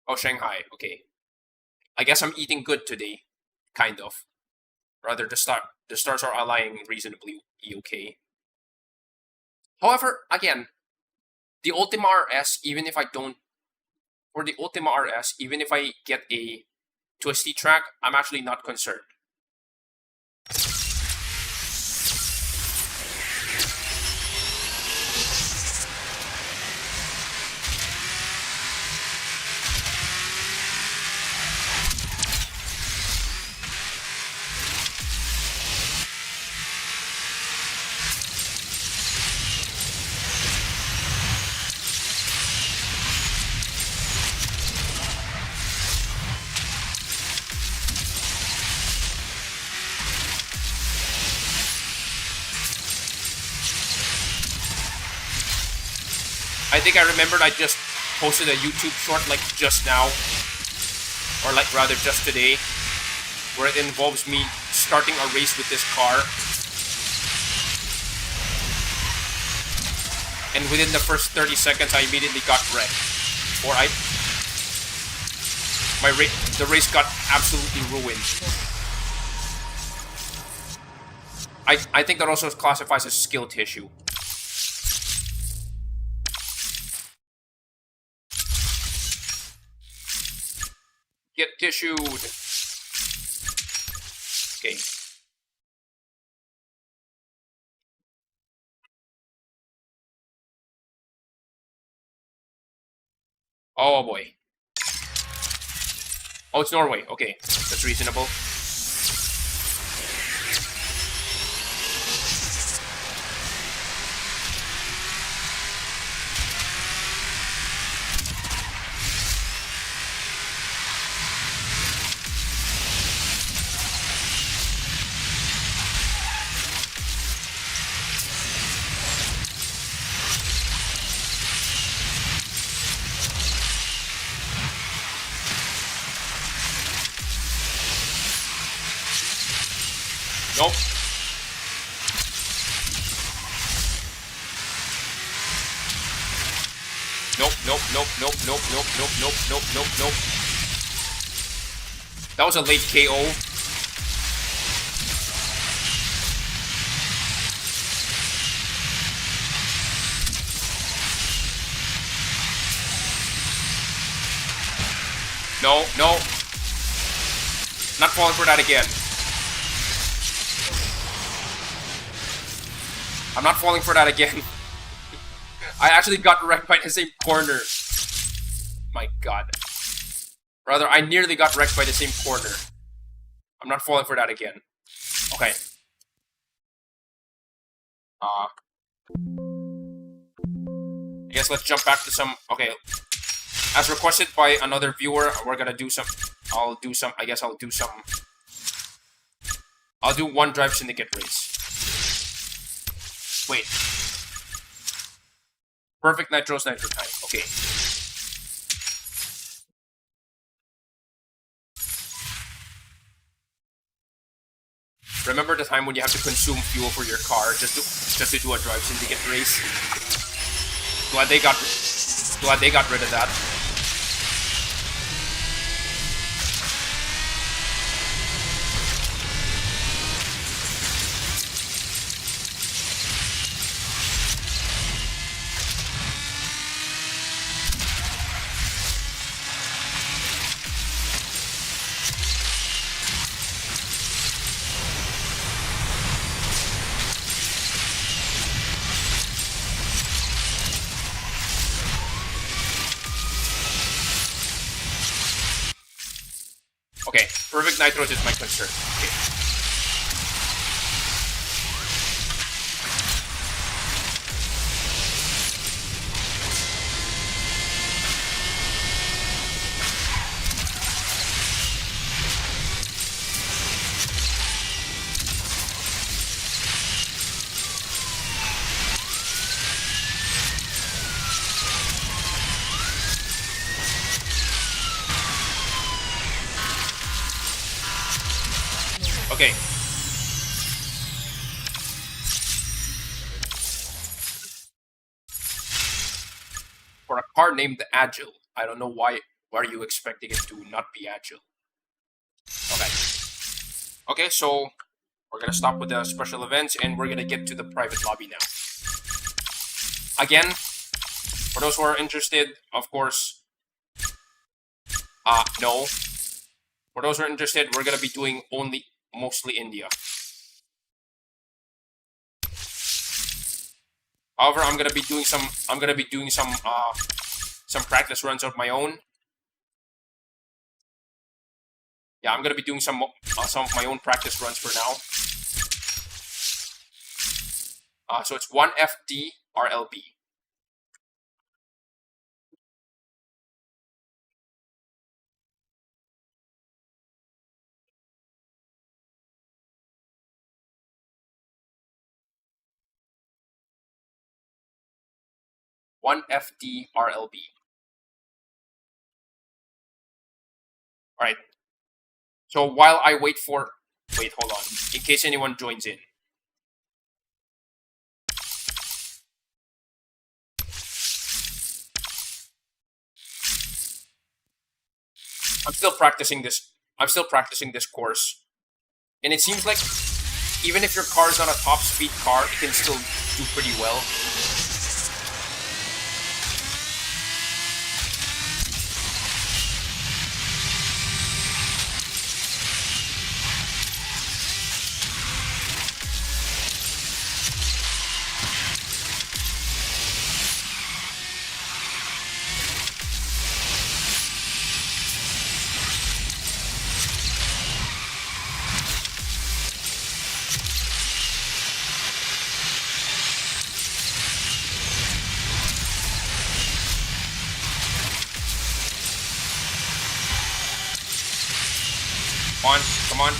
Oh, Shanghai. Okay. I guess I'm eating good today. Kind of. Rather, the stars are aligning reasonably okay. However, again, the Ultima RS, even if I don't... For the Ultima RS, even if I get a twisty track, I'm actually not concerned. I think I remembered I just posted a YouTube short like just now, or like rather just today, where it involves me starting a race with this car, and within the first 30 seconds I immediately got wrecked. Or the race got absolutely ruined. I think that also classifies as skill tissue. Get tissued. Okay. Oh boy. Oh, it's Norway. Okay, that's reasonable. Nope. Nope, nope, nope, nope, nope, nope, nope, nope, nope, nope, nope. That was a late KO. No, no. Not falling for that again. I'm not falling for that again. I actually got wrecked by the same corner. My god. Rather, I nearly got wrecked by the same corner. I'm not falling for that again. Okay. I guess let's jump back to some... Okay. As requested by another viewer, we're gonna do some... I'll do one Drive Syndicate race. Wait. Perfect Nitro's Nitro time. Okay. Remember the time when you have to consume fuel for your car just to do a Drive Syndicate race? Glad they got rid of that. Okay, Perfect Nitros is my concern. Okay. Okay. For a car named Agile, I don't know why are you expecting it to not be agile. Okay. Okay, so we're gonna stop with the special events and we're gonna get to the private lobby now. Again, for those who are interested, of course, no. For those who are interested, we're gonna be doing mostly India. However, I'm gonna be doing some practice runs of my own. Yeah, I'm gonna be doing some of my own practice runs for now. So it's 1FD RLB. 1 FTRLB. All right. So while I wait for, wait, hold on, in case anyone joins in. I'm still practicing this. I'm still practicing this course, and it seems like even if your car is not a top speed car, it can still do pretty well. Come on, come on.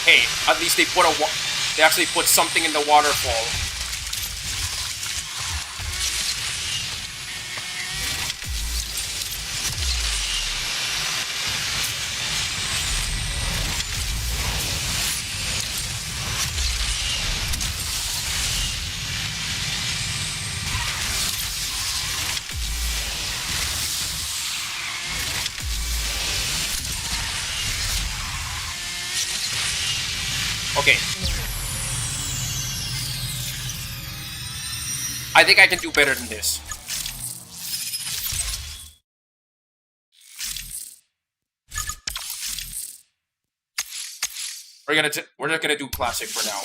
Hey, at least they actually put something in the waterfall. Okay. I think I can do better than this. We're just gonna do classic for now.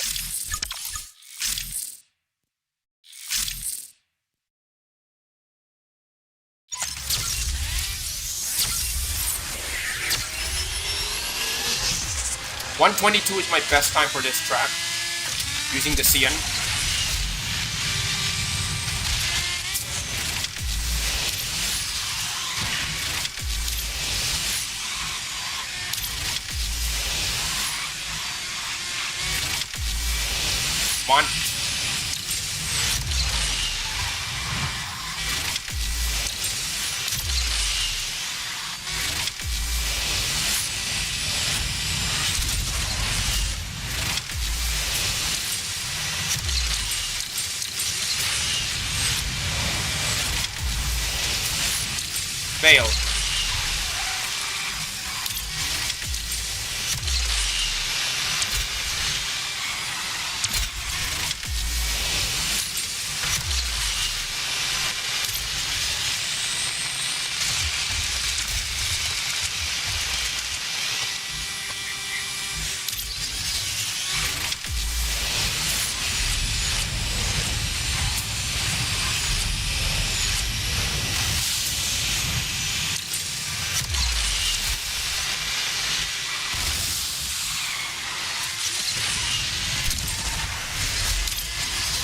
.122 is my best time for this track, using the CN. Come on. Fail.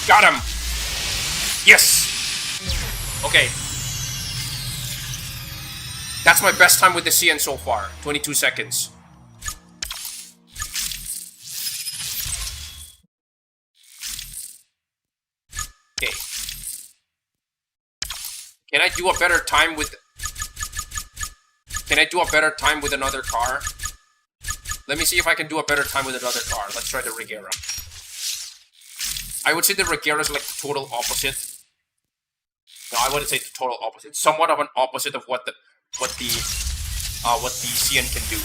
Got him! Yes! Okay. That's my best time with the CN so far. 22 seconds. Okay. Can I do a better time with... Can I do a better time with another car? Let me see if I can do a better time with another car. Let's try the Regera. I would say the Regera is like the total opposite. No, I wouldn't say the total opposite. Somewhat of an opposite of what the CN can do.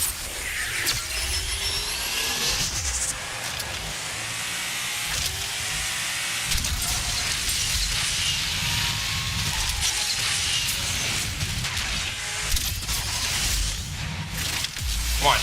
Come on.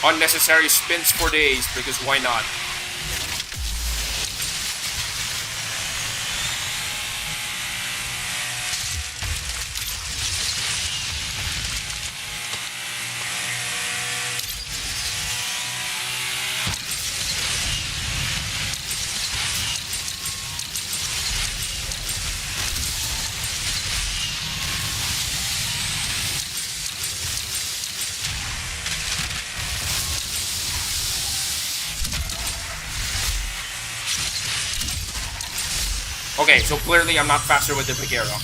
unnecessary spins for days, because why not? Okay, so clearly I'm not faster with the Pagero.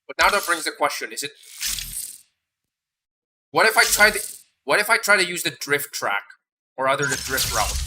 But now that brings the question, is it... What if I try to use the drift track? Or rather the drift route?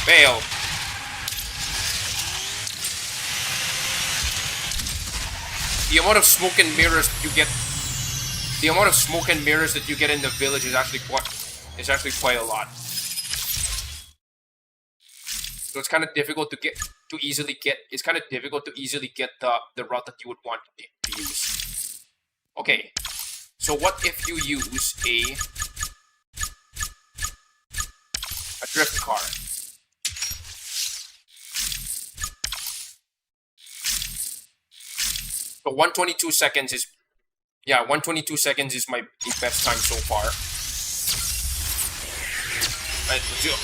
Fail. The amount of smoke and mirrors that you get, in the village is actually quite a lot. So it's kind of difficult to easily get the route that you would want to use. Okay, so what if you use a drift car? So 122 seconds is, 122 seconds is my best time so far. Right, let's go.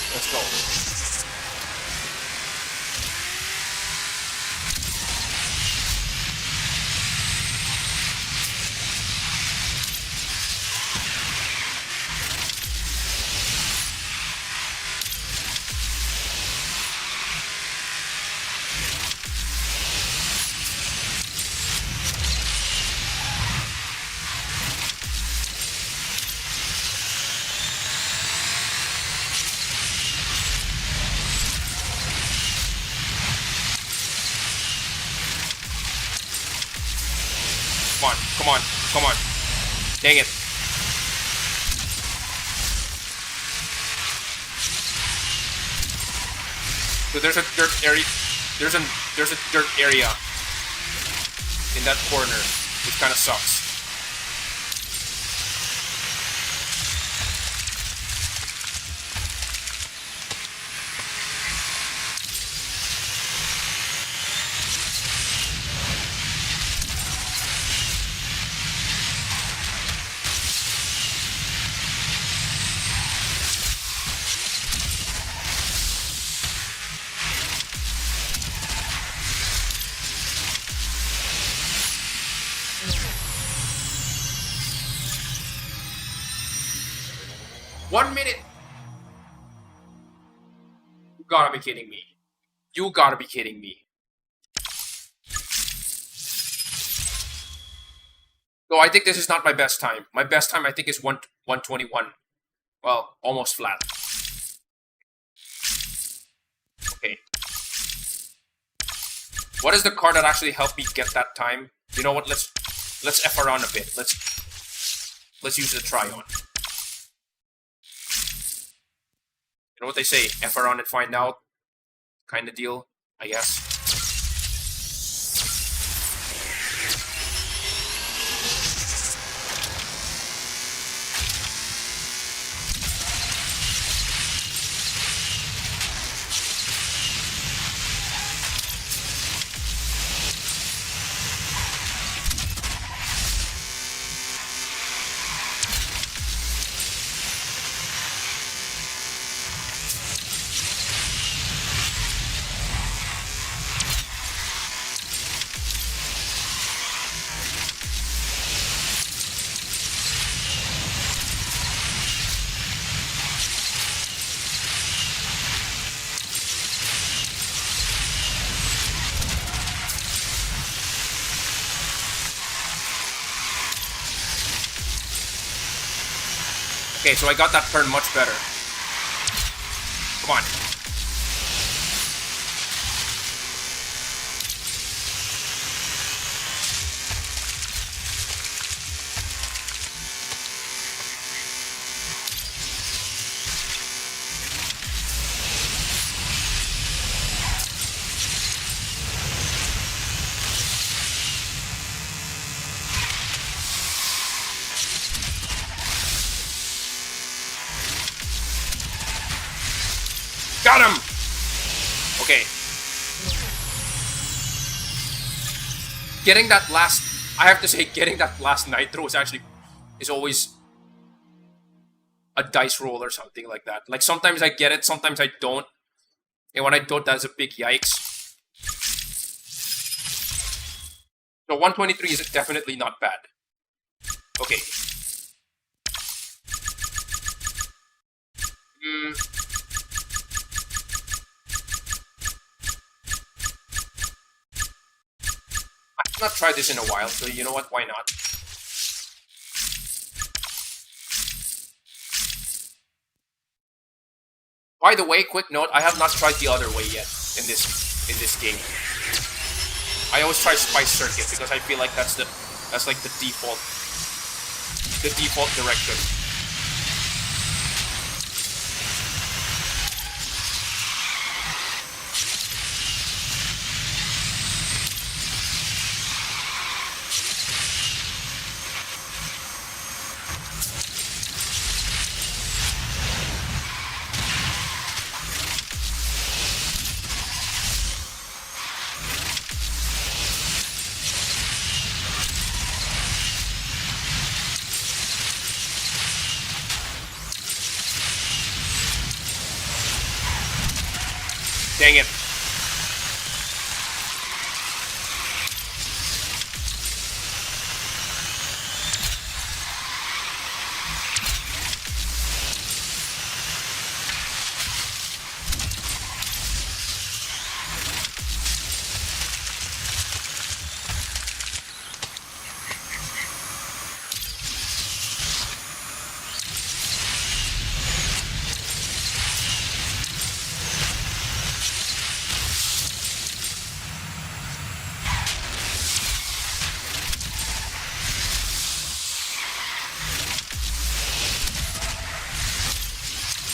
Come on. Dang it. So there's a dirt area. There's a dirt area in that corner, which kind of sucks. One minute. You gotta be kidding me. You gotta be kidding me. So I think this is not my best time. My best time, I think, is 121. Well, almost flat. Okay. What is the card that actually helped me get that time? You know what? Let's F around a bit. Let's use the Tryon. know what they say, F around and find out kind of deal, I guess. Okay, so I got that turn much better. Come on. Got him! Okay. Getting that last... I have to say, getting that last nitro is always a dice roll or something like that. Like, sometimes I get it, sometimes I don't. And when I don't, that's a big yikes. So 123 is definitely not bad. Okay. I've not tried this in a while, so you know what, why not? By the way, quick note, I have not tried the other way yet in this game. I always try Spice Circuit because I feel like that's like the default direction. Dang it.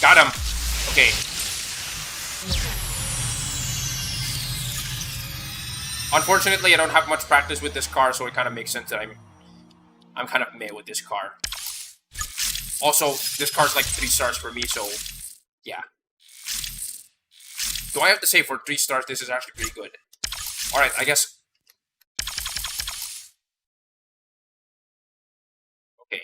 Got him. Okay. Unfortunately, I don't have much practice with this car, so it kind of makes sense that I'm kind of meh with this car. Also, this car's like 3 stars for me, so yeah. Do I have to say for 3 stars, this is actually pretty good. Alright, I guess. Okay.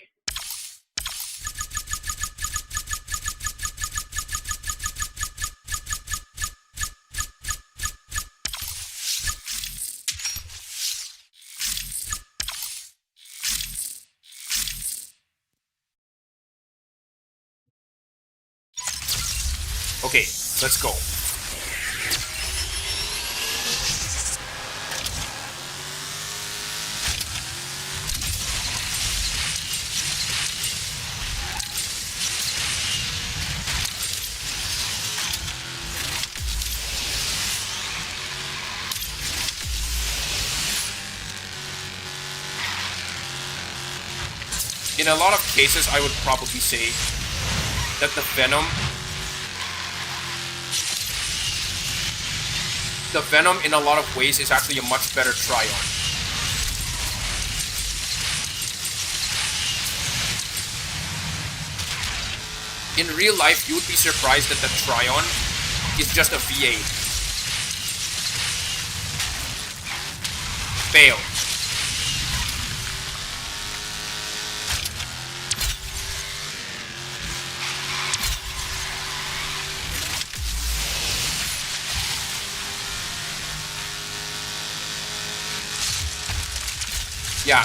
Okay, let's go. In a lot of cases, I would probably say that the Venom the Venom in a lot of ways is actually a much better try-on. In real life, you would be surprised that the try-on is just a V8. Fail. Yeah,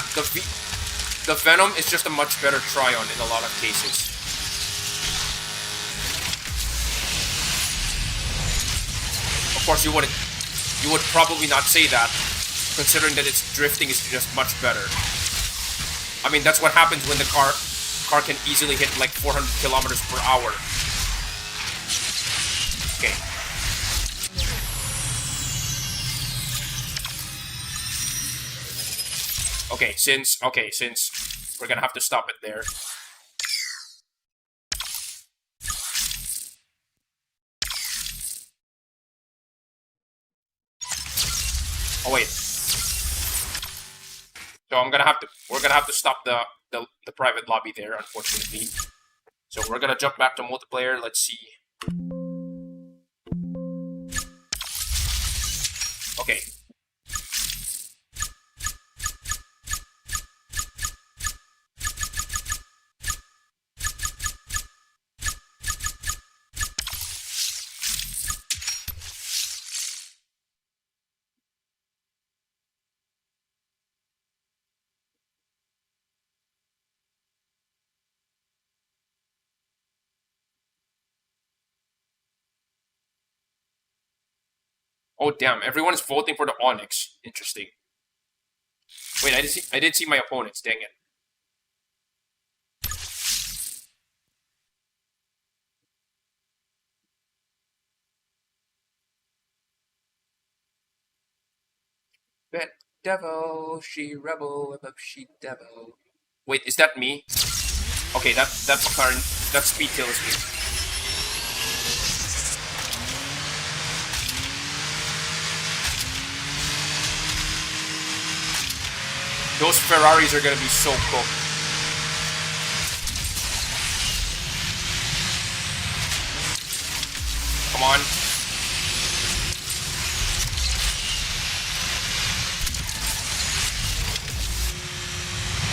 the Venom is just a much better try-on in a lot of cases. Of course, you would probably not say that, considering that its drifting is just much better. I mean, that's what happens when the car can easily hit like 400 kilometers per hour. Okay. Since we're gonna have to stop it there. Oh wait. So we're gonna have to stop the private lobby there, unfortunately. So we're gonna jump back to multiplayer. Let's see. Okay. Oh damn! Everyone is voting for the Onyx. Interesting. Wait, I did see my opponents. Dang it. Bet devil, she rebel, above she devil. Wait, is that me? Okay, that's McLaren. That Speed Tail is me. Those Ferraris are gonna be so cool. Come on.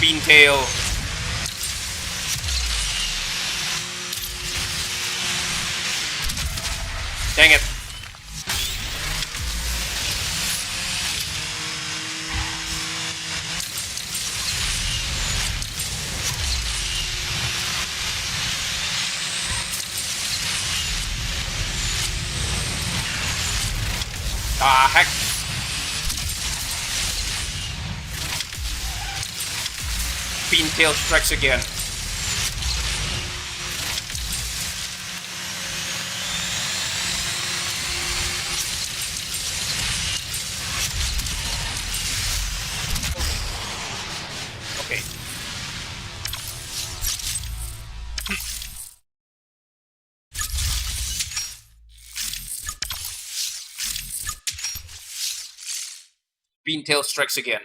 Beantail. Dang it. Ah, heck. Beantail strikes again. Okay. Beantail strikes again.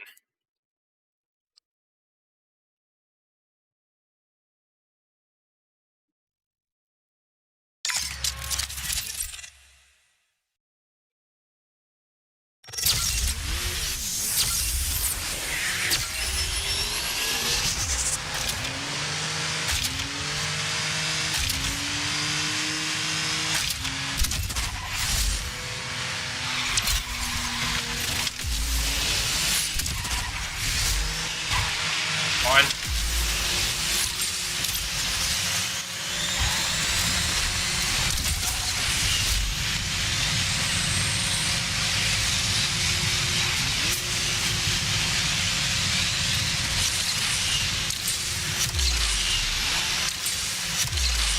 On.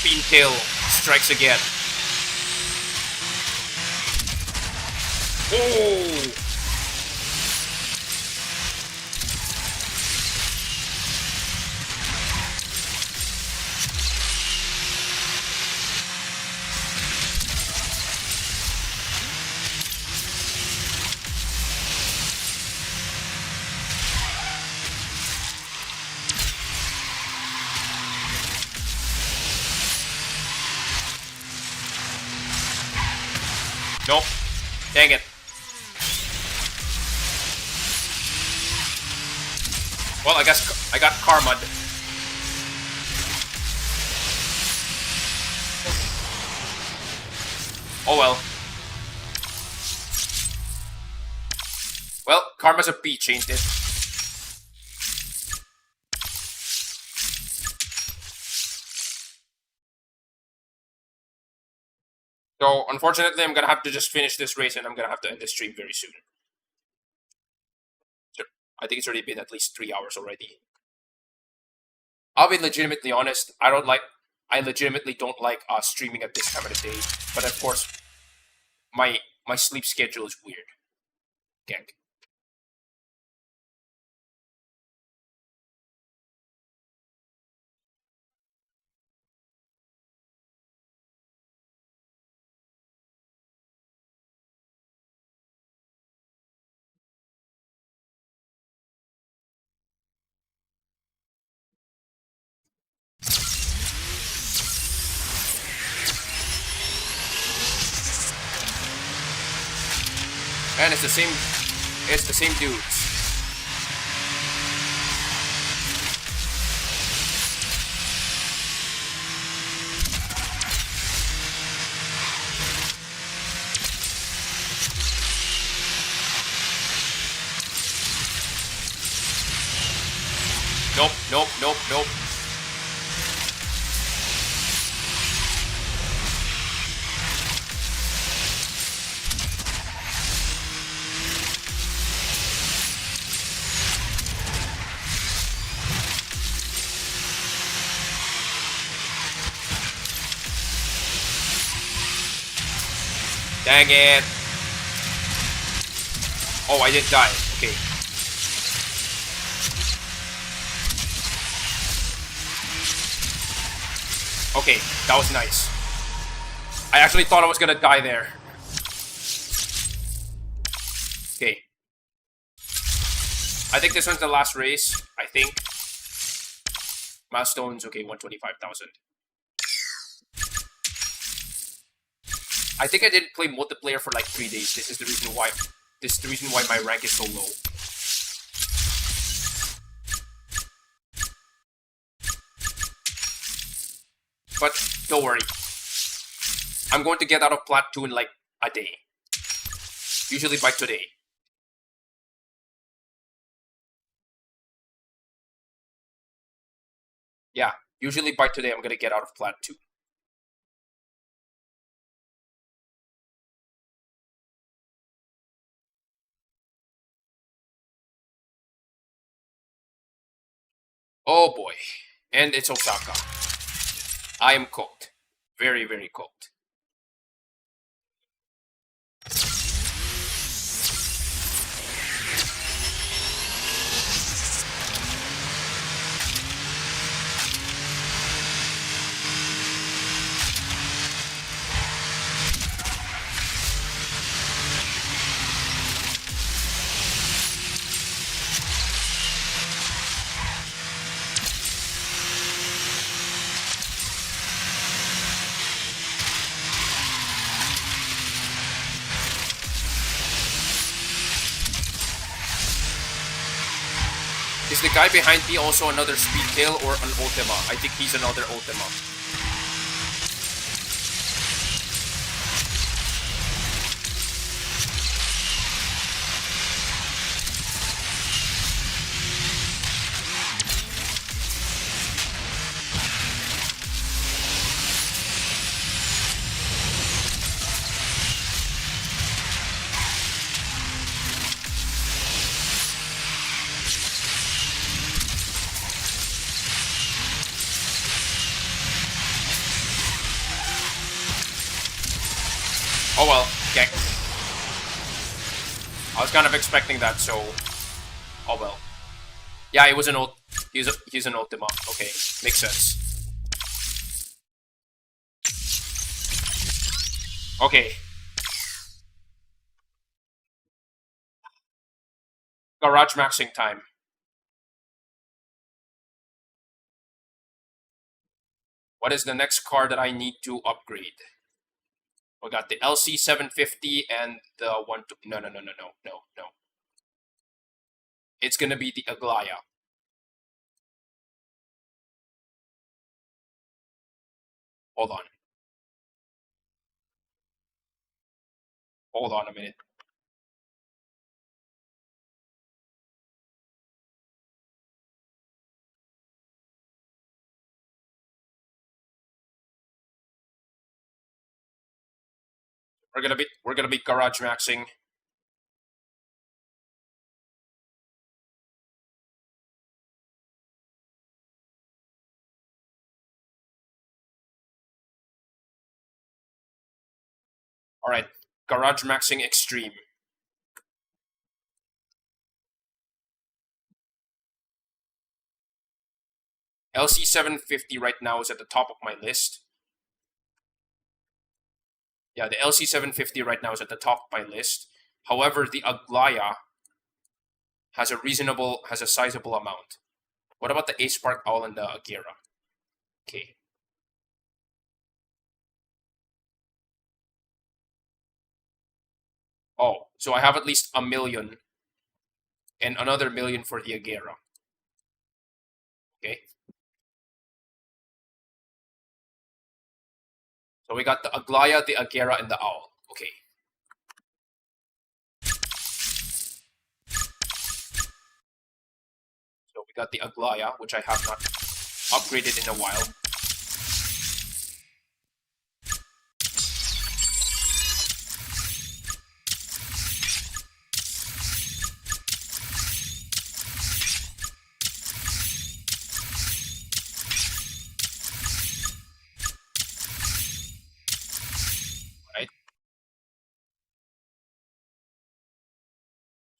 Beantail strikes again. Oh! Nope. Dang it. Well, I guess I got karma'd. Oh well. Well, karma's a peach, ain't it? So, unfortunately, I'm gonna have to just finish this race and I'm gonna have to end the stream very soon. So, I think it's already been at least 3 hours already. I'll be legitimately honest, I legitimately don't like streaming at this time of the day. But of course, my sleep schedule is weird. Gang. And it's the same dudes. Nope, nope, nope, nope. Dang it. Oh, I did die. Okay. Okay, that was nice. I actually thought I was gonna die there. Okay. I think this one's the last race. I think. Milestones, okay, 125,000. I think I didn't play multiplayer for like 3 days. This is the reason why. This is the reason why my rank is so low. But don't worry. I'm going to get out of Plat 2 in like a day. Usually by today. Yeah, usually by today I'm gonna get out of Plat 2. Oh boy. And it's Osaka. I am cooked. Very, very cooked. Is the guy behind me also another speed tail or an Ultima? I think he's another Ultima. Oh well, gang. I was kind of expecting that, so oh well. Yeah, he was an he's an Ultima. Okay, makes sense. Okay. Garage maxing time. What is the next car that I need to upgrade? We got the LC750 and the one. No. It's gonna be the Aglaya. Hold on. Hold on a minute. We're gonna be garage maxing. All right, garage maxing extreme. LC750 right now is at the top of my list. Yeah, the LC750 right now is at the top of my list. However, the Aglaya has a sizable amount. What about the Ace Spark Owl and the Agera? Okay. Oh, so I have at least 1 million and another million for the Agera. Okay. So we got the Aglaya, the Agera, and the Owl. Okay. So we got the Aglaya, which I have not upgraded in a while.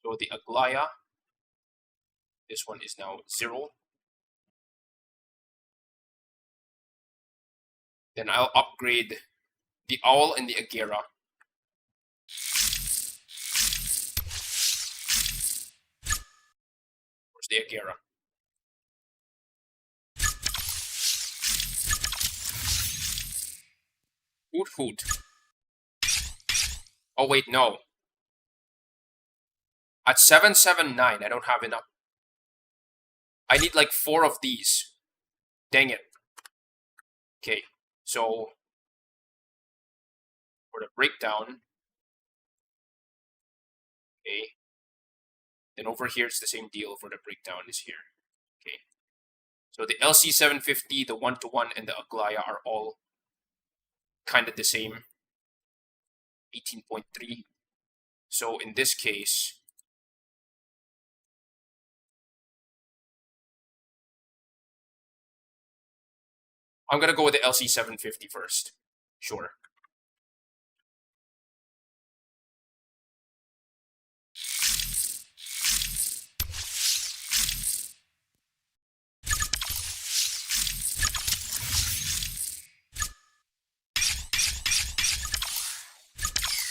So the Aglaya, this one is now 0. Then I'll upgrade the Owl and the Agera. Where's the Agera? Hoot. Oh wait, no. At 779, I don't have enough. I need like 4 of these. Dang it. Okay, so for the breakdown, okay. Then over here it's the same deal for the breakdown is here. Okay. So the LC750, the 1-to-1, and the Aglaya are all kind of the same. 18.3. So in this case, I'm gonna go with the LC750 first. Sure.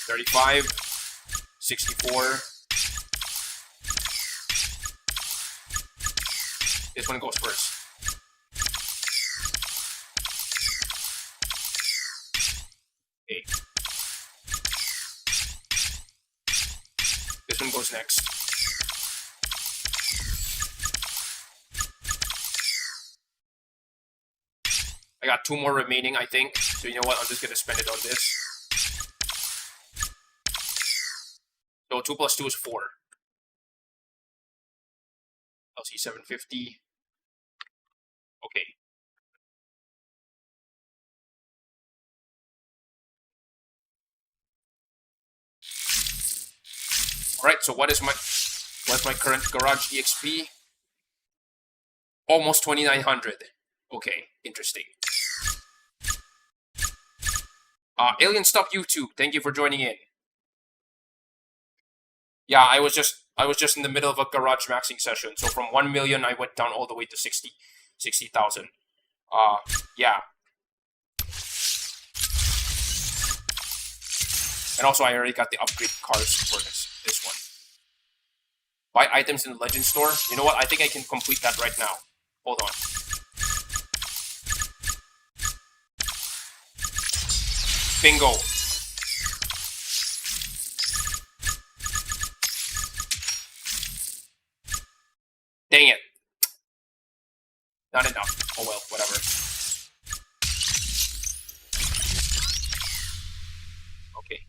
$35, $64. This one goes first. Okay. This one goes next. I got 2 more remaining, I think. So you know what? I'm just gonna spend it on this. So 2 plus 2 is 4. LC750. Okay. Alright, so what's my current garage EXP? Almost 2900. Okay, interesting. Alien Stop YouTube, thank you for joining in. Yeah, I was just in the middle of a garage maxing session. So from 1 million I went down all the way to 60,000. Yeah. And also I already got the upgrade cars for this one. Buy items in the Legend store. You know what? I think I can complete that right now. Hold on. Bingo. Not enough. Oh well, whatever. Okay.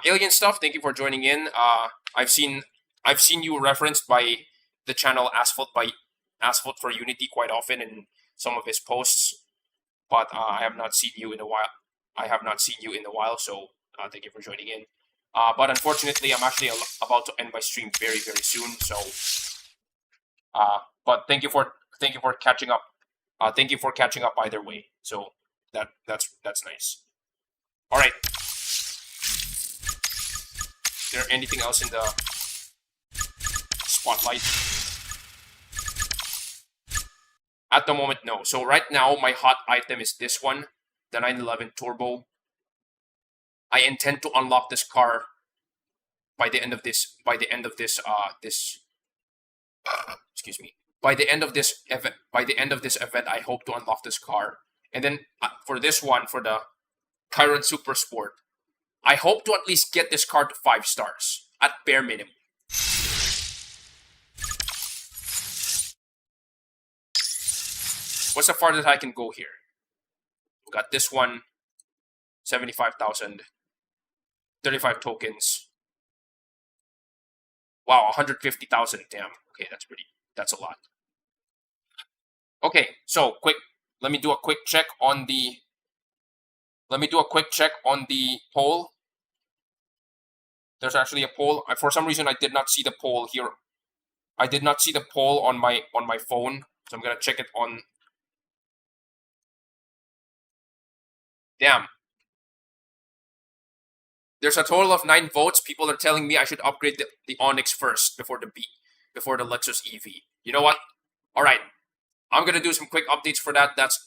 Alien stuff. Thank you for joining in. I've seen you referenced by the channel Asphalt for Unity quite often in some of his posts, but I have not seen you in a while. So thank you for joining in. But unfortunately, I'm actually about to end my stream very very soon. So, but thank you for catching up. Thank you for catching up either way. So that's nice. All right. Is there anything else in the spotlight? At the moment, no. So right now, my hot item is this one, the 911 Turbo. I intend to unlock this car by the end of this. Excuse me. By the end of this event, I hope to unlock this car. And then for this one, for the Tyrant Super Sport, I hope to at least get this car to 5 stars at bare minimum. What's the farthest I can go here? We got this one, 75,000, 35 tokens. Wow, 150,000. Damn. Okay, that's a lot. Okay, so let me do a quick check on the poll. There's actually a poll. For some reason, I did not see the poll here. I did not see the poll on my phone, so I'm gonna check it on. Damn. There's a total of 9 votes. People are telling me I should upgrade the Onyx first before the Lexus EV. You know what? All right, I'm gonna do some quick updates for that. That's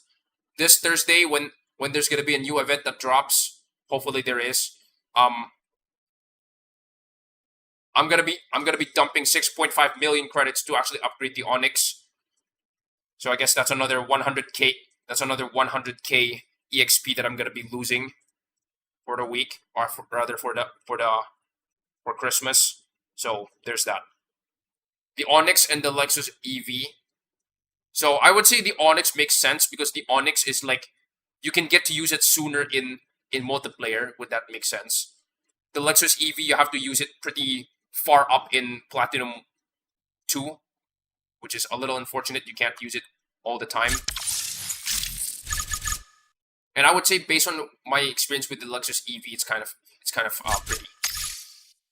this Thursday when there's gonna be a new event that drops. Hopefully there is. I'm gonna be dumping 6.5 million credits to actually upgrade the Onyx. So I guess that's another 100k. That's another 100k EXP that I'm gonna be losing for the week, or rather for Christmas. So there's that. The Onyx and the Lexus EV. So I would say the Onyx makes sense because the Onyx is like you can get to use it sooner in multiplayer. Would that make sense? The Lexus EV, you have to use it pretty far up in Platinum 2, which is a little unfortunate. You can't use it all the time. And I would say, based on my experience with the Lexus EV, it's kind of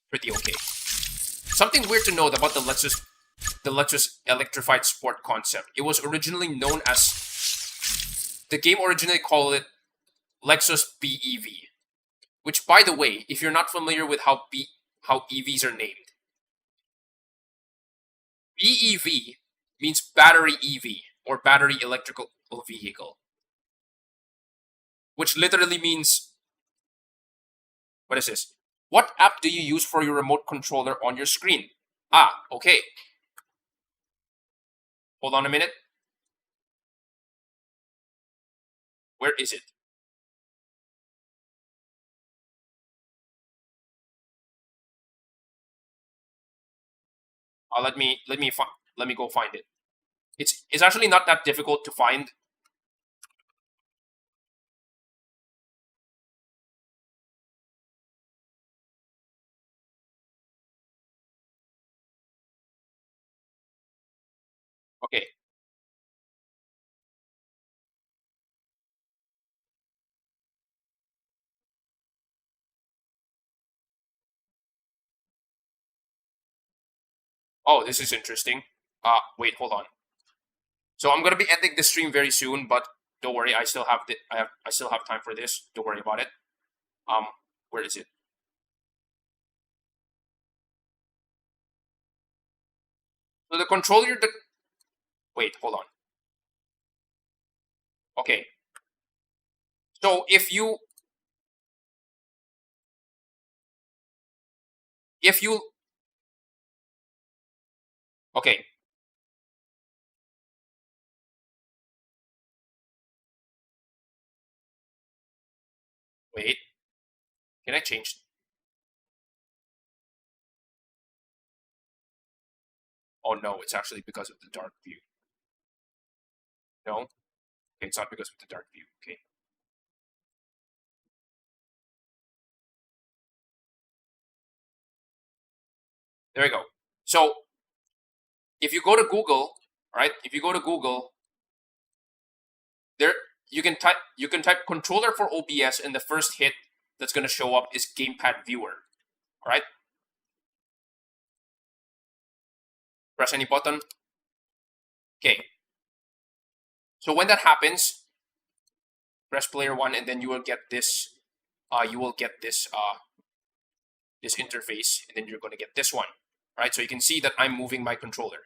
pretty okay. Something weird to note about the Lexus electrified sport concept. It was originally known as, the game originally called it Lexus BEV, which, by the way, if you're not familiar with how EVs are named, BEV means battery EV or battery electrical vehicle, which literally means, what is this? What app do you use for your remote controller on your screen? Ah, okay. Hold on a minute. Where is it? Let me go find it. It's actually not that difficult to find. Okay. Oh, this is interesting. Wait, hold on. So I'm gonna be ending the stream very soon, but don't worry, I still have I still have time for this. Don't worry about it. Where is it? So the controller, wait, hold on. Okay. So if you okay. Wait. Can I change? Oh no, it's actually because of the dark view. No? Okay, it's not because of the dark view. Okay. There we go. So if you go to Google, right? If you go to Google, there you can type controller for OBS, and the first hit that's going to show up is gamepad viewer. All right. Press any button. Okay. So when that happens, press player 1, and then you will get this. This interface, and then you're going to get this one. All right. So you can see that I'm moving my controller.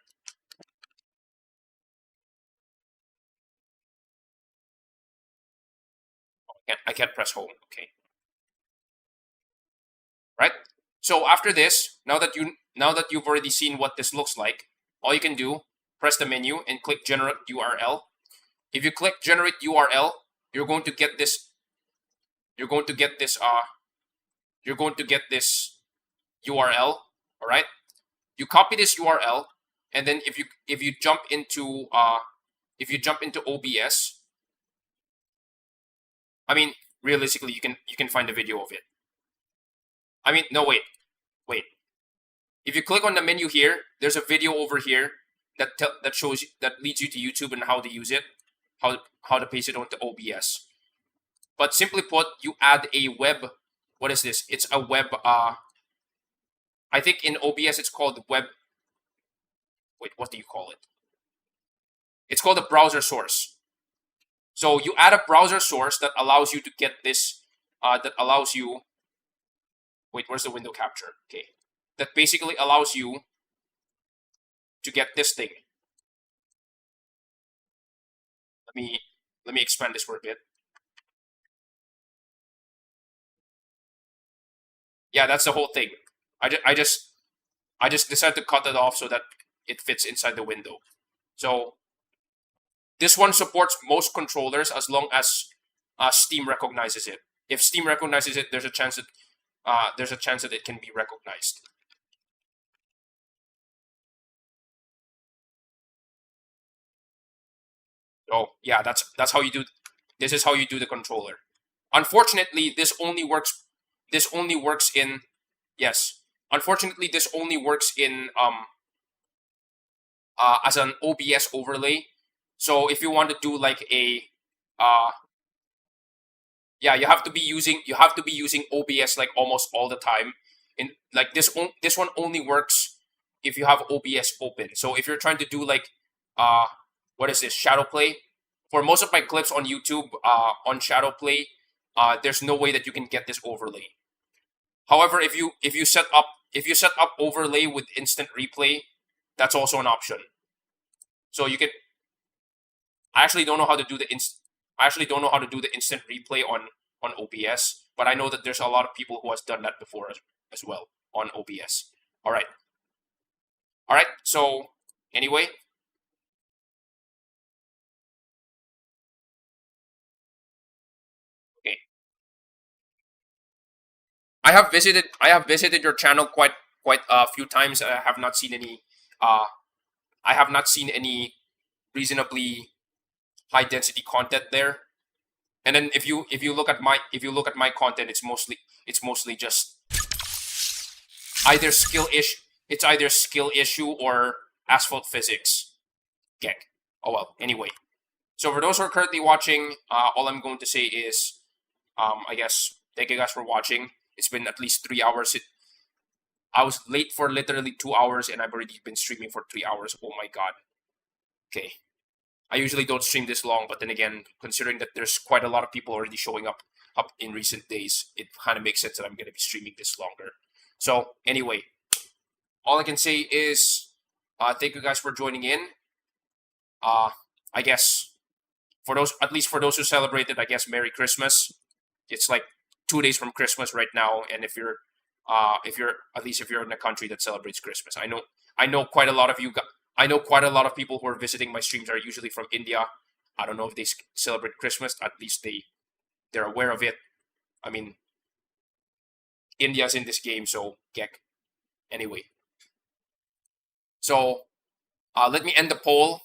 I can't press home. Okay. Right. So after this, now that you've already seen what this looks like, all you can do, press the menu and click generate URL. If you click generate URL, you're going to get this. You're going to get this. You're going to get this URL. All right. You copy this URL, and then if you jump into OBS, I mean, realistically, you can find a video of it. I mean, no, wait. If you click on the menu here, there's a video over here that leads you to YouTube and how to use it, how to paste it onto OBS. But simply put, you add a web. What is this? It's a web. I think in OBS it's called web. Wait, what do you call it? It's called a browser source. So you add a browser source that allows you to get this. That allows you. Wait, where's the window capture? Okay, that basically allows you to get this thing. Let me expand this for a bit. Yeah, that's the whole thing. I just decided to cut it off so that it fits inside the window. So this one supports most controllers as long as Steam recognizes it. If Steam recognizes it, there's a chance that it can be recognized. Oh yeah, that's how you do. This is how you do the controller. Unfortunately, this only works in. Yes. Unfortunately, this only works in as an OBS overlay. So if you want to do like a yeah, you have to be using OBS like almost all the time. In like this one only works if you have OBS open. So if you're trying to do like what is this, shadow play? For most of my clips on YouTube on shadow play, there's no way that you can get this overlay. However, if you set up overlay with instant replay, that's also an option. So you can. I actually don't know how to do the instant replay on OBS, but I know that there's a lot of people who has done that before as well on OBS. All right. So anyway, okay. I have visited your channel quite a few times. I have not seen any reasonably high density content there. And then if you look at my content, it's mostly just either skill issue or asphalt physics. Gek. Oh well. Anyway, so for those who are currently watching, all I'm going to say is, I guess thank you guys for watching. It's been at least 3 hours. I was late for literally 2 hours, and I've already been streaming for 3 hours. Oh my god. Okay. I usually don't stream this long, but then again, considering that there's quite a lot of people already showing up in recent days, it kind of makes sense that I'm going to be streaming this longer. So anyway, all I can say is thank you guys for joining in. I guess at least for those who celebrated, I guess Merry Christmas. It's like 2 days from Christmas right now, and if you're in a country that celebrates Christmas, I know quite a lot of you. I know quite a lot of people who are visiting my streams are usually from India. I don't know if they celebrate Christmas. At least they're aware of it. I mean, India's in this game, so Gek. Anyway, so let me end the poll.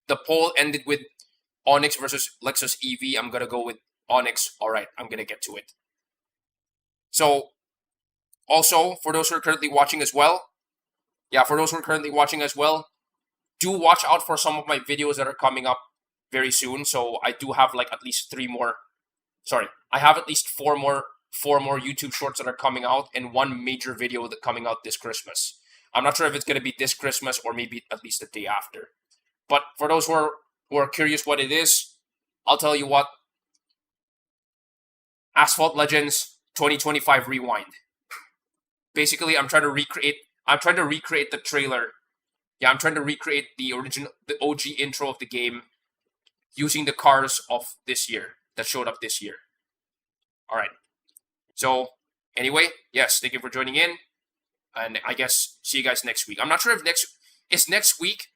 The poll ended with Onyx versus Lexus EV. I'm gonna go with Onyx. All right, I'm gonna get to it. So, also for those who are currently watching as well, do watch out for some of my videos that are coming up very soon. So I do have like at least I have at least four more YouTube shorts that are coming out, and one major video that coming out this Christmas. I'm not sure if it's gonna be this Christmas or maybe at least the day after. But for those who are curious what it is, I'll tell you what. Asphalt Legends 2025 Rewind. Basically, I'm trying to recreate the trailer. Yeah, I'm trying to recreate the OG intro of the game using the cars of this year that showed up this year. All right. So, anyway, yes, thank you for joining in, and I guess see you guys next week. I'm not sure if next week.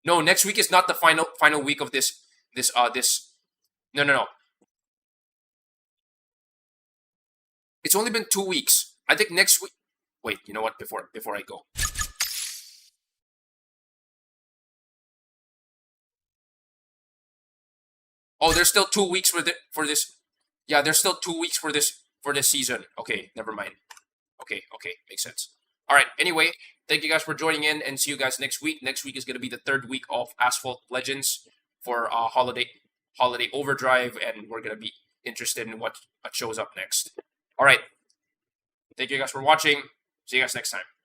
No, next week is not the final week of this. No. It's only been 2 weeks. I think next week. Wait, you know what? Before I go. Oh, there's still 2 weeks for this. Yeah, there's still 2 weeks for this season. Okay, never mind. Okay, makes sense. All right. Anyway, thank you guys for joining in, and see you guys next week. Next week is gonna be the 3rd week of Asphalt Legends for holiday overdrive, and we're gonna be interested in what shows up next. All right. Thank you guys for watching. See you guys next time.